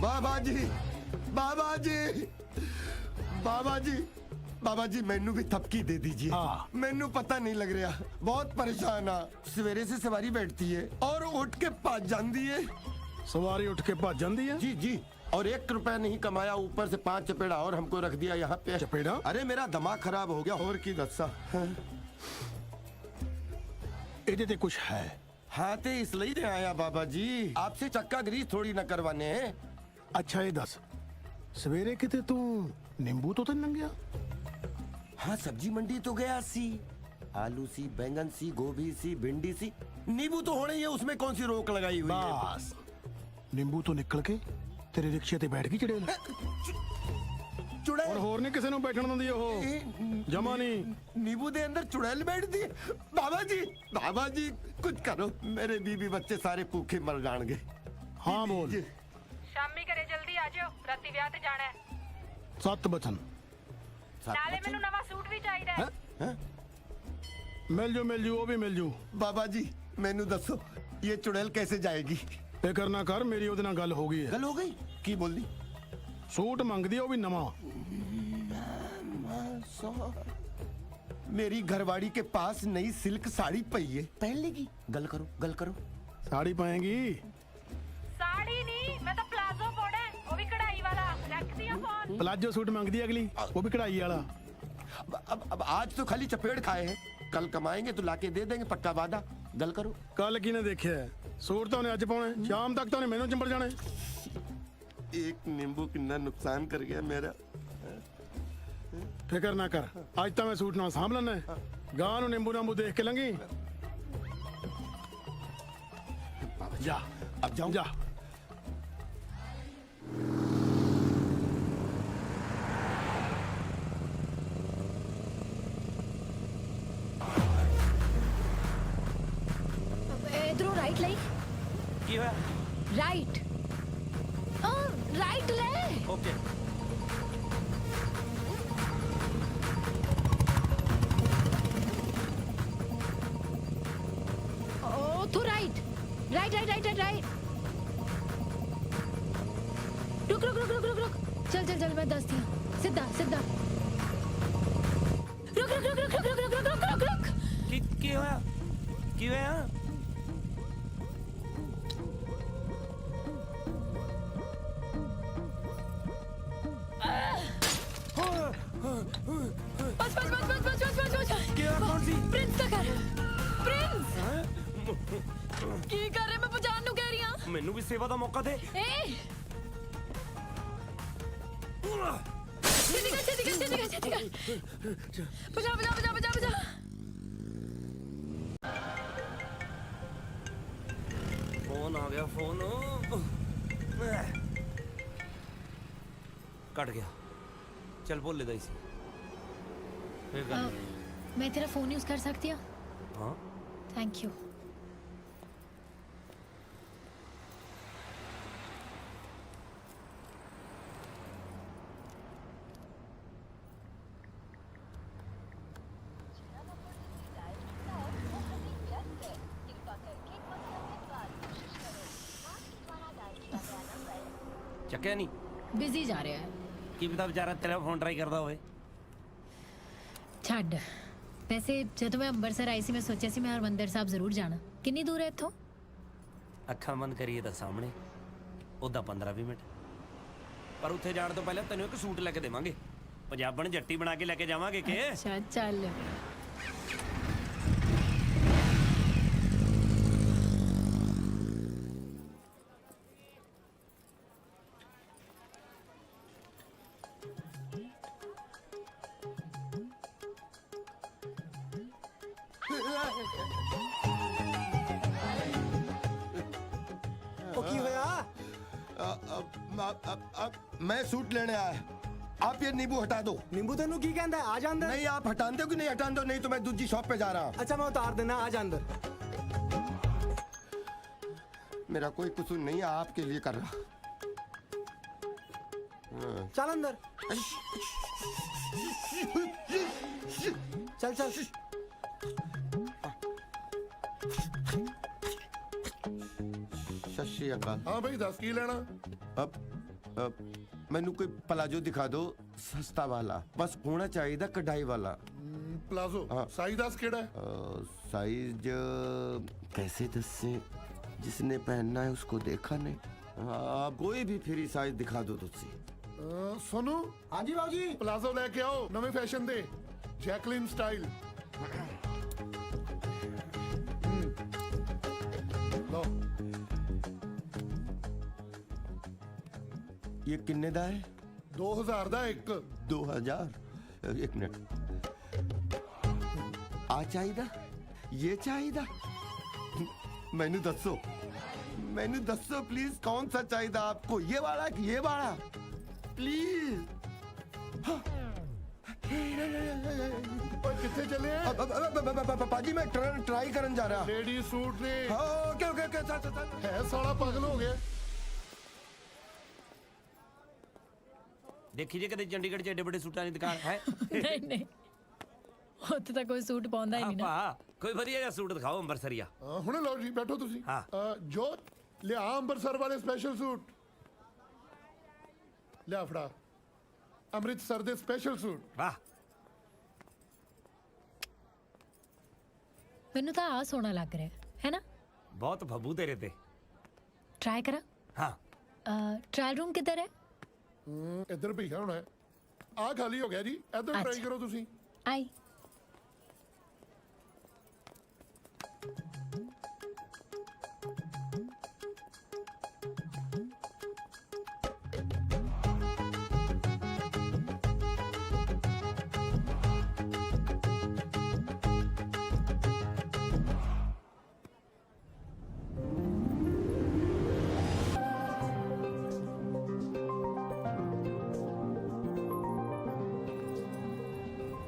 बाबा जी, बाबा जी, बाबा जी, बाबा जी मैनू भी थपकी दे दीजिए। हाँ। मैनू पता नहीं लग रहा, बहुत परेशान हाँ। सवेरे से सवारी बैठती है और उठ के भज जाती है। सवारी उठ के भज जाती है? जी जी, और 1 रुपया नहीं कमाया, ऊपर से 5 चपेड़ा और हमको रख दिया यहाँ पे। चपेड़ा? अरे मेरा दिमाग खराब हो गया और की दसा। ਇਹਦੇ ਤੇ ਕੁਝ ਹੈ। हाँ तो इसलिए नहीं आया बाबा जी, आपसे चक्का ग्रीस थोड़ी न करवाने हैं। ਅੱਛਾ ਇਹ ਦੱਸ, ਸਵੇਰੇ ਕਿਤੇ ਤੂੰ ਨਿੰਬੂ ਤੋਂ ਤਾਂ ਨੀ ਲੰਘਿਆ? हाँ सब्जी मंडी तो गया सी, आलू सी, बैंगन सी, गोभी सी, भिंडी सी, नींबू तो होने ही है, उसमें कौन सी रोक लगाई हुई है? ਬਸ ਨਿੰਬੂ ਤੋਂ ਨਿਕਲ ਕੇ ਤੇਰੇ ਰਿਕਸ਼ੇ ਤੇ ਬੈਠ ਗਈ ਚੜੇਲ। चुड़ैल? ਔਰ ਹੋਰ ਨਹੀਂ ਕਿਸੇ ਨੂੰ ਬੈਠਣ ਦਿੰਦੀ ਉਹ, ਜਮਾ ਨਹੀਂ। नींबू दे अंदर चुड़ैल बैठ दी? बाबा जी कुछ करो, मेरे बीबी बच्चे सारे भूखे मर जाएंगे। ਹਾਂ ਬੋਲ। ਸ਼ਾਮੀ ਘਰੇ ਜਲਦੀ ਆ ਜਿਓ, ਰਾਤੀ ਵਿਆਹ ਤੇ ਜਾਣਾ ਹੈ। 7 ਬਚਨ। ਨਾਲੇ ਮੈਨੂੰ ਨਵਾਂ ਸੂਟ ਵੀ ਚਾਹੀਦਾ ਹੈ। ਮਿਲ ਜੂ ਉਹ ਵੀ ਮਿਲ ਜੂ। बाबा जी मैनू दसो ये चुड़ैल कैसे जाएगी? ਫਿਕਰ ਨਾ ਕਰ, ਮੇਰੀ ਉਹਦੇ ਨਾਲ ਗੱਲ ਹੋ ਗਈ ਹੈ। गल हो गई? की बोल दी? ਸੂਟ ਮੰਗਦੀ ਆ ਉਹ ਵੀ ਨਵਾਂ। मेरी घरवाड़ी के पास नई सिल्क साड़ी पई है, पहन लेगी। गल करो। ਸਾੜੀ ਪਾਏਗੀ? ਸਾੜੀ ਨਹੀਂ, ਮੈਂ ਤਾਂ ਪਲਾਜ਼ੋ ਪਾਉਣਾ ਹੈ, ਉਹ ਵੀ ਕਢਾਈ ਵਾਲਾ। ਰੱਖਦੀ ਆ ਫੋਨ। ਪਲਾਜੋ ਸੂਟ ਮੰਗਦੀ ਆ ਅਗਲੀ, ਉਹ ਵੀ ਕਢਾਈ ਵਾਲਾ। अब आज तो खाली चपेड़ खाए हैं, कल कमाएंगे तो लाके दे देंगे, पक्का वादा। गल करो। ਕੱਲ ਕਿਨੇ ਦੇਖਿਆ? ਸੂਟ ਤਾਂ ਉਹਨੇ ਅੱਜ ਪਾਉਣਾ, ਸ਼ਾਮ ਤੱਕ ਤਾਂ ਉਹਨੇ ਮੈਨੂੰ ਚੰਬੜ ਜਾਣਾ। एक नींबू कितना नुकसान कर गया मेरा। ਫਿਕਰ ਨਾ ਕਰ, ਅੱਜ ਤਾਂ ਮੈਂ ਸੂਟ ਨਾਲ ਸਾਂਭ ਲੈਣਾ। ਗਾਂ ਨੂੰ ਨਿੰਬੂ ਨਾਂਬੂ ਦੇਖ ਕੇ ਲੰਗੀ। ਜਾ अब जाऊं? ਜਾ। ਇਧਰੋਂ ਰਾਈਟ ਲਈ। ਕੀ ਹੋਇਆ? ਰਾਈਟ ਰਾਈਟ ਲੈ। ਓਕੇ। ਉੱਥੋਂ ਰਾਈਟ। रुक चल मैं दसती हूँ। सीधा रुक। ਕੀ ਹੋਇਆ? बस क्या कौन सी? प्रिंस का घर। प्रिंस ਕੀ ਕਰ ਰਹੇ? ਮੈਂ ਪਛਾਣ ਨੂੰ ਕਹਿ ਰਹੀ ਹਾਂ। ਮੈਨੂੰ ਵੀ ਸੇਵਾ ਦਾ ਮੌਕਾ ਦੇ। छेती कर बजा बजा बजा बजा बजा फोन आ गया फोन कट गया चल बोल ले इसी फिर कर ले। मैं तेरा फोन यूज कर सकती हूँ हाँ थैंक यू ਚੱਕਿਆ ਨਹੀਂ ਬਿਜ਼ੀ ਜਾ ਰਿਹਾ ਹੈ ਕੀ ਪਤਾ ਵਿਚਾਰਾ ਤੇਰਾ ਫੋਨ ਟਰਾਈ ਕਰਦਾ ਹੋਵੇ ਛੱਡ ਵੈਸੇ ਜਦੋਂ ਮੈਂ ਅੰਮ੍ਰਿਤਸਰ ਆਈ ਸੀ ਮੈਂ ਸੋਚਿਆ ਸੀ ਮੈਂ ਹਰਮੰਦਰ ਸਾਹਿਬ ਜ਼ਰੂਰ ਜਾਣਾ ਕਿੰਨੀ ਦੂਰ ਹੈ ਇੱਥੋਂ ਅੱਖਾਂ ਬੰਦ ਕਰੀਏ ਤਾਂ ਸਾਹਮਣੇ ਉਹਦਾ 15-20 ਮਿੰਟ ਪਰ ਉੱਥੇ ਜਾਣ ਤੋਂ ਪਹਿਲਾਂ ਤੈਨੂੰ ਇੱਕ ਸੂਟ ਲੈ ਕੇ ਦੇਵਾਂਗੇ ਪੰਜਾਬਣ ਜੱਟੀ ਬਣਾ ਕੇ ਲੈ ਕੇ ਜਾਵਾਂਗੇ ਕਿ ਅੱਛਾ ਚੱਲ की होया मैं सूट लेने आया आप ये नींबू हटा दो नींबू तेनू की कहंदा है आ जा अंदर नहीं आप हटान दो कि नहीं हटान दो नहीं तो मैं दूसरी शॉप पे जा रहा हूँ अच्छा मैं उतार देना आ जा अंदर मेरा कोई कसूर नहीं है आपके लिए कर रहा चल अंदर चल चल सत श्री अकाल हाँ भाई 10 की लेना अब मैनू कोई प्लाजो दिखा दो सस्ता वाला बस होना चाहिए कढ़ाई वाला प्लाजो हाँ। साइज 10 केड़ा है साइज कैसे दसे जिसने पहनना है उसको देखा नहीं आप कोई भी फ्री साइज दिखा दो तुझसे सोनू हाँ जी बाबूजी प्लाजो लेके आओ नवे फैशन दे जैकलिन स्टाइल लो ये किन्ने दा है 2000 दा एक 2000 एक मिनट आ चाहिदा ये चाहिदा मैनू दसो प्लीज कौन सा चाहिदा आपको ये वाला कि ये वाला प्लीज कितने चले हैं पाजी मैं ट्राई करन जा रहा लेडी सूट ने ओके ओके ओके है साला पागल हो गया ਦੇਖੀ ਜੇ ਕਦੇ ਚੰਡੀਗੜ੍ਹ 'ਚ ਏਡੇ ਵੱਡੇ ਸੂਟਾਂ ਦੀ ਦੁਕਾਨ ਹੈ ਨਹੀਂ ਨਹੀਂ ਉੱਥੇ ਤਾਂ ਕੋਈ ਸੂਟ ਪਾਉਂਦਾ ਹੀ ਨਹੀਂ ਨਾ ਆਪਾ ਕੋਈ ਵਧੀਆ ਜਿਹਾ ਸੂਟ ਦਿਖਾਓ ਅੰਬਰਸਰੀਆ ਹੁਣੇ ਲਓ ਜੀ ਬੈਠੋ ਤੁਸੀਂ हाँ। ਜੋ ਲਿਆ ਅੰਮ੍ਰਿਤਸਰ ਵਾਲੇ ਸਪੈਸ਼ਲ ਸੂਟ ਲਿਆ ਫੜਾ ਅੰਮ੍ਰਿਤਸਰ ਦੇ ਸਪੈਸ਼ਲ ਸੂਟ ਵਾਹ ਮੈਨੂੰ ਤਾਂ ਆ ਸੋਹਣਾ ਲੱਗ ਰਿਹਾ ਹੈ ਨਾ ਬਹੁਤ ਫੱਬੂ ਤੇਰੇ ਤੇ ਟਰਾਈ ਕਰਾਂ ਹਾਂ ਟ੍ਰਾਇਲ ਰੂਮ ਕਿੱਧਰ ਹੈ ਇੱਧਰ ਭਈਆ ਹੋਣਾ ਹੈ ਆ ਖਾਲੀ ਹੋ ਗਿਆ ਜੀ ਇੱਧਰ ਟਰਾਈ ਅੱਛਾ। ਕਰੋ ਤੁਸੀਂ ਆਈ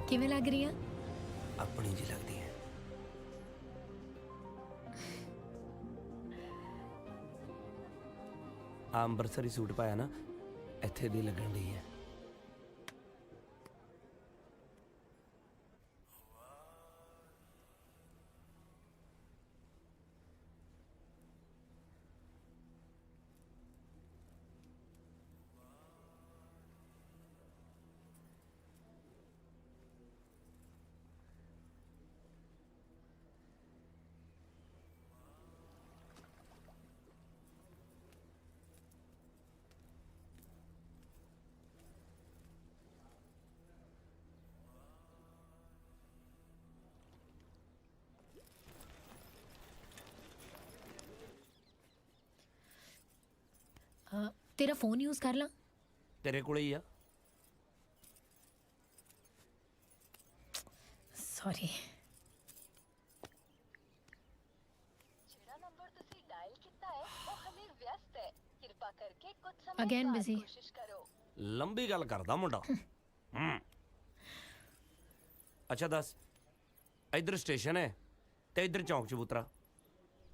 ਕਿਵੇਂ ਲੱਗ ਰਹੀ ਆ ਆਪਣੀ ਜੀ ਲੱਗਦੀ ਹੈ ਆ ਅੰਬਰਸਰੀ ਸੂਟ ਪਾਇਆ ਨਾ ਇੱਥੇ ਦੀ ਲੱਗਣ ਦੀ ਹੈ ਤੇਰਾ ਫੋਨ ਯੂਜ਼ ਕਰ ਲਾਂ ਤੇਰੇ ਕੋਲੇ ਹੀ ਆ ਸੌਰੀ। ਜਿਹੜਾ ਨੰਬਰ ਤੁਸੀਂ ਡਾਇਲ ਕੀਤਾ ਹੈ ਉਹ ਹਲੇ ਵਿਅਸਤ ਹੈ, ਕਿਰਪਾ ਕਰਕੇ ਕੁਝ ਸਮੇਂ Again ਬਾਅਦ busy. ਕੋਸ਼ਿਸ਼ ਕਰੋ। ਲੰਬੀ ਗੱਲ ਕਰਦਾ ਮੁੰਡਾ। ਅੱਛਾ ਦੱਸ, ਇੱਧਰ ਸਟੇਸ਼ਨ ਹੈ ਤੇ ਇੱਧਰ ਚੌਂਕ ਚਬੂਤਰਾ,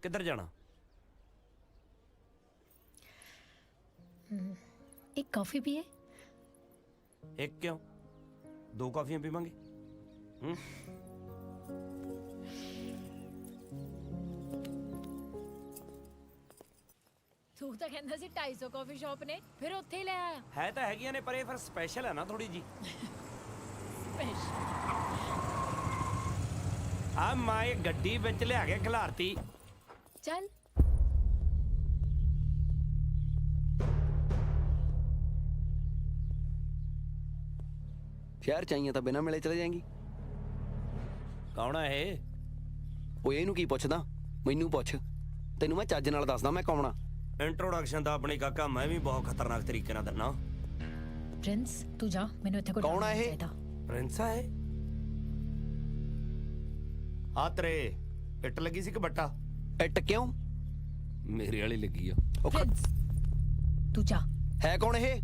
ਕਿੱਧਰ ਜਾਣਾ? ਇੱਕ ਕਾਫੀ ਪੀਏ? ਇੱਕ ਕਿਉਂ, 2 ਕਾਫੀਆਂ ਪੀਵਾਂਗੇ। ਤੂੰ ਤਾਂ ਕਹਿੰਦਾ ਸੀ 250 ਕਾਫੀ ਸ਼ਾਪ ਨੇ, ਫਿਰ ਉੱਥੇ ਹੀ ਲੈ ਆਇਆ। ਹੈ ਤਾਂ ਹੈਗੀਆਂ ਨੇ ਪਰ ਇਹ ਫਿਰ ਸਪੈਸ਼ਲ ਹੈ ਨਾ ਥੋੜੀ ਜੀ। ਆ ਮੈਂ ਇਹ ਗੱਡੀ ਵਿੱਚ ਲਿਆ ਕੇ ਖਿਲਾਰਤੀ। ਚੱਲ ਸ਼ਹਿਰ ਚਾਹੀਏ ਤਾਂ ਬਿਨਾਂ ਮਿਲੇ ਚਲੇ ਜਾਏਂਗੀ। ਕੌਣ ਆ ਇਹ? ਉਹ ਇਹਨੂੰ ਕੀ ਪੁੱਛਦਾ, ਮੈਨੂੰ ਪੁੱਛ। ਤੈਨੂੰ ਮੈਂ ਚੱਜ ਨਾਲ ਦੱਸਦਾ ਮੈਂ ਕੌਣ ਆ। ਇੰਟਰੋਡਕਸ਼ਨ ਤਾਂ ਆਪਣੀ ਕਾਕਾ ਮੈਂ ਵੀ ਬਹੁਤ ਖਤਰਨਾਕ ਤਰੀਕੇ ਨਾਲ ਦਿੰਨਾ। ਪ੍ਰਿੰਸ ਤੂੰ ਜਾ, ਮੈਨੂੰ ਇੱਥੇ ਕੋਈ ਕੌਣ ਆ ਇਹ? ਚਾਹੀਦਾ। ਪ੍ਰਿੰਸ ਆ ਇਹ? ਆ ਤੇਰੇ ਇੱਟ ਲੱਗੀ ਸੀ ਕਿ ਬੱਟਾ? ਇੱਟ ਕਿਉਂ? ਮੇਰੇ ਵਾਲੀ ਲੱਗੀ ਆ। ਉਹ ਖ- ਪ੍ਰਿੰਸ ਤੂੰ ਜਾ। ਹੈ ਕੌਣ ਇਹ?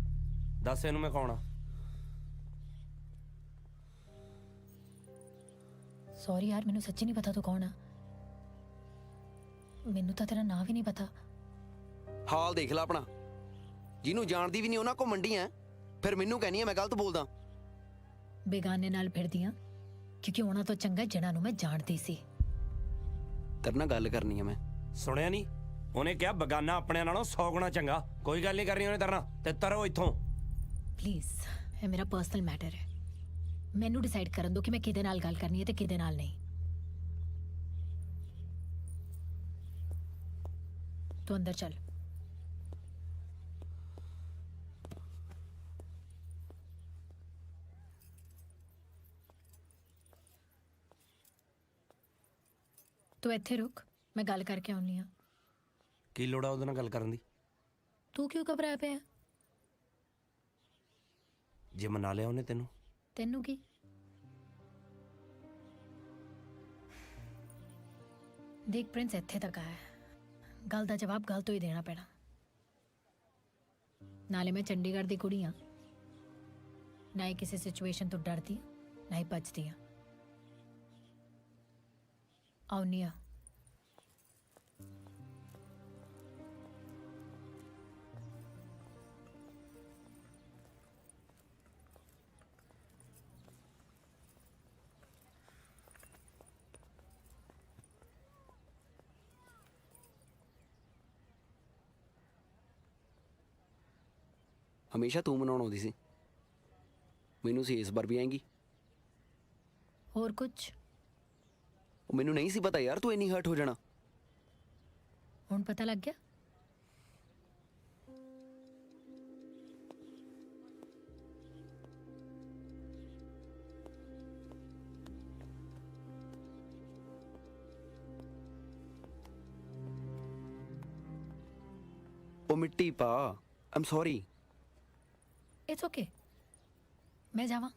ਦੱਸ ਇਹਨੂੰ ਮੈਂ ਕੌਣ ਆ? ਸੌਰੀ ਯਾਰ, ਮੈਨੂੰ ਸੱਚੀ ਨਹੀਂ ਪਤਾ ਤੂੰ ਕੌਣ ਆ। ਮੈਨੂੰ ਤਾਂ ਤੇਰਾ ਨਾਂ ਵੀ ਨਹੀਂ ਪਤਾ। ਹਾਲ ਦੇਖ ਲੈ ਆਪਣਾ। ਜਿਹਨੂੰ ਜਾਣਦੀ ਵੀ ਨਹੀਂ ਉਹਨਾਂ ਕੋ ਮੰਡੀ ਐ, ਫਿਰ ਮੈਨੂੰ ਕਹਿਨੀ ਐ ਮੈਂ ਗਲਤ ਬੋਲਦਾ। ਬੇਗਾਨੇ ਨਾਲ ਫਿਰਦੀਆਂ ਕਿਉਂਕਿ ਉਹਨਾਂ ਤੋਂ ਚੰਗਾ ਜਿਹਨਾਂ ਨੂੰ ਮੈਂ ਜਾਣਦੀ ਸੀ। ਤੇਰੇ ਨਾਲ ਗੱਲ ਕਰਨੀ ਐ ਮੈਂ। ਸੁਣਿਆ ਨਹੀਂ? ਉਹਨੇ ਕਿਹਾ ਬਗਾਨਾ ਆਪਣਿਆਂ ਨਾਲੋਂ 100 ਗੁਣਾ ਚੰਗਾ। ਕੋਈ ਗੱਲ ਨਹੀਂ ਕਰਨੀ ਉਹਨੇ ਤੇਰੇ ਨਾਲ, ਤੇ ਤਰੋ ਇੱਥੋਂ। ਪਲੀਜ਼, ਇਹ ਮੇਰਾ ਪਰਸਨਲ ਮੈਟਰ ਹੈ। ਮੈਨੂੰ ਡਿਸਾਈਡ ਕਰਨ ਦਿਓ ਕਿ ਮੈਂ ਕਿਹਦੇ ਨਾਲ ਗੱਲ ਕਰਨੀ ਹੈ ਤੇ ਕਿਹਦੇ ਨਾਲ ਨਹੀਂ। ਤੂੰ ਅੰਦਰ ਚੱਲ। ਤੂੰ ਇੱਥੇ ਰੁਕ, ਮੈਂ ਗੱਲ ਕਰਕੇ ਆਉਣੀ ਆ। ਕੀ ਲੋੜ ਆ ਉਹਦੇ ਨਾਲ ਗੱਲ ਕਰਨ ਦੀ? ਤੂੰ ਕਿਉਂ ਘਬਰਾਇਆ ਪਿਆ? ਜੇ ਮਨਾ ਲਿਆ ਉਹਨੇ ਤੈਨੂੰ? ਤੈਨੂੰ ਕੀ? ਦੇਖ ਪ੍ਰਿੰਸ, ਇੱਥੇ ਤੱਕ ਆਇਆ, ਗੱਲ ਦਾ ਜਵਾਬ ਗੱਲ ਤੋਂ ਹੀ ਦੇਣਾ ਪੈਣਾ। ਨਾਲੇ ਮੈਂ ਚੰਡੀਗੜ੍ਹ ਦੀ ਕੁੜੀ ਹਾਂ, ਨਾ ਹੀ ਕਿਸੇ ਸਿਚੁਏਸ਼ਨ ਤੋਂ ਡਰਦੀ ਨਾ ਹੀ ਭੱਜਦੀ ਹਾਂ। ਆਉਣੀ ਆ। ਹਮੇਸ਼ਾ ਤੂੰ ਮਨਾਉਣ ਆਉਂਦੀ ਸੀ, ਮੈਨੂੰ ਸੀ ਇਸ ਵਾਰ ਵੀ ਆਏਂਗੀ। ਹੋਰ ਕੁਝ? ਉਹ ਮੈਨੂੰ ਨਹੀਂ ਸੀ ਪਤਾ ਯਾਰ ਤੂੰ ਇੰਨੀ ਹਰਟ ਹੋ ਜਾਣਾ। ਹੁਣ ਪਤਾ ਲੱਗ ਗਿਆ? ਉਹ ਮਿੱਟੀ ਪਾ। ਆਮ ਸੌਰੀ। ਇਟਸ ਓਕੇ, ਮੈਂ ਜਾਵਾਂ।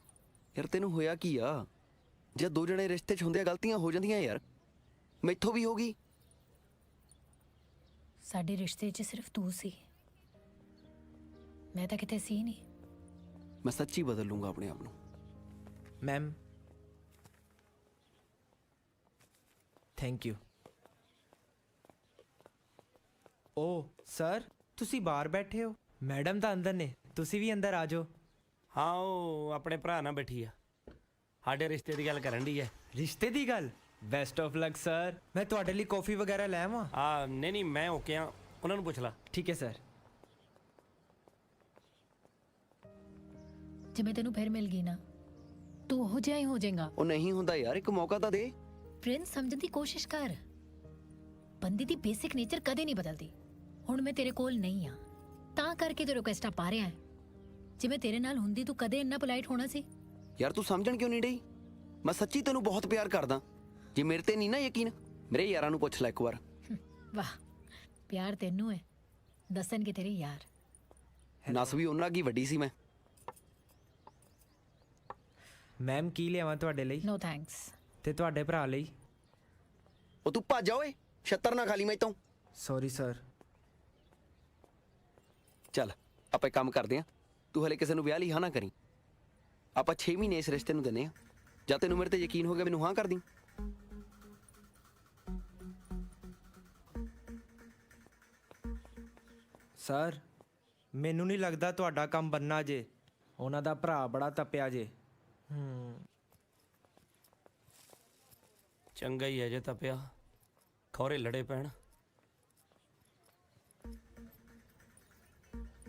ਯਾਰ ਤੈਨੂੰ ਹੋਇਆ ਕੀ ਆ? ਜੇ 2 ਜਣੇ ਰਿਸ਼ਤੇ 'ਚ ਹੁੰਦੇ ਆ ਗਲਤੀਆਂ ਹੋ ਜਾਂਦੀਆਂ ਯਾਰ, ਮੈਥੋਂ ਵੀ ਹੋ ਗਈ। ਸਾਡੇ ਰਿਸ਼ਤੇ 'ਚ ਸਿਰਫ ਤੂੰ ਸੀ, ਮੈਂ ਤਾਂ ਕਿਤੇ ਸੀ ਨਹੀਂ। ਮੈਂ ਸੱਚੀ ਬਦਲ ਲੂੰਗਾ ਆਪਣੇ ਆਪ ਨੂੰ। Ma'am thank you. ਓ ਸਰ, ਤੁਸੀਂ ਬਾਹਰ ਬੈਠੇ ਹੋ? ਮੈਡਮ ਤਾਂ ਅੰਦਰ ਨੇ, ਤੁਸੀਂ ਵੀ ਅੰਦਰ ਆ ਜਾਓ। ਹਾਂ, ਉਹ ਆਪਣੇ ਭਰਾ ਨਾਲ ਬੈਠੀ ਆ, ਸਾਡੇ ਰਿਸ਼ਤੇ ਦੀ ਗੱਲ ਕਰਨ ਦੀ ਹੈ। ਰਿਸ਼ਤੇ ਦੀ ਗੱਲ? Best of luck sir. ਮੈਂ ਤੁਹਾਡੇ ਲਈ ਕੌਫੀ ਵਗੈਰਾ ਲੈ ਆਵਾਂ? ਨਹੀਂ ਮੈਂ ਓਕੇ ਆ, ਉਹਨਾਂ ਨੂੰ ਪੁੱਛ ਲਾ। ਠੀਕ ਹੈ ਸਰ। ਜੇ ਮੈਂ ਤੈਨੂੰ ਫਿਰ ਮਿਲ ਗਈ ਨਾ, ਤੂੰ ਉਹ ਜਿਹਾ ਹੀ ਹੋ ਜਾਏਗਾ। ਉਹ ਨਹੀਂ ਹੁੰਦਾ ਯਾਰ, ਇੱਕ ਮੌਕਾ ਤਾਂ ਦੇ। ਪ੍ਰਿੰਸ, ਸਮਝਣ ਦੀ ਕੋਸ਼ਿਸ਼ ਕਰ। ਬੰਦੇ ਦੀ ਬੇਸਿਕ ਨੇਚਰ ਕਦੇ ਨਹੀਂ ਬਦਲਦੀ। ਹੁਣ ਮੈਂ ਤੇਰੇ ਕੋਲ ਨਹੀਂ ਆ ਤਾਂ ਕਰਕੇ ਤੇ ਰਿਕੁਐਸਟਾਂ ਪਾ ਰਿਹਾ ਹੈ। ਜੇ ਮੈਂ ਤੇਰੇ ਨਾਲ ਹੁੰਦੀ ਤੂੰ ਕਦੇ ਇੰਨਾ ਪੋਲਾਈਟ ਹੋਣਾ ਸੀ? ਯਾਰ ਤੂੰ ਸਮਝਣ ਕਿਉਂ ਨਹੀਂ ਡਈ? ਮੈਂ ਸੱਚੀ ਤੈਨੂੰ ਬਹੁਤ ਪਿਆਰ ਕਰਦਾ। ਜੇ ਮੇਰੇ ਤੇ ਨਹੀਂ ਨਾ ਯਕੀਨ, ਮੇਰੇ ਯਾਰਾਂ ਨੂੰ ਪੁੱਛ ਲੈ ਇੱਕ ਵਾਰ। ਵਾਹ, ਪਿਆਰ ਤੈਨੂੰ ਹੈ, ਦੱਸਣਗੇ ਤੇਰੇ ਯਾਰ। ਨਸ ਵੀ ਉਹਨਾਂ ਕੀ ਵੱਡੀ ਸੀ ਮੈਂ। ਮੈਮ ਕੀ ਲਿਆਵਾਂ ਤੁਹਾਡੇ ਲਈ? ਨੋ ਥੈਂਕਸ। ਤੇ ਤੁਹਾਡੇ ਭਰਾ ਲਈ। ਉਹ ਤੂੰ ਭੱਜ ਜਾ ਓਏ, ਛੱਤਰ ਨਾ ਖਾਲੀ ਮੈਂ ਤੋਂ। Sorry sir. ਚੱਲ ਆਪਾਂ ਇੱਕ ਕੰਮ ਕਰਦੇ ਆ, ਤੂੰ ਹਲੇ ਕਿਸੇ ਨੂੰ ਵਿਆਹ ਲਈ ਹਾਂ ਨਾ ਕਰੀ। ਆਪਾਂ 6 ਮਹੀਨੇ ਇਸ ਰਿਸ਼ਤੇ ਨੂੰ ਦਿੰਦੇ ਆ, ਜਾਂ ਤੈਨੂੰ ਮੇਰੇ ਤੇ ਯਕੀਨ ਹੋ ਗਿਆ ਮੈਨੂੰ ਹਾਂ ਕਰ ਦੀ। ਸਰ ਮੈਨੂੰ ਨਹੀਂ ਲੱਗਦਾ ਤੁਹਾਡਾ ਕੰਮ ਬੰਨਾ ਜੇ, ਉਹਨਾਂ ਦਾ ਭਰਾ ਬੜਾ ਤਪਿਆ ਜੇ। ਚੰਗਾ ਹੀ ਹੈ ਜੇ ਤਪਿਆ, ਖੌਰੇ ਲੜੇ ਪੈਣ।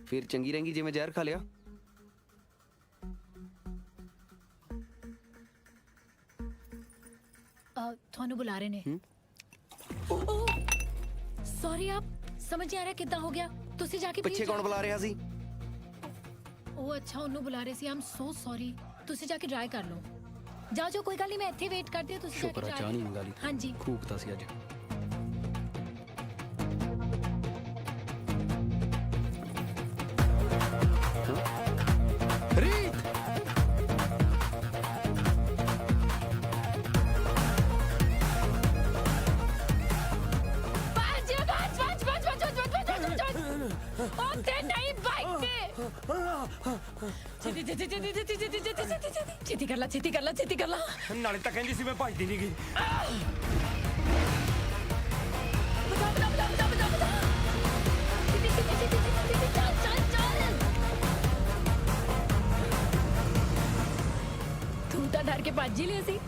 ਫਿਰ ਚੰਗੀ ਰਹੇਗੀ ਜਿਵੇਂ ਜ਼ਹਿਰ ਖਾ ਲਿਆ। ਤੁਹਾਨੂੰ ਬੁਲਾ ਰਹੇ ਨੇ। ਸੌਰੀ ਆਪ ਸਮਝ ਨਹੀਂ ਆ ਰਿਹਾ ਕਿੱਦਾਂ ਹੋ ਗਿਆ। ਤੁਸੀਂ ਜਾ ਕੇ ਪਿੱਛੇ ਕੌਣ ਬੁਲਾ ਰਿਹਾ ਸੀ? ਉਹ ਅੱਛਾ ਉਹਨੂੰ ਬੁਲਾ ਰਹੇ ਸੀ। ਆਮ ਸੋ ਸੌਰੀ। ਤੁਸੀਂ ਜਾ ਕੇ ਟਰਾਈ ਕਰ ਲਓ। ਜਾਓ ਕੋਈ ਗੱਲ ਨਹੀਂ, ਮੈਂ ਇੱਥੇ ਵੇਟ ਕਰਦੀ ਹਾਂ। ਤੁਸੀਂ ਜਾ ਕੇ ਸ਼ੁਕਰ ਆ ਚਾਹ ਨਹੀਂ ਮੰਗਾ ਲਈ। ਹਾਂਜੀ ਖੂਬਤਾ ਸੀ ਅੱਜ। ਰੀਤ ਛੇਤੀ ਕਰ ਲਾ। ਨਾਲੇ ਤਾਂ ਕਹਿੰਦੀ ਸੀ ਮੈਂ ਭੱਜਦੀ ਨਹੀਂ ਗਈ। ਤੂੰ ਤਾਂ ਡਰ ਕੇ ਭੱਜ ਹੀ ਲਿਆ ਸੀ।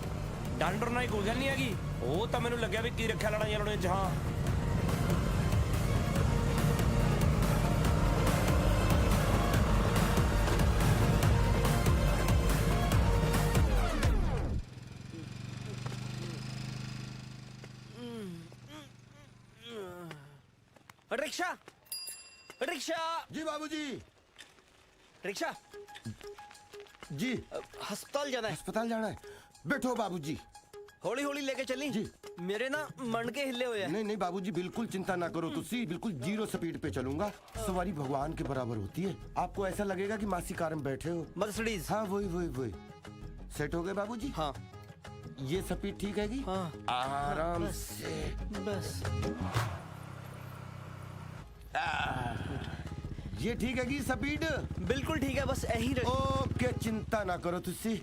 ਡਰ ਨਾਲ ਹੀ ਕੋਈ ਗੱਲ ਨਹੀਂ ਹੈਗੀ। ਉਹ ਤਾਂ ਮੈਨੂੰ ਲੱਗਿਆ ਵੀ ਕੀ ਰੱਖਿਆ ਲੜਾਈਆਂ ਲੜਾਈਆਂ ਚ। ਹਾਂ रिक्शा रिक्शा। जी बाबूजी। रिक्शा जी। हस्पताल जाना है। अस्पताल जाना है, बैठो बाबूजी। हौली हौली लेके चली जी। मेरे ना मन के हिले हुए हैं। नहीं नहीं बाबूजी बिल्कुल चिंता ना करो, तुसी बिल्कुल 0 स्पीड पे चलूंगा। सवारी भगवान के बराबर होती है। आपको ऐसा लगेगा कि मासी कार में बैठे हो। मर्सिडीज। हाँ वही सेट हो गए बाबूजी। हाँ ये स्पीड ठीक हैगी। हाँ आराम से बस। ये ठीक हैगी स्पीड। बिल्कुल ठीक है, बस यही रहे। ओके चिंता ना करो तुसी।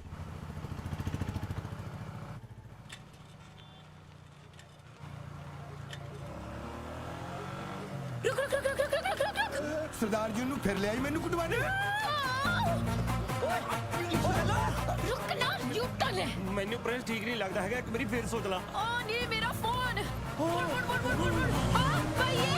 सरदार जी फिर ले आई मैनू कुटवाने। ਮੈਨੂੰ ਪ੍ਰਿੰਸ ਠੀਕ ਨਹੀਂ ਲੱਗਦਾ ਹੈਗਾ। ਇੱਕ ਵਾਰੀ ਫੇਰ ਸੋਚ ਲਾ। ਨਹੀਂ ਮੇਰਾ ਫੋਨ। ਭਈਏ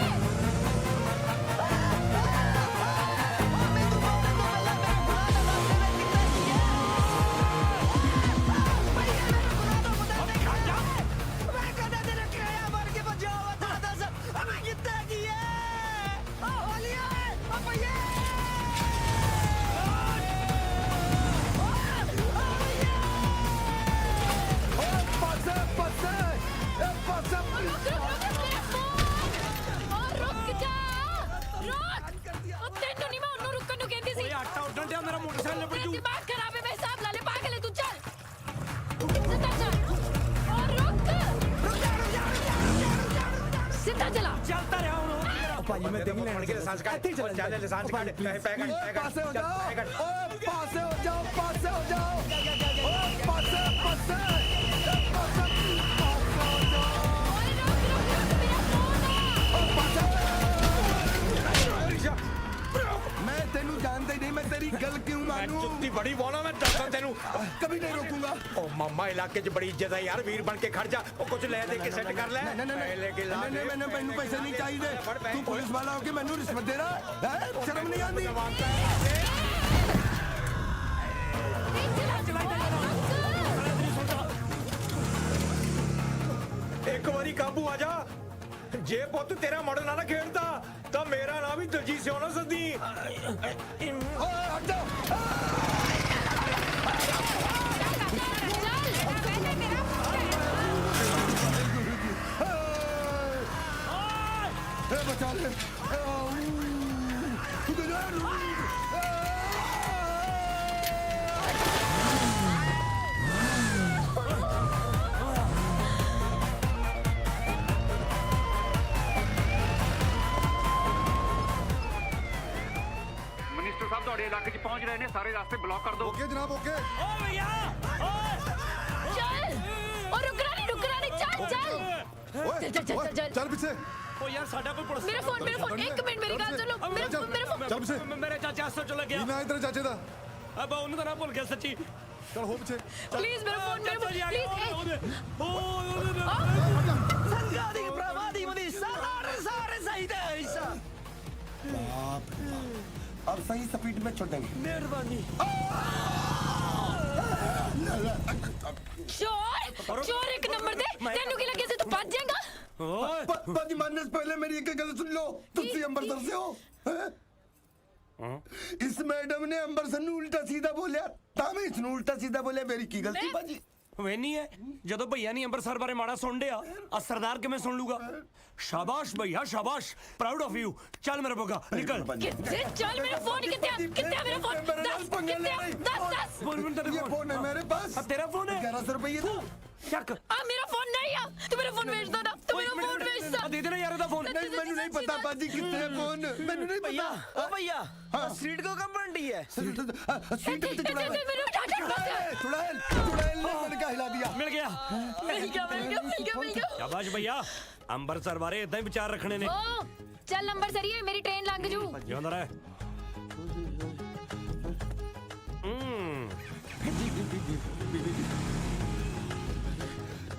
दिमाग खराब है। मैं हिसाब ला ले पागल है तू। चल सीधा चला। ਚੱਲਦਾ ਰਿਹਾ ਹੁਣ। ਭਾਜੀ ਮੈਂ ਦੇਖ ਲੈਣ के लाइसेंस काट चल लाइसेंस काट पासे हो जाओ। पासे हो जाओ। पासे हो जाओ। पासे मैं तेनू जानता ही नहीं, मैं तेरी गल क्यों मानूं? जुत्ती बड़ी बोला मैं दसा तेनू। कभी नहीं रोकूंगा। ओ मामा इलाके च बड़ी इज्जत है यार, वीर बन के खड़ जा। ओ कुछ ले दे के सेट कर ले। नहीं मैंने पैसे नहीं चाहिए। तू पुलिस वाला होके मैनू रिश्वत दे रहा है? शर्म नहीं आती? एक बारी काबू आ जा। जे पुत तेरा मॉडल ना खेड़ता तो मेरा नाम भी दलजीत सिंह ना सदी। हट जाओ। बचा ले। ਤੁਹਾਡੇ ਇਲਾਕੇ 'ਚ ਪਹੁੰਚ ਰਹੇ ਨੇ, ਸਾਰੇ ਰਸਤੇ ਬਲੌਕ ਕਰ ਦਿਓ। ओके जनाब ओके। ਓ ਭਈਆ ਚੱਲ ਉਹ ਰੁਕਣਾ ਨਹੀਂ ਚੱਲ ਚੱਲ ओए, चल, ओए, चल। चल पीछे। ਓ ਯਾਰ ਸਾਡਾ ਕੋਈ ਪੁਲਿਸ ਮੇਰਾ ਫੋਨ ਇੱਕ ਮਿੰਟ ਮੇਰੀ ਗੱਲ ਸੁਣ ਲਓ ਮੇਰਾ ਫੋਨ ਚੱਲ ਪਿੱਛੇ। ਮੇਰੇ ਚਾਚਾ ਸੋ ਚਲਾ ਗਿਆ। ना इधर चाचे दा। ਅਬ ਉਹਨੂੰ ਤਾਂ ਨਾ ਭੁੱਲ ਗਿਆ ਸੱਚੀ। चल हो पीछे। ਪਲੀਜ਼ ਮੇਰਾ ਫੋਨ ਸੰਗਾ ਦੀ ਭਰਾਵਾ ਦੀ ਮਦੀ ਸਾਰੇ ਸਹੀ ਤੇ ਐਸਾ। बाप रे बाप। अब सही स्पीड में छोड़ेंगे। ਮਿਹਰਬਾਨੀ। चोर एक नंबर दे तेनू की लगे से तू बच जाएगा ਓਏ बाजी मारने से पहले मेरी एक गल सुन लो। तुम अंबरसर से हो हैं? इस मैडम ने अंबरसर नू उल्टा सीधा बोलिया, तामे इसनू उल्टा सीधा बोलिया, मेरी की गलती बाजी? ਵੇ ਨਹੀਂ ਹੈ ਜਦੋਂ ਭਈਆ ਨਹੀਂ ਅੰਮ੍ਰਿਤਸਰ ਬਾਰੇ ਮਾੜਾ ਸੁਣ ਡਿਆ ਆ ਸਰਦਾਰ ਕਿਵੇਂ ਸੁਣ ਲੂਗਾ। ਸ਼ਾਬਾਸ਼ ਭਈਆ ਸ਼ਾਬਾਸ਼, ਪ੍ਰਾਊਡ ਆਫ ਯੂ। ਚੱਲ ਮੇਰਾ ਬੋਗਾ ਨਿਕਲ। कितने चल मेरा फोन कितने मेरा फोन दस ये फोन है मेरे पास। अब तेरा फोन है? 1100 रुपये था। ਚੱਕ मेरा फोन नहीं है तू मेरा फोन भेज दो ना तू मेरा फोन भेज दो ਦੇ ਦੇਣਾ ਯਾਰ ਇਹਦਾ ਫੋਨ। नहीं मैंने नहीं पता बाजी कितने है फोन, मैंने नहीं भैया पता। ओ भैया स्ट्रीट को कब बनती है? सीट पे चुड़ैल चुड़ैल ने मन का हिला दिया। ਮਿਲ ਗਿਆ मिल गया ਸ਼ਾਬਾਸ਼ ਭਈਆ। ਅੰਮ੍ਰਿਤਸਰ ਬਾਰੇ ਇਦਾਂ ਹੀ ਵਿਚਾਰ ਰੱਖਣੇ ਨੇ। ओ चल नंबर सही है मेरी ट्रेन लंघ जू ਜਿਉਂਦਾ ਰਹਿ।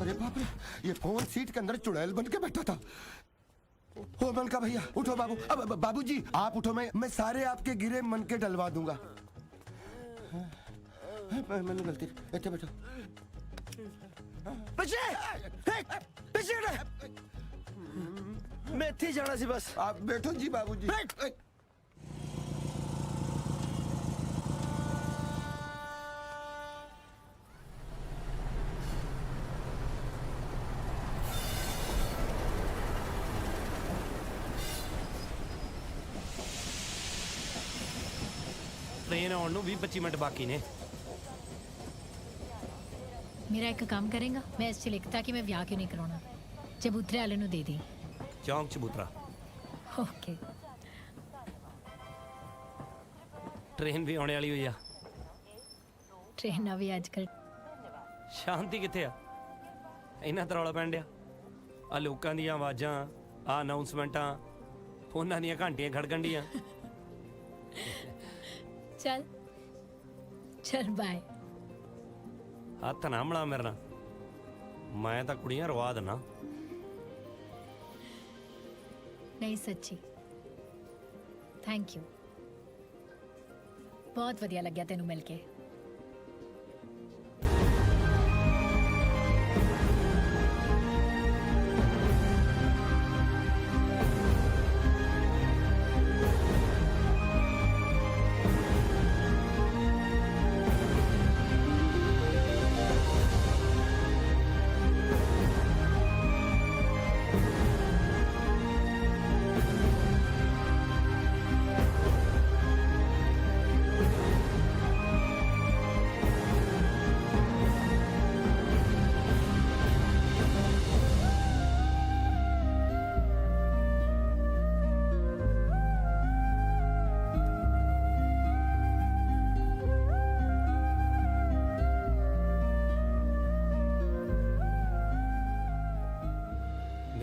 अरे बाप रे, ये फोन सीट के अंदर चुड़ैल बन के बैठा था। ओ मन का भैया उठो बाबू। अब बाबूजी आप उठो, मैं सारे आपके गिरे मन के डलवा दूंगा। मैंने गलती इतने बैठो। पीछे मैं इत्थे ही जाना सी बस। आप बैठो जी बाबूजी। ਟ੍ਰੇਨ ਆਉਣ ਨੂੰ 20-25 ਮਿੰਟ ਬਾਕੀ ਨੇ। मेरा एक काम करेगा मैं इस लिखता कि मैं ब्याह क्यों नहीं कराना चबूतरे वाले नु दे दी ਚੌਂਕ ਚਬੂਤਰਾ। ओके ਟ੍ਰੇਨ ਵੀ ਆਉਣੇ ਵਾਲੀ ਹੋਈ ਆ। ट्रेन भी आजकल ਸ਼ਾਂਤੀ ਕਿੱਥੇ ਆ? ਇੰਨਾ ਤਰੌਲਾ ਪੈਣ ਡਿਆ। ਆ ਲੋਕਾਂ ਦੀਆਂ ਆਵਾਜ਼ਾਂ, ਆ ਅਨਾਉਂਸਮੈਂਟਾਂ, ਫੋਨਾਂ ਦੀਆਂ ਘੰਟੀਆਂ ਖੜਕਣ ਡੀਆਂ। चल चल बाय ਹੱਥ ਨਾ ਮਲਾ ਮੇਰੇ ਨਾਲ, ਮੈਂ ਤਾਂ ਕੁੜੀਆਂ ਰਵਾ ਦਿੰਨਾ। नहीं सच्ची थैंक यू बहुत वधिया लग्या तेनू मिलके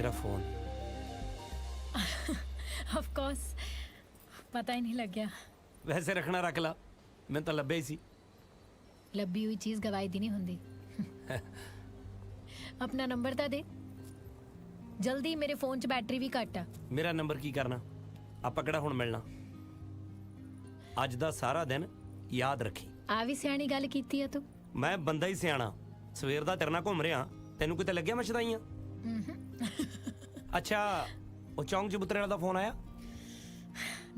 ਮੇਰਾ ਫੋਨ ऑफ कोर्स पता ही नहीं लग गया ਵੈਸੇ ਰੱਖਣਾ ਰੱਖ ਲਾ, ਮੈਨੂੰ ਤਾਂ ਲੱਭਿਆ ਹੀ ਸੀ। लब्बी हुई चीज गवाई दी नहीं हुंदी अपना नंबर तो दे जल्दी मेरे फोन च बैटरी भी घट आ ਮੇਰਾ ਨੰਬਰ ਕੀ ਕਰਨਾ, ਆਪਾਂ ਕਿਹੜਾ ਹੁਣ ਮਿਲਣਾ। ਅੱਜ ਦਾ ਸਾਰਾ ਦਿਨ ਯਾਦ ਰੱਖੀ। आ भी सियाणी गल कीती है तू ਮੈਂ ਬੰਦਾ ਹੀ ਸਿਆਣਾ, ਸਵੇਰ ਦਾ ਤੇਰੇ ਨਾਲ ਘੁੰਮ ਰਿਹਾ। ਤੈਨੂੰ ਕਿਤੇ ਲੱਗਿਆ ਮੈਂ ਸ਼ਦਾਈ ਆਂ? ਅੱਛਾ ਉਹ ਚੌਂਕ ਚਬੂਤਰੇ ਵਾਲਾ ਦਾ ਫੋਨ ਆਇਆ?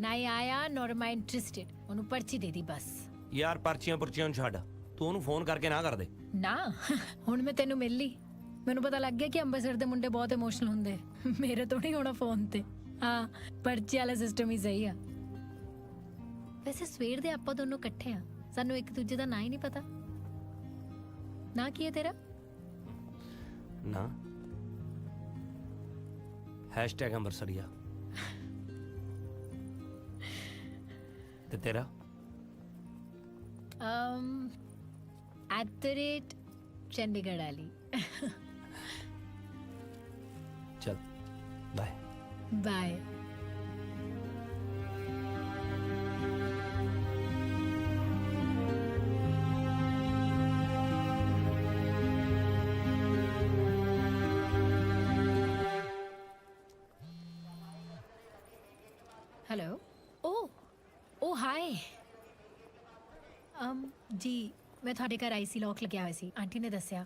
नहीं आया नॉर माई इंटरेस्टेड ओनू पर्ची दे दी बस ਯਾਰ ਪਰਚੀਆਂ ਪੁਰਚੀਆਂ ਨੂੰ ਛੱਡ, ਤੂੰ ਉਹਨੂੰ ਫੋਨ ਕਰਕੇ ਨਾ ਕਰ ਦੇ। ना हुण मैं तेनू मिल ली मैनू पता लग गया कि अंबरसर दे मुंडे बहुत इमोशनल हुंदे मेरे तो नहीं होना फोन ते हाँ पर्ची वाला सिस्टम ही सही आ वैसे सवेर दे आपां दोनों इकट्ठे आ सानू एक दूजे दा ना ही नहीं पता ना की है तेरा ਨਾ #ਅੰਬਰਸਰੀਆ ਤੇ ਤੇਰਾ चंडीगढ़ वाली। चल बाय। बाय। हेलो। ओ हाय। जी मैं ਤੁਹਾਡੇ ਘਰ ਆਈ ਸੀ, ਲੋਕ ਲੱਗਿਆ ਹੋਇਆ ਸੀ, ਆਂਟੀ ਨੇ ਦੱਸਿਆ।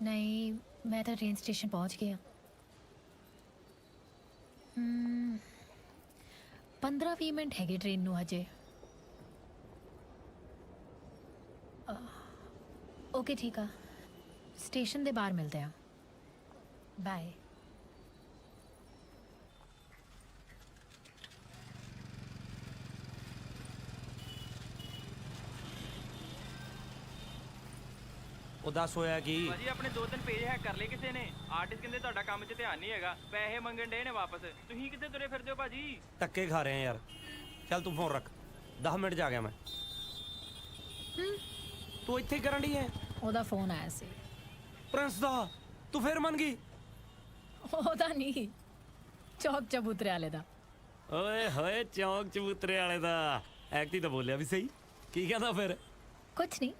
ਨਹੀਂ ਮੈਂ ਤਾਂ ਟ੍ਰੇਨ ਸਟੇਸ਼ਨ ਪਹੁੰਚ ਗਿਆ। 15-20 ਮਿੰਟ ਹੈਗੇ ਟ੍ਰੇਨ ਨੂੰ ਹਜੇ। ਓਕੇ ਠੀਕ ਆ, ਸਟੇਸ਼ਨ ਦੇ ਬਾਹਰ ਮਿਲਦੇ ਆ। ਬਾਏ। ਉਹ ਦੱਸ ਹੋਇਆ ਕੀ? ਭਾਜੀ ਆਪਣੇ 2-3 ਪੇਜ ਹੈਕ ਕਰ ਲਏ ਕਿਸੇ ਨੇ। ਆਰਟਿਸਟ ਕਹਿੰਦੇ ਤੁਹਾਡਾ ਕੰਮ 'ਚ ਧਿਆਨ ਨਹੀਂ ਹੈਗਾ, ਪੈਸੇ ਮੰਗਣ ਡੇ ਨੇ ਵਾਪਸ। ਤੁਸੀਂ ਕਿੱਥੇ ਤੁਰੇ ਫਿਰਦੇ ਹੋ ਭਾਜੀ? ਧੱਕੇ ਖਾ ਰਹੇ ਆ ਯਾਰ। ਚੱਲ ਤੂੰ ਫੋਨ ਰੱਖ, 10 ਮਿੰਟ 'ਚ ਆ ਗਿਆ ਮੈਂ। ਤੂੰ ਇੱਥੇ ਕਰਨ ਡਈ ਹੈ? ਉਹਦਾ ਫੋਨ ਆਇਆ ਸੀ। ਪ੍ਰਿੰਸ ਦਾ? ਤੂੰ ਫੇਰ ਮੰਨ ਗਈ? ਉਹਦਾ ਨਹੀਂ, ਚੌਕ ਚਬੂਤਰੇ ਵਾਲੇ ਦਾ। ਓਏ ਹੋਏ, ਚੌਕ ਚਬੂਤਰੇ ਵਾਲੇ ਦਾ। ਐਕਟੀ ਤਾਂ ਬੋਲਿਆ ਵੀ ਸਹੀ। ਕੀ ਕਹਿੰਦਾ ਫਿਰ? ਕੁਛ ਨਹੀਂ,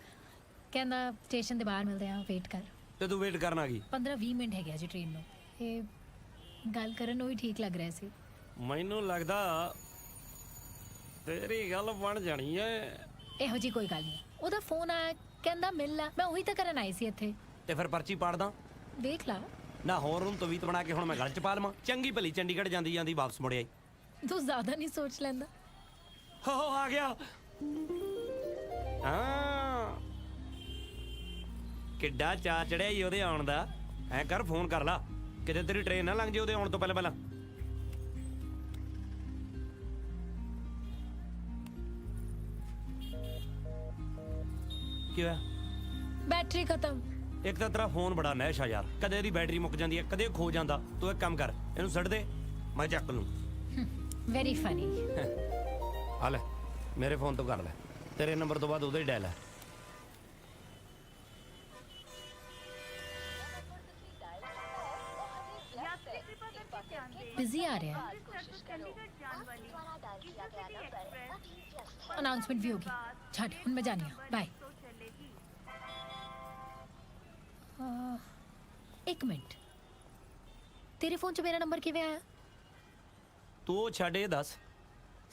ਕਹਿੰਦਾ ਸਟੇਸ਼ਨ ਦੇ ਬਾਹਰ ਮਿਲਦੇ ਆ, ਵੇਟ ਕਰ। ਤੇ ਤੂੰ ਵੇਟ ਕਰਨ ਆ ਗਈ? 15-20 ਮਿੰਟ ਹੈਗੇ ਜੀ ਟ੍ਰੇਨ ਨੂੰ। ਇਹ ਗੱਲ ਕਰਨ ਨੂੰ ਵੀ ਠੀਕ ਲੱਗ ਰਿਹਾ ਸੀ। ਮੈਨੂੰ ਲੱਗਦਾ ਤੇਰੀ ਗੱਲ ਬਣ ਜਾਣੀ ਐ। ਇਹੋ ਜੀ ਕੋਈ ਗੱਲ ਨਹੀਂ। ਉਹਦਾ ਫੋਨ ਆਇਆ, ਕਹਿੰਦਾ ਮਿਲ ਲੈ। ਮੈਂ ਉਹੀ ਤਾਂ ਕਰਨ ਆਈ ਸੀ ਇੱਥੇ। ਤੇ ਫਿਰ ਪਰਚੀ ਪਾੜਦਾ? ਦੇਖ ਲਾ ਨਾ ਹੋਰ ਰੂਮ ਤਵੀਤ ਬਣਾ ਕੇ ਹੁਣ ਮੈਂ ਗਲ 'ਚ ਪਾ ਲਵਾਂ? ਚੰਗੀ ਭਲੀ ਚੰਡੀਗੜ੍ਹ ਜਾਂਦੀ ਜਾਂਦੀ ਵਾਪਸ ਮੁੜ ਆਈ। ਤੂੰ ਜ਼ਿਆਦਾ ਨਹੀਂ ਸੋਚ ਲੈਂਦਾ? ਹੋ ਆ ਗਿਆ। ਹਾਂ, ਕਿੱਡਾ ਚਾਅ ਚੜਿਆ ਈ ਉਹਦੇ ਆਉਣ ਦਾ। ਐ ਕਰ, ਫੋਨ ਕਰ ਲਾ, ਕਿਤੇ ਤੇਰੀ ਟ੍ਰੇਨ ਨਾ ਲੰਘ ਜੇ ਉਹਦੇ ਆਉਣ ਤੋਂ ਪਹਿਲਾਂ ਪਹਿਲਾਂ। ਕੀ ਹੋਇਆ? ਬੈਟਰੀ ਖਤਮ। ਇੱਕ ਤਾਂ ਤੇਰਾ ਫੋਨ ਬੜਾ ਨੈਸ਼ ਆ ਯਾਰ, ਕਦੇ ਇਹਦੀ ਬੈਟਰੀ ਮੁੱਕ ਜਾਂਦੀ ਹੈ, ਕਦੇ ਖੋ ਜਾਂਦਾ। ਤੂੰ ਇੱਕ ਕੰਮ ਕਰ, ਇਹਨੂੰ ਛੱਡ ਦੇ, ਮੈਂ ਚੱਕ ਲੂੰ। Very funny. ਆ ਲੈ, ਮੇਰੇ ਫੋਨ ਤੋਂ ਕਰ ਲੈ, ਤੇਰੇ ਨੰਬਰ ਤੋਂ ਬਾਅਦ ਉਹਦਾ ਹੀ ਡਾਇਲ ਹੈ। ਬਿਜ਼ੀ ਆ ਰਿਹਾ ਹੈ। ਅਨਾਉਂਸਮੈਂਟ ਵੀ ਹੋਗੀ। ਛੱਡ, ਹੁਣ ਮੈਂ ਜਾਣੀ ਆ। ਬਾਏ। ਇੱਕ ਮਿੰਟ, ਤੇਰੇ ਫੋਨ 'ਚ ਮੇਰਾ ਨੰਬਰ ਕਿਵੇਂ ਆਇਆ? ਤੂੰ ਉਹ ਛੱਡ, ਇਹ ਦੱਸ,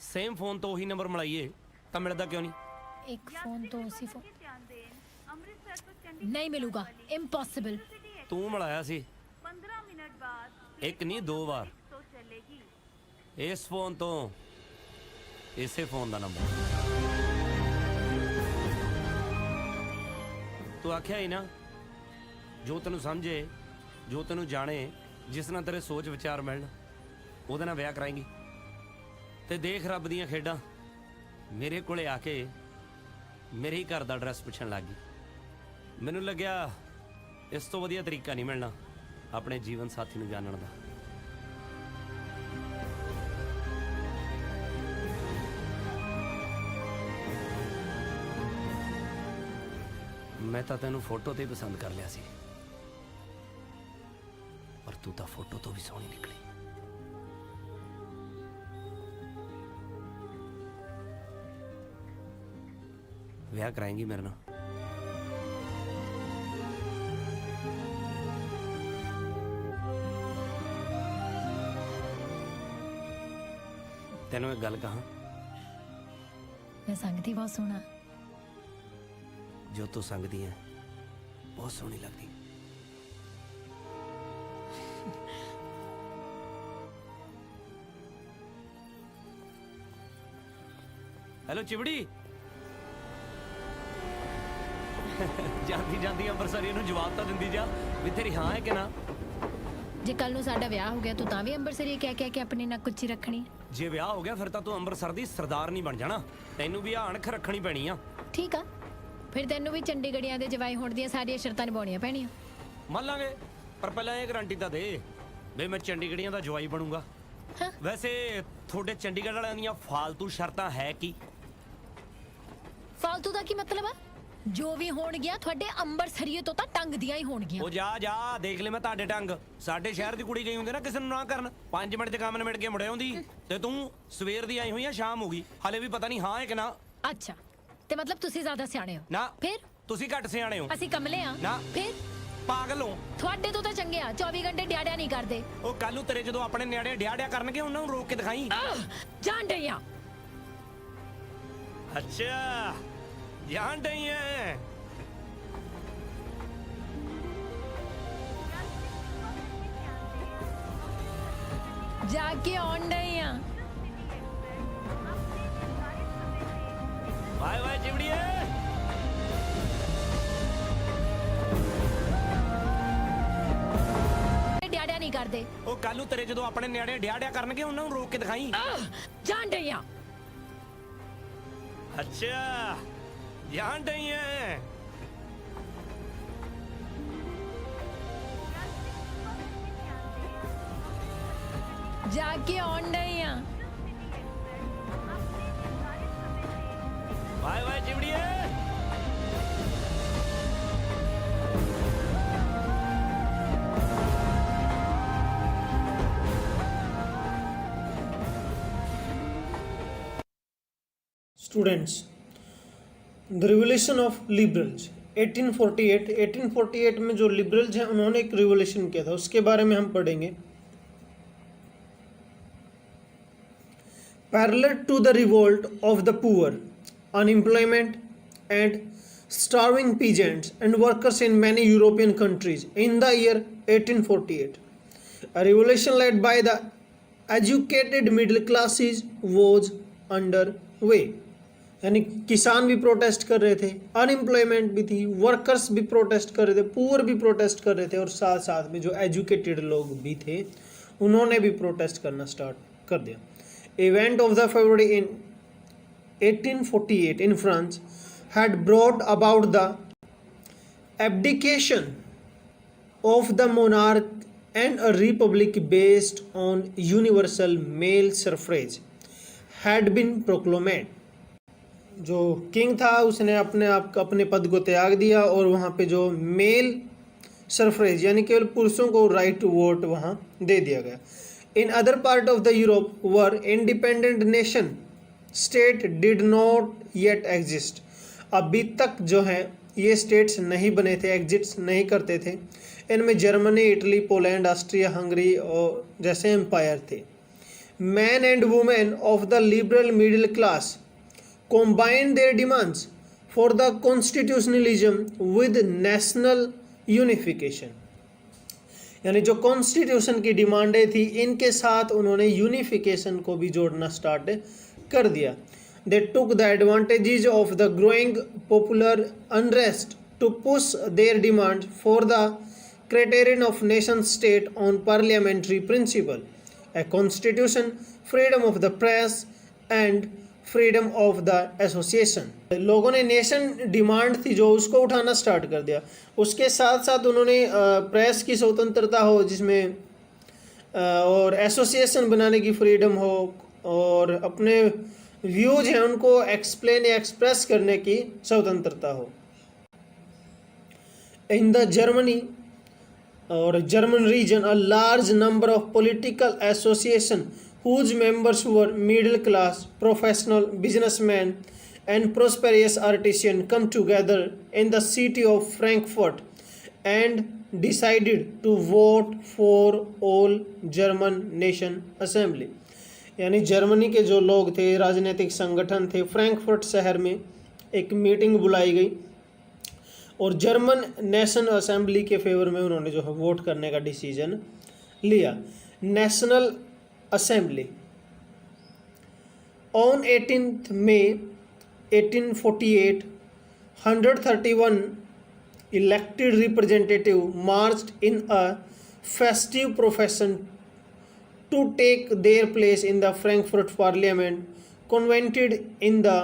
ਸੇਮ ਫੋਨ ਤੋਂ ਉਹੀ ਨੰਬਰ ਮਿਲਾਈਏ ਤਾਂ ਮਿਲਦਾ ਕਿਉਂ ਨਹੀਂ? ਇੱਕ ਫੋਨ ਤੋਂ ਉਸੇ ਫੋਨ ਨਹੀਂ ਮਿਲੂਗਾ, ਇੰਪੋਸੀਬਲ। ਤੂੰ ਮਿਲਾਇਆ ਸੀ 15 ਮਿੰਟ ਬਾਅਦ ਇੱਕ ਨਹੀਂ 2 ਵਾਰ। ਇਸ ਫੋਨ ਤੋਂ ਇਸੇ ਫੋਨ ਦਾ ਨੰਬਰ। ਤੂੰ ਆਖਿਆ ਹੀ ਨਾ, ਜੋ ਤੈਨੂੰ ਸਮਝੇ, ਜੋ ਤੈਨੂੰ ਜਾਣੇ, ਜਿਸ ਨਾਲ ਤੇਰੇ ਸੋਚ ਵਿਚਾਰ ਮਿਲਣ, ਉਹਦੇ ਨਾਲ ਵਿਆਹ ਕਰਾਏਂਗੀ। ਤੇ ਦੇਖ ਰੱਬ ਦੀਆਂ ਖੇਡਾਂ, ਮੇਰੇ ਕੋਲੇ ਆ ਕੇ ਮੇਰੇ ਹੀ ਘਰ ਦਾ ਐਡਰੈਸ ਪੁੱਛਣ ਲੱਗ ਗਈ। ਮੈਨੂੰ ਲੱਗਿਆ ਇਸ ਤੋਂ ਵਧੀਆ ਤਰੀਕਾ ਨਹੀਂ ਮਿਲਣਾ ਆਪਣੇ ਜੀਵਨ ਸਾਥੀ ਨੂੰ ਜਾਣਨ ਦਾ। ਮੈਂ ਤਾਂ ਤੈਨੂੰ ਫੋਟੋ ਤੇ ਪਸੰਦ ਕਰ ਲਿਆ ਸੀ, ਪਰ ਤੂੰ ਤਾਂ ਫੋਟੋ ਤੋਂ ਵੀ ਸੋਹਣੀ ਨਿਕਲੀ। ਵਿਆਹ ਕਰਾਏਂਗੀ ਮੇਰੇ ਨਾਲ? ਤੈਨੂੰ ਇੱਕ ਗੱਲ ਕਹਾਂ, ਮੈਂ ਸੰਗਤੀ ਬਹੁਤ ਸੋਹਣਾ। ਜੋ ਤੂੰ ਸੰਗਦੀ ਹੈ ਬਹੁਤ ਸੋਹਣੀ ਲੱਗਦੀ। ਹੈਲੋ ਚਿਵੜੀ। ਜਾਂਦੀ ਜਾਂਦੀ ਅੰਮ੍ਰਿਤਸਰੀ ਨੂੰ ਜਵਾਬ ਤਾਂ ਦਿੰਦੀ ਜਾ ਵੀ ਤੇਰੀ ਹਾਂ ਹੈ ਕਿ ਨਾ। ਜੇ ਕੱਲ ਨੂੰ ਸਾਡਾ ਵਿਆਹ ਹੋ ਗਿਆ, ਤੂੰ ਤਾਂ ਵੀ ਅੰਮ੍ਰਿਤਸਰੀ ਕਹਿ ਕੇ ਆਪਣੀ ਨੱਕ ਉੱਚੀ ਰੱਖਣੀ? ਜੇ ਵਿਆਹ ਹੋ ਗਿਆ ਫਿਰ ਤਾਂ ਤੂੰ ਅੰਮ੍ਰਿਤਸਰ ਦੀ ਸਰਦਾਰ ਨਹੀਂ ਬਣ ਜਾਣਾ, ਤੈਨੂੰ ਵੀ ਅਣਖ ਰੱਖਣੀ ਪੈਣੀ ਆ। ਠੀਕ ਆ, ਫਿਰ ਤੈਨੂੰ ਵੀ ਚੰਡੀਗੜ੍ਹੀਆਂ ਦੇ ਜਵਾਈ ਹੋਣ ਦੀਆਂ ਸਾਰੀਆਂ ਸ਼ਰਤਾਂ ਨਿਭਾਉਣੀਆਂ ਪੈਣੀਆਂ। ਮੰਨ ਲਾਂਗੇ, ਪਰ ਪਹਿਲਾਂ ਇਹ ਗਾਰੰਟੀ ਤਾਂ ਦੇ ਵੀ ਮੈਂ ਚੰਡੀਗੜ੍ਹੀਆਂ ਦਾ ਜਵਾਈ ਬਣੂੰਗਾ। ਵੈਸੇ ਤੁਹਾਡੇ ਚੰਡੀਗੜ੍ਹ ਵਾਲਿਆਂ ਦੀਆਂ ਫਾਲਤੂ ਸ਼ਰਤਾਂ ਹੈ ਕੀ? ਫालतू ਦਾ ਕੀ ਮਤਲਬ ਆ? ਜੋ ਵੀ ਹੋਣਗੀਆਂ ਤੁਹਾਡੇ ਅੰਬਰਸਰੀਏ ਤੋਂ ਤਾਂ ਟੰਗ ਦੀਆਂ ਹੀ ਹੋਣਗੀਆਂ। ਉਹ ਜਾ ਦੇਖ ਲੈ ਮੈਂ ਤੁਹਾਡੇ ਟੰਗ। ਸਾਡੇ ਸ਼ਹਿਰ ਦੀ ਕੁੜੀ ਗਈ ਹੁੰਦੀ ਨਾ ਕਿਸੇ ਨੂੰ ਨਾ ਕਰਨ, 5 ਮਿੰਟ 'ਚ ਕੰਮ ਨਿਬੜ ਕੇ ਮੁੜੇ ਆਉਂਦੀ। ਤੇ ਤੂੰ ਸਵੇਰ ਦੀ ਆਈ ਹੋਈ ਆ, ਸ਼ਾਮ ਹੋ ਗਈ, ਹਾਲੇ ਵੀ ਪਤਾ ਨਹੀਂ ਹਾਂ ਹੈ ਕਿ ਨਾ। ਅੱਛਾ, ਤੇ ਮਤਲਬ ਤੁਸੀਂ ਜ਼ਿਆਦਾ ਸਿਆਣੇ ਹੋ? ਨਾ ਫਿਰ ਤੁਸੀਂ ਘੱਟ ਸਿਆਣੇ ਹੋ। ਅਸੀਂ ਕਮਲੇ ਆ ਨਾ ਫਿਰ ਪਾਗਲ ਹੋ। ਤੁਹਾਡੇ ਤੋਂ ਤਾਂ ਚੰਗੇ ਆ, 24 ਘੰਟੇ ਡਿਆੜਿਆ ਨਹੀਂ ਕਰਦੇ। ਉਹ ਕੱਲ ਨੂੰ ਤੇਰੇ ਜਦੋਂ ਆਪਣੇ ਨਿਆੜੇ ਡਿਆੜਿਆ ਕਰਨਗੇ ਉਹਨਾਂ ਨੂੰ ਰੋਕ ਕੇ ਦਿਖਾਈ। ਜਾਣ ਡਈ ਆ। ਅੱਛਾ ਜਾਣ ਡਈ ਐ। ਜਾ ਕੇ ਆਉਣ ਡਈ ਆ। ਵਾਏ ਵਾਏ ਚਿਵੜੀਏ। ਡਿਆੜਿਆ ਨਹੀਂ ਕਰਦੇ। ਉਹ ਕੱਲ ਨੂੰ ਤੇਰੇ ਜਦੋਂ ਆਪਣੇ ਨਿਆੜੇ ਡਿਆੜਿਆ ਕਰਨਗੇ ਉਹਨਾਂ ਨੂੰ ਰੋਕ ਕੇ ਦਿਖਾਈ। ਜਾਣ ਡਈ ਆ। ਅੱਛਾ ਜਾਣ ਡਈ ਐ। ਜਾ ਕੇ ਆਉਣ ਡਈ ਆ। ਵਾਏ ਵਾਏ ਚਿਵੜੀਏ। Students, the revolution of liberals 1848 में जो लिबरल्स हैं उन्होंने एक रिवोल्यूशन किया था, उसके बारे में हम पढ़ेंगे। Parallel to the revolt of the poor, unemployment and starving peasants and workers in many European countries in the year 1848, a revolution led by the educated middle classes was underway. यानी किसान भी प्रोटेस्ट कर रहे थे, unemployment भी थी, workers भी protest कर रहे थे, पुअर भी प्रोटेस्ट कर रहे थे, और साथ साथ में जो एजुकेटेड लोग भी थे उन्होंने भी प्रोटेस्ट करना स्टार्ट कर दिया। Event of the February in 1848 in France had brought about the abdication of the monarch and a republic based on universal male suffrage had been proclaimed. जो किंग था उसने अपने पद को त्याग दिया और वहाँ पे जो मेल सफरेज यानी केवल पुरुषों को राइट टू वोट वहाँ दे दिया गया। In other part of the Europe were independent nation state did not yet exist. अभी तक जो है ये स्टेट्स नहीं बने थे, एग्जिस्ट नहीं करते थे। इनमें Germany, Italy, Poland, Austria, Hungary और जैसे एम्पायर थे। Men and women of the liberal middle class combined their demands for the constitutionalism with national unification. यानी जो कॉन्स्टिट्यूशन की डिमांडें थी इनके साथ उन्होंने यूनिफिकेशन को भी जोड़ना स्टार्ट कर दिया। They took the advantages of the growing popular unrest to push their demand for the criterion of nation state on parliamentary principle, a constitution, freedom of the press and freedom of the association. लोगों ने nation demand थी जो उसको उठाना start कर दिया। उसके साथ साथ उन्होंने प्रेस की स्वतंत्रता हो जिसमें और एसोसिएशन बनाने की फ्रीडम हो और अपने व्यूज हैं उनको एक्सप्लेन या एक्सप्रेस करने की स्वतंत्रता हो। इन द जर्मनी और German region a large number of political association whose members were middle class, professional, businessmen and prosperous artisans come together in the city of Frankfurt and decided to vote for all German Nation Assembly. यानी Germany के जो लोग थे, राजनीतिक संगठन थे, Frankfurt शहर में एक मीटिंग बुलाई गई और जर्मन नेशन असेंबली के फेवर में उन्होंने जो है वोट करने का डिसीजन लिया। National Assembly. On 18th May 1848, 131 elected representatives marched in a festive procession to take their place in the Frankfurt Parliament, convened in the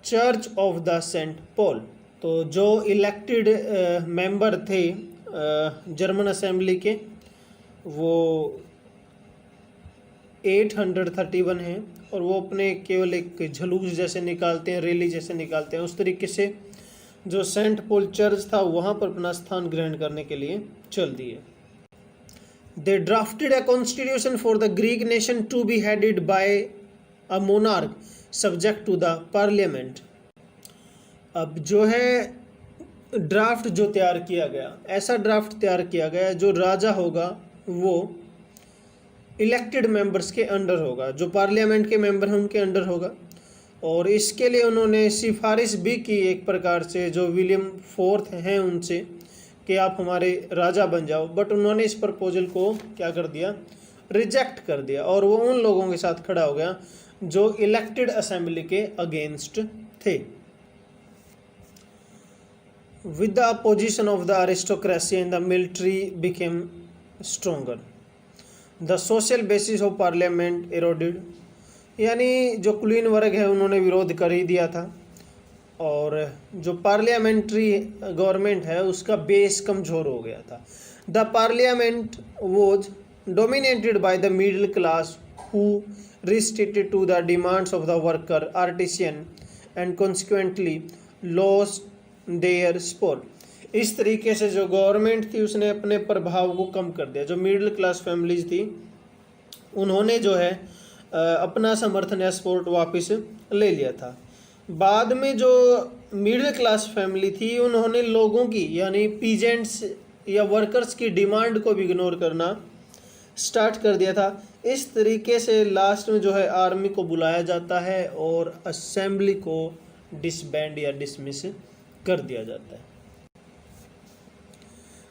Church of the St. Paul. तो जो elected member थे German assembly के वो 831 हैं और वो अपने केवल एक झलूस जैसे निकालते हैं, रैली जैसे निकालते हैं। उस तरीके से जो सेंट पॉल चर्च था वहाँ पर अपना स्थान ग्रहण करने के लिए चल दिए। They drafted a constitution for the Greek nation to be headed by a monarch subject to the parliament. अब जो है ड्राफ्ट जो तैयार किया गया, ऐसा ड्राफ्ट तैयार किया गया जो राजा होगा वो इलेक्टेड मेंबर्स के अंडर होगा, जो पार्लियामेंट के मेंबर हैं उनके अंडर होगा। और इसके लिए उन्होंने सिफारिश भी की एक प्रकार से जो विलियम फोर्थ हैं उनसे कि आप हमारे राजा बन जाओ, बट उन्होंने इस प्रपोजल को क्या कर दिया, रिजेक्ट कर दिया, और वो उन लोगों के साथ खड़ा हो गया जो इलेक्टेड असेंबली के अगेंस्ट थे। With the opposition of the aristocracy and the military became stronger, the social basis of parliament eroded, यानी जो कुलीन वर्ग है उन्होंने विरोध कर ही दिया था, और जो पार्लियामेंट्री गवर्नमेंट है उसका बेस कमज़ोर हो गया था। The parliament was dominated by the middle class who restricted to the demands of the worker artisan and consequently lost their support. इस तरीके से जो गवर्नमेंट थी उसने अपने प्रभाव को कम कर दिया। जो मिडिल क्लास फैमिलीज थी उन्होंने जो है अपना समर्थन या सपोर्ट वापस ले लिया था। बाद में जो मिडिल क्लास फैमिली थी उन्होंने लोगों की यानी पीजेंट्स या वर्कर्स की डिमांड को भी इग्नोर करना स्टार्ट कर दिया था। इस तरीके से लास्ट में जो है आर्मी को बुलाया जाता है और असेंबली को डिसबैंड या डिसमिस कर दिया जाता है।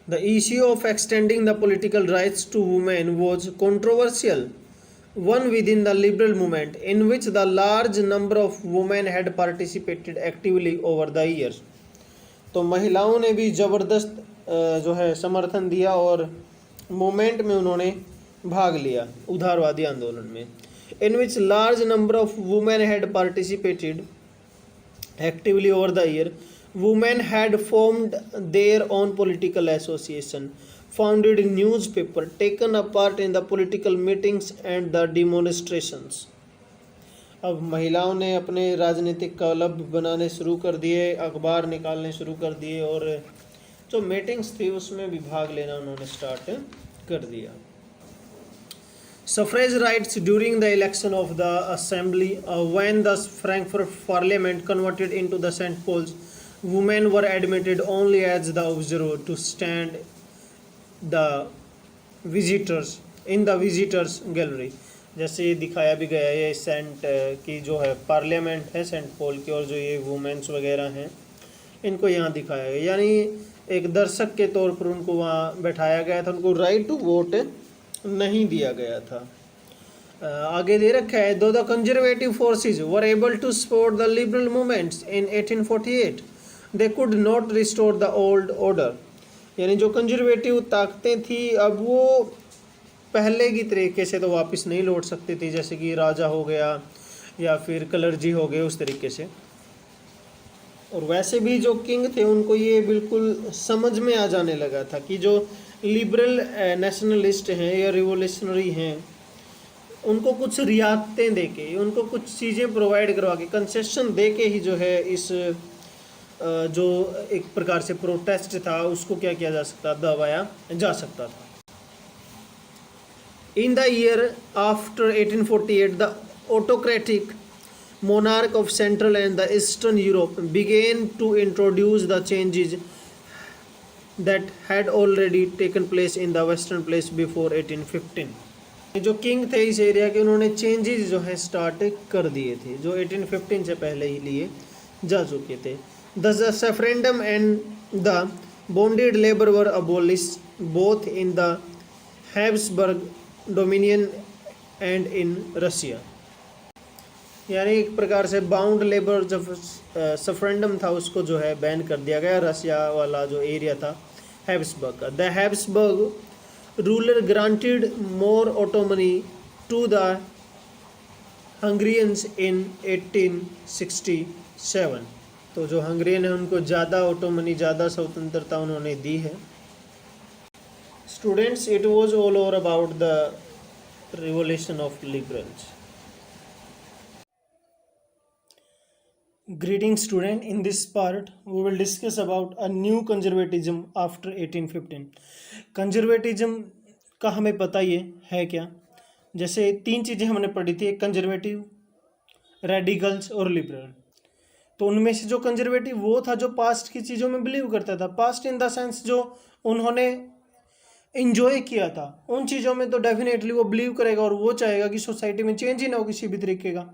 The issue of extending the political rights to women was controversial one within the liberal movement in which the large number of women had participated actively over the years। तो महिलाओं ने भी ज़बरदस्त जो है समर्थन दिया और मूवमेंट में उन्होंने भाग लिया उदारवादी आंदोलन में। in which large number of women had participated actively over the year, women had formed their own political association, founded newspaper, taken a part in the political meetings and the demonstrations। अब महिलाओं ने अपने राजनीतिक club बनाने शुरू कर दिए, अखबार निकालने शुरू कर दिए और जो मीटिंग्स थी उसमें भी भाग लेना उन्होंने स्टार्ट कर दिया। Suffrage rights during the election of the assembly, when the Frankfurt Parliament converted into the St. Paul's, women were admitted only as the observer to stand the visitors in the visitors gallery। जैसे ये दिखाया भी गया है, ये Saint की जो है पार्लियामेंट है सेंट पॉल की, और जो ये वुमेन्स वगैरह हैं इनको यहाँ दिखाया गया, यानी एक दर्शक के तौर पर उनको वहाँ बैठाया गया था, उनको राइट टू वोट नहीं दिया गया था। आगे दे रखा है, though the conservative forces were able to support the liberal movements in 1848 they could not restore the old order. यानी जो कंजर्वेटिव ताकतें थी अब वो पहले की तरीके से तो वापस नहीं लौट सकती थी, जैसे कि राजा हो गया या फिर कलर्जी हो गए उस तरीके से। और वैसे भी जो किंग थे उनको ये बिल्कुल समझ में आ जाने लगा था कि जो लिबरल नेशनलिस्ट हैं या रिवोल्यूशनरी हैं उनको कुछ रियायतें दे के, उनको कुछ चीज़ें प्रोवाइड करवा के, कंसेशन दे के ही जो है इस जो एक प्रकार से प्रोटेस्ट था उसको क्या किया जा सकता, दबाया जा सकता था। In the year after 1848 the autocratic monarch of Central and the Eastern Europe began to introduce the changes that had already taken place in the Western place before 1815। जो किंग थे इस एरिया के उन्होंने चेंजेस जो है start कर दिए थे जो 1815 से पहले ही लिए जा चुके थे। The referendum and the bonded labor were abolished both in the Habsburg Dominion and in Russia। यानी एक प्रकार से बाउंड लेबर जब सफरेंडम था उसको जो है बैन कर दिया गया, रशिया वाला जो एरिया था हैब्सबर्ग का। The Habsburg ruler granted more autonomy to the Hungarians in 1867। तो जो हंगरियन है उनको ज़्यादा ऑटोमनी, ज़्यादा स्वतंत्रता उन्होंने दी है। Students, it was all over about the revolution of liberals. Greetings student, in this part we will discuss about a new conservatism after 1815. Conservatism का हमें पता ही है क्या, जैसे तीन चीज़ें हमने पढ़ी थी, एक कंजर्वेटिव, रेडिकल्स और लिबरल। तो उनमें से जो कंजर्वेटिव वो था जो पास्ट की चीज़ों में बिलीव करता था, पास्ट इन द सेंस जो उन्होंने इंजॉय किया था उन चीज़ों में तो डेफिनेटली वो बिलीव करेगा और वो चाहेगा कि सोसाइटी में चेंज ही ना हो किसी भी तरीके का।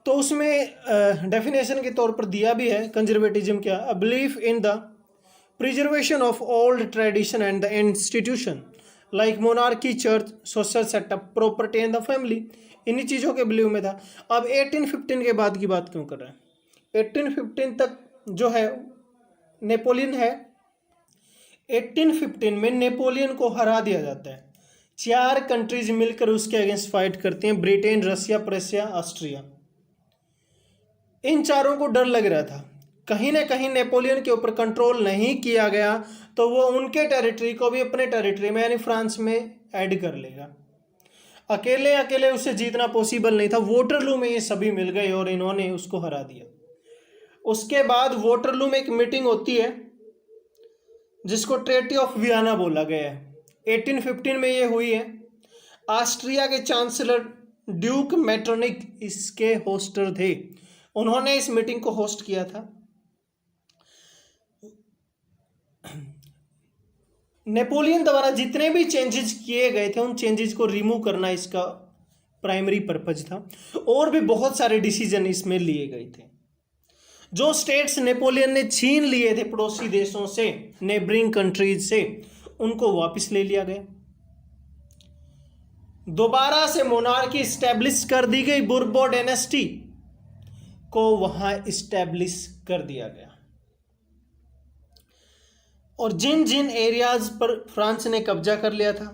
तो उसमें डेफिनेशन के तौर पर दिया भी है कंजर्वेटिज्म क्या, a belief in the preservation of old tradition and the institution like monarchy, church, social setup, property and the family. इन्हीं चीज़ों के बिलीव में था। अब 1815 के बाद की बात क्यों कर रहे हैं? 1815 तक जो है नेपोलियन है, 1815 में नेपोलियन को हरा दिया जाता है। 4 कंट्रीज मिलकर उसके अगेंस्ट फाइट करती हैं, ब्रिटेन, रसिया, प्रेसिया, ऑस्ट्रिया। इन चारों को डर लग रहा था कहीं ना कहीं नेपोलियन के ऊपर कंट्रोल नहीं किया गया तो वो उनके टेरिटरी को भी अपने टेरिटरी में यानी फ्रांस में ऐड कर लेगा। अकेले अकेले उसे जीतना पॉसिबल नहीं था। वोटरलू में ये सभी मिल गए और इन्होंने उसको हरा दिया। उसके बाद वोटरलू में एक मीटिंग होती है जिसको ट्रेटी ऑफ वियना बोला गया है। 1815 में ये हुई है। ऑस्ट्रिया के चांसलर ड्यूक मेटरनिक इसके होस्टर थे। उन्होंने इस मीटिंग को होस्ट किया था। नेपोलियन द्वारा जितने भी चेंजेस किए गए थे उन चेंजेस को रिमूव करना इसका प्राइमरी पर्पज था। और भी बहुत सारे डिसीजन इसमें लिए गए थे। जो स्टेट्स नेपोलियन ने छीन लिए थे पड़ोसी देशों से, नेबरिंग कंट्रीज से, उनको वापस ले लिया गया। दोबारा से मोनार्की स्टैब्लिश कर दी गई। बुर्बो डायनेस्टी को वहां स्टैब्लिश कर दिया गया। और जिन जिन एरियाज पर फ्रांस ने कब्जा कर लिया था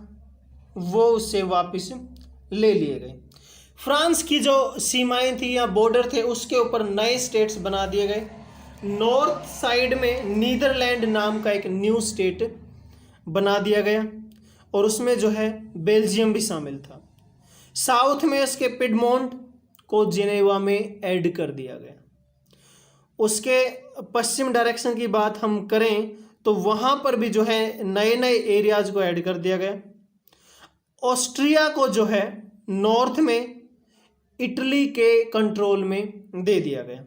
वो उससे वापस ले लिए गए। फ्रांस की जो सीमाएं थी या बॉर्डर थे उसके ऊपर नए स्टेट्स बना दिए गए। नॉर्थ साइड में नीदरलैंड नाम का एक न्यू स्टेट बना दिया गया और उसमें जो है बेल्जियम भी शामिल था। साउथ में उसके पिडमोंट को जिनेवा में ऐड कर दिया गया। उसके पश्चिम डायरेक्शन की बात हम करें तो वहाँ पर भी जो है नए नए एरियाज को ऐड कर दिया गया। ऑस्ट्रिया को जो है नॉर्थ में इटली के कंट्रोल में दे दिया गया।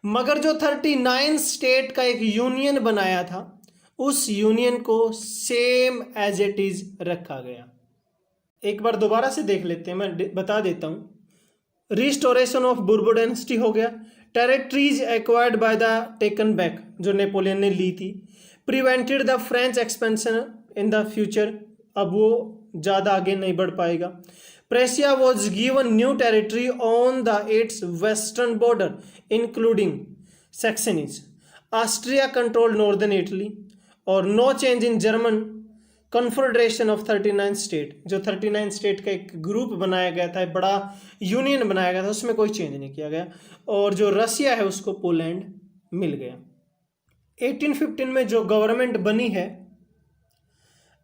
मगर जो 39 स्टेट का एक यूनियन बनाया था उस यूनियन को सेम एज इट इज रखा गया। एक बार दोबारा से देख लेते हैं, मैं बता देता हूँ। रिस्टोरेशन ऑफ बुर्बो डायनेस्टी हो गया। Territories acquired by the taken back जो नेपोलियन ने ली थी। Prevented the French expansion in the future, अब वो ज़्यादा आगे नहीं बढ़ पाएगा। Prussia was given new territory on the its western border including Saxonies. Austria control northern Italy. और no change in German confederation of 39 state, जो 39 स्टेट का एक ग्रुप बनाया गया था, बड़ा यूनियन बनाया गया था, उसमें कोई चेंज नहीं किया गया। और जो रसिया है उसको पोलैंड मिल गया। 1815 में जो गवर्नमेंट बनी है,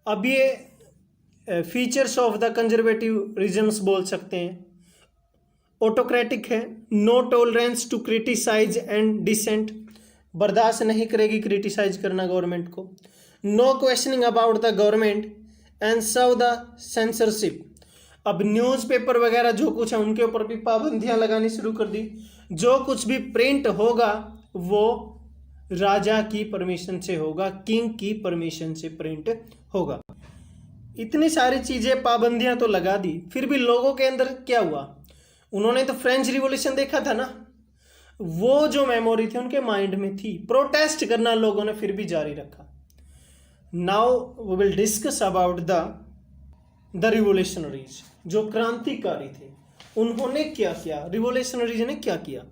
अब ये features of the conservative regions बोल सकते हैं। ऑटोक्रेटिक है, no tolerance to criticise and dissent, बर्दाश्त नहीं करेगी क्रिटिसाइज करना गवर्नमेंट को। No questioning about the government and serve the censorship. अब न्यूज़पेपर वगैरह जो कुछ है उनके ऊपर भी पाबंदियां लगानी शुरू कर दी। जो कुछ भी प्रिंट होगा वो राजा की परमिशन से होगा, किंग की परमिशन से प्रिंट होगा। इतनी सारी चीजें पाबंदियां तो लगा दी, फिर भी लोगों के अंदर क्या हुआ? उन्होंने तो फ्रेंच रिवॉल्यूशन देखा था ना, वो जो मेमोरी थी उनके माइंड में थी। प्रोटेस्ट करना लोगों ने फिर भी जारी रखा। Now we will discuss about the revolutionaries, जो क्रांतिकारी थे। उन्होंने क्या किया? रिवोल्यूशनरीज ने क्या किया?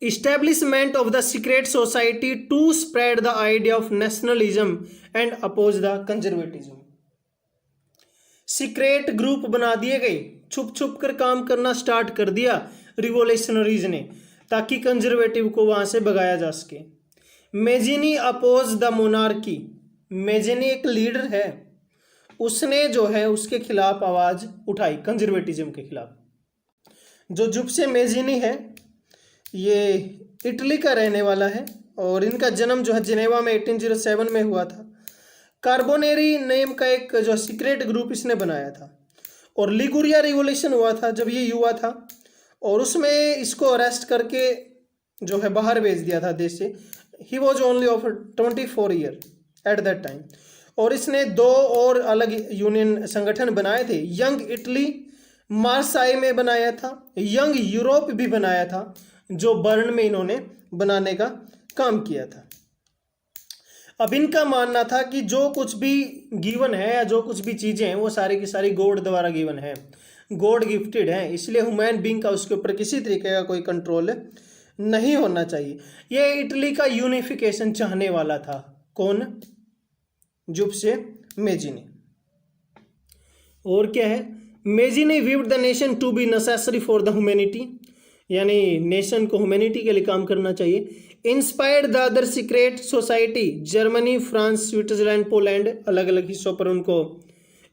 Establishment of the secret society to spread the idea of nationalism and oppose the conservatism. Secret group बना दिए गए, छुप छुप कर काम करना स्टार्ट कर दिया रिवोल्यूशनरीज ने, ताकि कंजर्वेटिव को वहां से भगाया जा सके। Mazzini oppose the monarchy. Mazzini एक लीडर है, उसने जो है उसके खिलाफ आवाज उठाई, कंजर्वेटिज्म के खिलाफ। जो जुप्से मेजिनी है ये इटली का रहने वाला है और इनका जन्म जो है जिनेवा में 1807 में हुआ था। कार्बोनेरी नेम का एक जो सीक्रेट ग्रुप इसने बनाया था और लिगुरिया रिवोल्यूशन हुआ था जब ये युवा था और उसमें इसको अरेस्ट करके जो है बाहर भेज दिया था देश से। He was only of 24 year at that time. और इसने 2 और अलग यूनियन संगठन बनाए थे। यंग इटली मार्साई में बनाया था, यंग यूरोप भी बनाया था जो बर्न में इन्होंने बनाने का काम किया था। अब इनका मानना था कि जो कुछ भी गिवन है या जो कुछ भी चीज़ें हैं वो सारी की सारी गॉड द्वारा गिवन है, गॉड गिफ्टेड है, इसलिए ह्यूमन बीइंग का उसके ऊपर किसी तरीके का कोई कंट्रोल नहीं होना चाहिए। ये इटली का यूनिफिकेशन चाहने वाला था। कौन? Giuseppe Mazzini. और क्या है? Mazzini viewed the nation to be necessary for the humanity, यानी नेशन को ह्यूमैनिटी के लिए काम करना चाहिए। Inspired the other secret society, Germany, France, Switzerland, Poland, अलग अलग हिस्सों पर उनको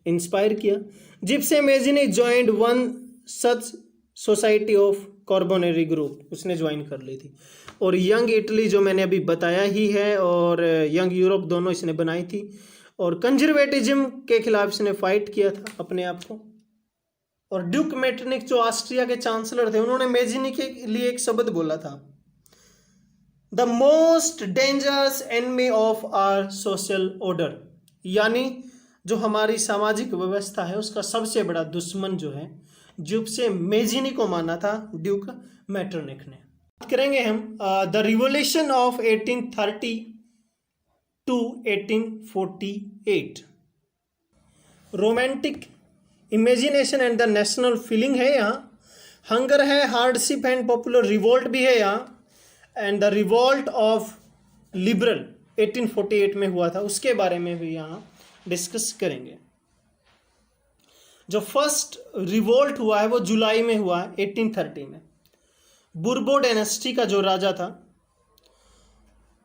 इंस्पायर किया। Giuseppe Mazzini joined one such society of Carbonari group, उसने ज्वाइन कर ली थी। और यंग इटली जो मैंने अभी बताया ही है और यंग यूरोप दोनों इसने बनाई थी। और कंजर्वेटिज्म के खिलाफ इसने फाइट किया था अपने आप को। और ड्यूक मेटरनिक जो ऑस्ट्रिया के चांसलर थे उन्होंने मेजिनी के लिए एक शब्द बोला था, the most dangerous enemy of our social order, यानी जो हमारी सामाजिक व्यवस्था है उसका सबसे बड़ा दुश्मन जो है जुप्से मेजिनी को माना था ड्यूक मेटरनिक ने। बात करेंगे हम the revolution of 1830 to 1848। Romantic imagination and the national feeling है यहाँ, हंगर है, हार्डशिप एंड पॉपुलर रिवोल्ट भी है यहाँ। And the revolt of liberal 1848 में हुआ था, उसके बारे में भी यहाँ डिस्कस करेंगे। जो फर्स्ट रिवोल्ट हुआ है वो जुलाई में हुआ है 1830 में। बुर्बो डायनेस्टी का जो राजा था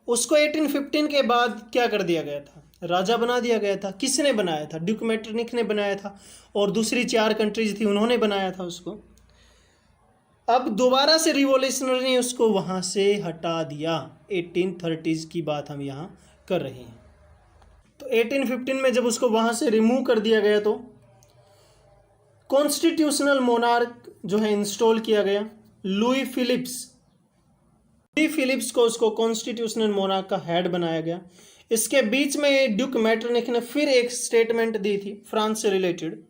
उसको 1815 के बाद क्या कर दिया गया था? राजा बना दिया गया था। किसने बनाया था? ड्यूक मेटरनिक ने बनाया था और दूसरी 4 कंट्रीज थी उन्होंने बनाया था उसको। अब दोबारा से रिवोल्यूशनरी ने उसको वहाँ से हटा दिया। 1830s की बात हम यहाँ कर रहे हैं। तो 1815 में जब उसको वहाँ से रिमूव कर दिया गया तो कॉन्स्टिट्यूशनल मोनार्क जो है इंस्टॉल किया गया। लुई फिलिप्स को उसको कॉन्स्टिट्यूशनल मोनार्क का हेड बनाया गया। इसके बीच में ड्यूक मेटरनिक ने फिर एक स्टेटमेंट दी थी फ्रांस से related,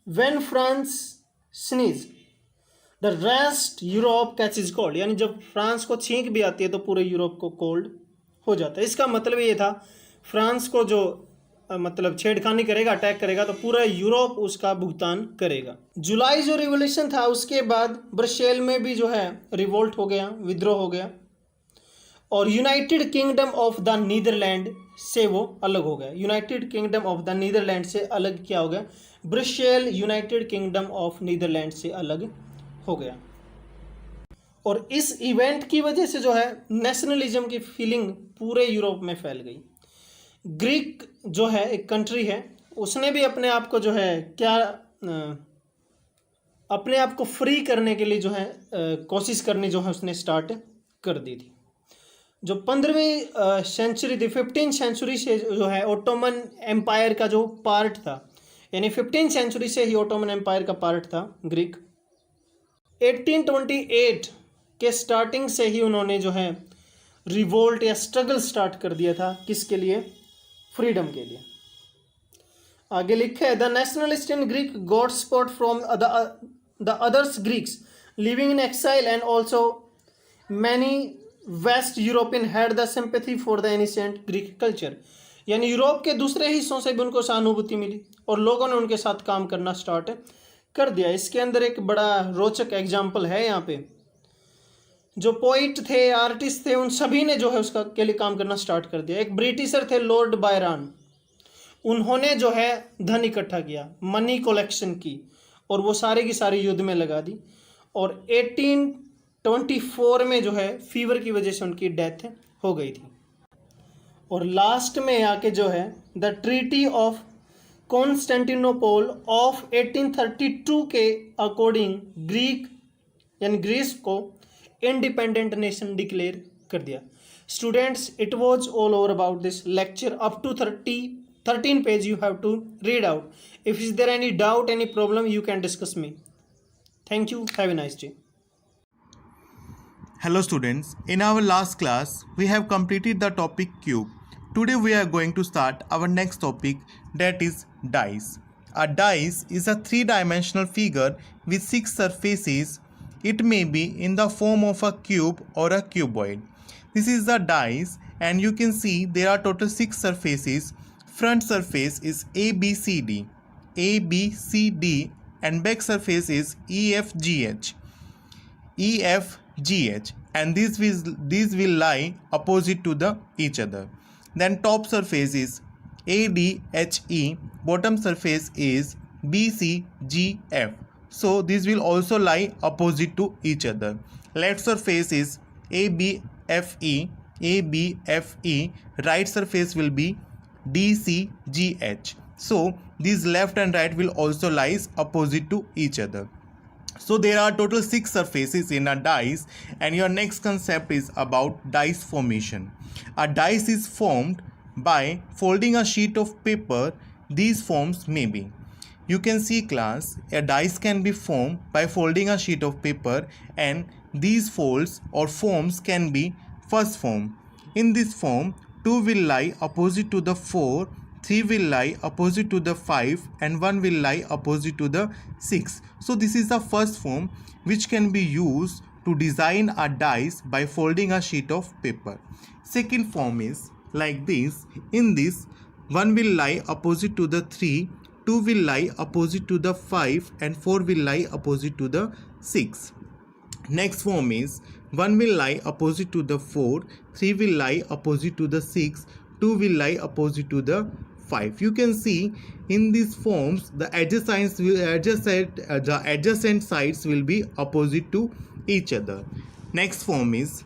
when France sneeze the rest Europe catches cold, यानी जब फ्रांस को छींक भी आती है तो पूरे यूरोप को कोल्ड हो जाता है। इसका मतलब ये था फ्रांस को जो मतलब छेड़खानी करेगा, अटैक करेगा तो पूरा यूरोप उसका भुगतान करेगा। जुलाई जो रिवोल्यूशन था उसके बाद ब्रसेल में भी जो है रिवोल्ट हो गया, विद्रोह हो गया और United Kingdom of the Netherland से वो अलग हो गया। United Kingdom of the Netherland से अलग क्या हो गया? Brussels United Kingdom of Netherland से अलग हो गया। और इस इवेंट की वजह से जो है नेशनलिज्म की फीलिंग पूरे यूरोप में फैल गई। ग्रीक जो है एक कंट्री है, उसने भी अपने आप को जो है क्या अपने आप को फ्री करने के लिए जो है कोशिश करनी जो है उसने स्टार्ट कर दी थी। जो 15वीं सेंचुरी थी, 15th सेंचुरी से जो है ओटोमन एम्पायर का जो पार्ट था, यानी 15th सेंचुरी से ही ओटोमन एम्पायर का पार्ट था ग्रीक। 1828 के स्टार्टिंग से ही उन्होंने जो है रिवोल्ट या स्ट्रगल स्टार्ट कर दिया था। किसके लिए? फ्रीडम के लिए। आगे लिखा है the nationalist in Greek got support from the others Greeks living in exile and also many West European had the sympathy for the ancient Greek culture, यानी यूरोप के दूसरे हिस्सों से भी उनको सहानुभूति मिली और लोगों ने उनके साथ काम करना स्टार्ट कर दिया। इसके अंदर एक बड़ा रोचक एग्जाम्पल है यहाँ पे। जो पोइट थे, आर्टिस्ट थे, उन सभी ने जो है उसका के लिए काम करना स्टार्ट कर दिया। एक ब्रिटिशर थे लॉर्ड बायरन, उन्होंने जो है धन इकट्ठा किया, मनी कलेक्शन की और वो सारी की सारी युद्ध में लगा दी। और 1824 में जो है फीवर की वजह से उनकी डेथ हो गई थी। और लास्ट में आके जो है the treaty of Constantinople of 1832 के अकॉर्डिंग ग्रीक यानी ग्रीस को इंडिपेंडेंट नेशन डिक्लेयर कर दिया। Students, it was all over about this lecture. Up to 13 page you have to read out. If is there any doubt, any problem, you can discuss me. Thank you. Have a nice day. Hello students, in our last class we have completed the topic cube. Today we are going to start our next topic, that is dice. A dice is a three-dimensional figure with 6 surfaces. It may be in the form of a cube or a cuboid. This is the dice and you can see there are total 6 surfaces. Front surface is ABCD, and back surface is EFGH, and these will lie opposite to the each other. Then top surface is ADHE, bottom surface is BCGF. So these will also lie opposite to each other. Left surface is ABFE, right surface will be DCGH. So these left and right will also lies opposite to each other. So there are total 6 surfaces in a dice, and your next concept is about dice formation. A dice is formed by folding a sheet of paper. These forms may be, you can see class, a dice can be formed by folding a sheet of paper, and these folds or forms can be first form. In this form, 2 will lie opposite to the 4, 3 will lie opposite to the 5, and 1 will lie opposite to the 6. So this is the first form which can be used to design a dice by folding a sheet of paper. Second form is like this. In this, 1 will lie opposite to the 3, 2 will lie opposite to the 5, and 4 will lie opposite to the 6. Next form is 1 will lie opposite to the 4, 3 will lie opposite to the 6, 2 will lie opposite to the 5. You can see in these forms the adjacent sides will be opposite to each other. Next form is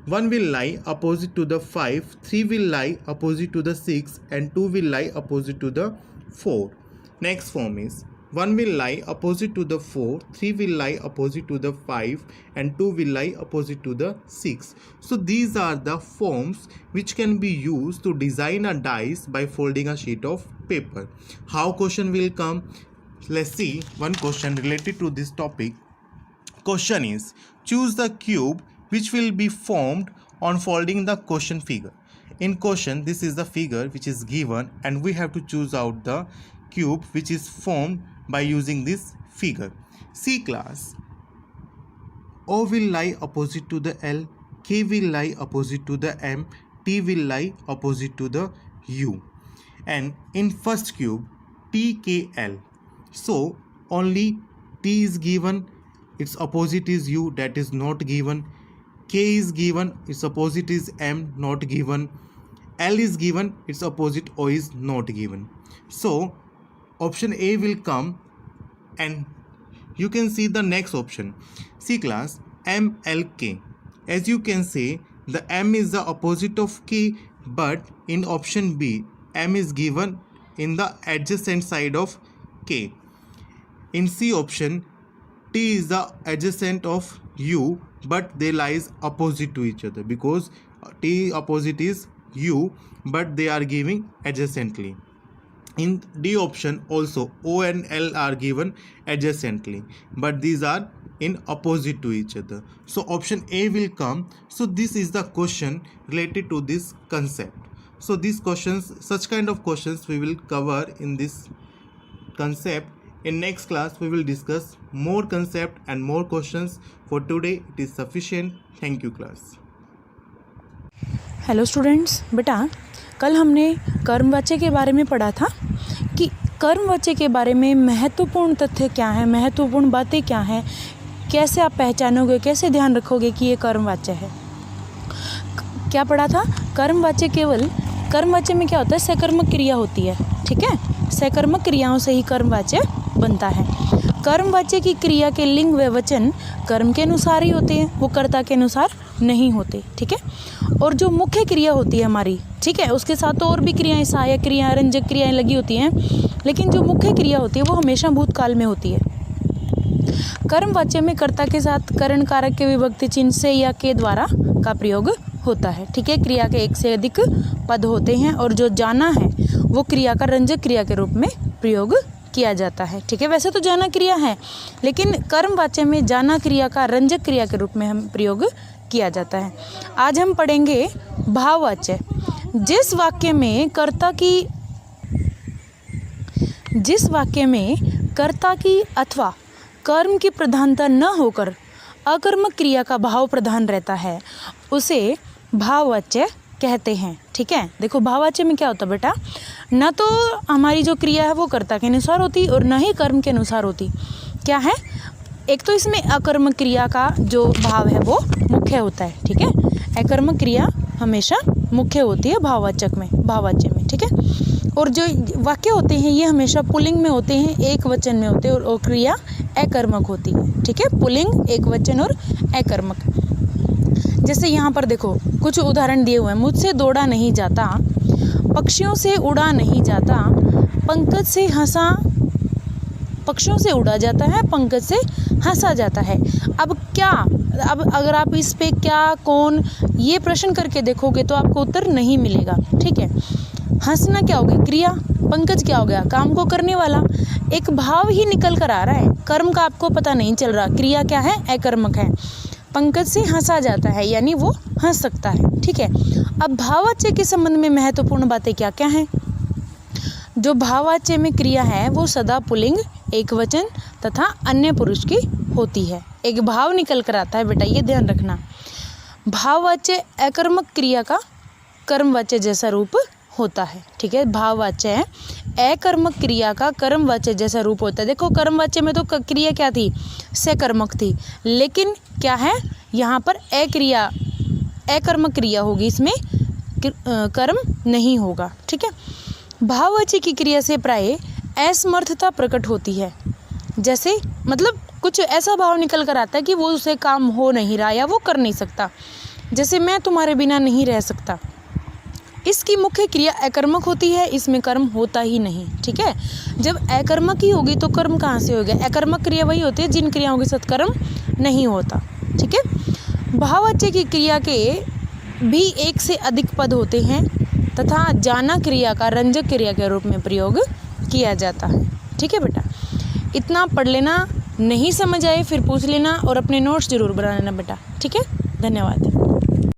1 will lie opposite to the 5, 3 will lie opposite to the 6, and 2 will lie opposite to the 4. Next form is 1 will lie opposite to the 4, 3 will lie opposite to the 5, and 2 will lie opposite to the 6. So these are the forms which can be used to design a dice by folding a sheet of paper. How question will come? Let's see one question related to this topic. Question is, choose the cube which will be formed on folding the question figure. In question, this is the figure which is given, and we have to choose out the cube which is formed by using this figure. See class, O will lie opposite to the L, K will lie opposite to the M, T will lie opposite to the U. And in first cube, TKL. So only T is given, its opposite is U, that is not given. K is given, its opposite is M, not given. L is given, its opposite O is not given. So option A will come, and you can see the next option. See class, MLK. As you can say, the M is the opposite of K, but in option B, M is given in the adjacent side of K. In C option, T is the adjacent of U, but they lies opposite to each other because T opposite is U, but they are giving adjacently. In D option also, O and L are given adjacently, but these are in opposite to each other. So option A will come. So this is the question related to this concept. So these questions, such kind of questions we will cover in this concept. In next class we will discuss more concept and more questions. For today it is sufficient. Thank you class. Hello students, बेटा कल हमने कर्मवाच्य के बारे में पढ़ा था कि कर्मवाच्य के बारे में महत्वपूर्ण तथ्य क्या है, महत्वपूर्ण बातें क्या हैं, कैसे आप पहचानोगे, कैसे ध्यान रखोगे कि ये कर्मवाच्य है। क्या पढ़ा था? कर्मवाच्य में क्या होता है? सकर्मक क्रिया होती है, ठीक है। सकर्मक क्रियाओं से ही कर्मवाच्य बनता है। कर्मवाच्य की क्रिया के लिंग व वचन कर्म के अनुसार ही होते हैं, वो कर्ता के अनुसार नहीं होते, ठीक है। और जो मुख्य क्रिया होती है हमारी, ठीक है, उसके साथ तो और भी क्रियाएं, सहायक क्रियाएं, रंजक क्रियाएं लगी होती हैं, लेकिन जो मुख्य क्रिया होती है वो हमेशा भूतकाल में होती है, कर्मवाच्य में कर्ता के साथ करण कारक के विभक्ति चिन्ह से या के द्वारा का प्रयोग होता है। ठीक है, क्रिया के एक से अधिक पद होते हैं और जो जाना है वो क्रिया का रंजक क्रिया के रूप में प्रयोग किया जाता है। ठीक है, वैसे तो जाना क्रिया है, लेकिन कर्मवाच्य में जाना क्रिया का रंजक क्रिया के रूप में हम प्रयोग किया जाता है। आज हम पढ़ेंगे भाववाच्य। जिस वाक्य में कर्ता की अथवा कर्म की प्रधानता न होकर अकर्मक क्रिया का भाव प्रधान रहता है उसे भाववाच्य कहते हैं। ठीक है, देखो भाववाच्य में क्या होता है बेटा, न तो हमारी जो क्रिया है वो कर्ता के अनुसार होती और न ही कर्म के अनुसार होती। क्या है, एक तो इसमें अकर्मक क्रिया का जो भाव है वो मुख्य होता है। ठीक है, अकर्मक क्रिया हमेशा मुख्य होती है भाववाचक में, भाववाच्य में। ठीक है, और जो वाक्य होते हैं ये हमेशा पुल्लिंग में होते हैं, एक वचन में होते हैं और क्रिया अकर्मक होती है। ठीक है, पुल्लिंग, एक वचन और अकर्मक। जैसे यहाँ पर देखो कुछ उदाहरण दिए हुए हैं। मुझसे दौड़ा नहीं जाता, पक्षियों से उड़ा नहीं जाता, पंकज से हंसा, पक्षियों से उड़ा जाता है, पंकज से हंसा जाता है। अब क्या, अब अगर आप इस पे क्या, कौन, ये प्रश्न करके देखोगे तो आपको उत्तर नहीं मिलेगा। ठीक है, हंसना क्या हो गया, क्रिया, पंकज क्या हो गया, काम को करने वाला। एक भाव ही निकल कर आ रहा है, कर्म का आपको पता नहीं चल रहा, क्रिया क्या है, अकर्मक है। पंकज से हंसा जाता है यानी वो हंस सकता है। ठीक है, अब भाववाच्य के संबंध में महत्वपूर्ण बातें क्या क्या हैं। जो भाववाच्य में क्रिया है वो सदा पुल्लिंग, एक वचन तथा अन्य पुरुष की होती है। एक भाव निकल कर आता है बेटा, ये ध्यान रखना। भाववाच्य अकर्मक क्रिया का कर्मवाच्य जैसा रूप होता है। ठीक है, भाववाच्य है अकर्मक क्रिया का कर्मवाच्य जैसा रूप होता है। देखो कर्मवाच्य में तो क्रिया क्या थी, सकर्मक थी, लेकिन क्या है यहाँ पर अकर्मक क्रिया होगी, इसमें कर्म नहीं होगा। ठीक है, भाववाच्य की क्रिया से प्राय असमर्थता प्रकट होती है। जैसे मतलब कुछ ऐसा भाव निकल कर आता है कि वो उसे काम हो नहीं रहा या वो कर नहीं सकता। जैसे मैं तुम्हारे बिना नहीं रह सकता, इसकी मुख्य क्रिया अकर्मक होती है, इसमें कर्म होता ही नहीं। ठीक है, जब अकर्मक ही होगी तो कर्म कहाँ से होगा। अकर्मक क्रिया वही होती है जिन क्रियाओं के साथ कर्म नहीं होता। ठीक है, भाववाच्य की क्रिया के भी एक से अधिक पद होते हैं तथा जाना क्रिया का रंजक क्रिया के रूप में प्रयोग किया जाता है। ठीक है बेटा, इतना पढ़ लेना, नहीं समझ आए फिर पूछ लेना और अपने नोट्स जरूर बना लेना बेटा। ठीक है, धन्यवाद।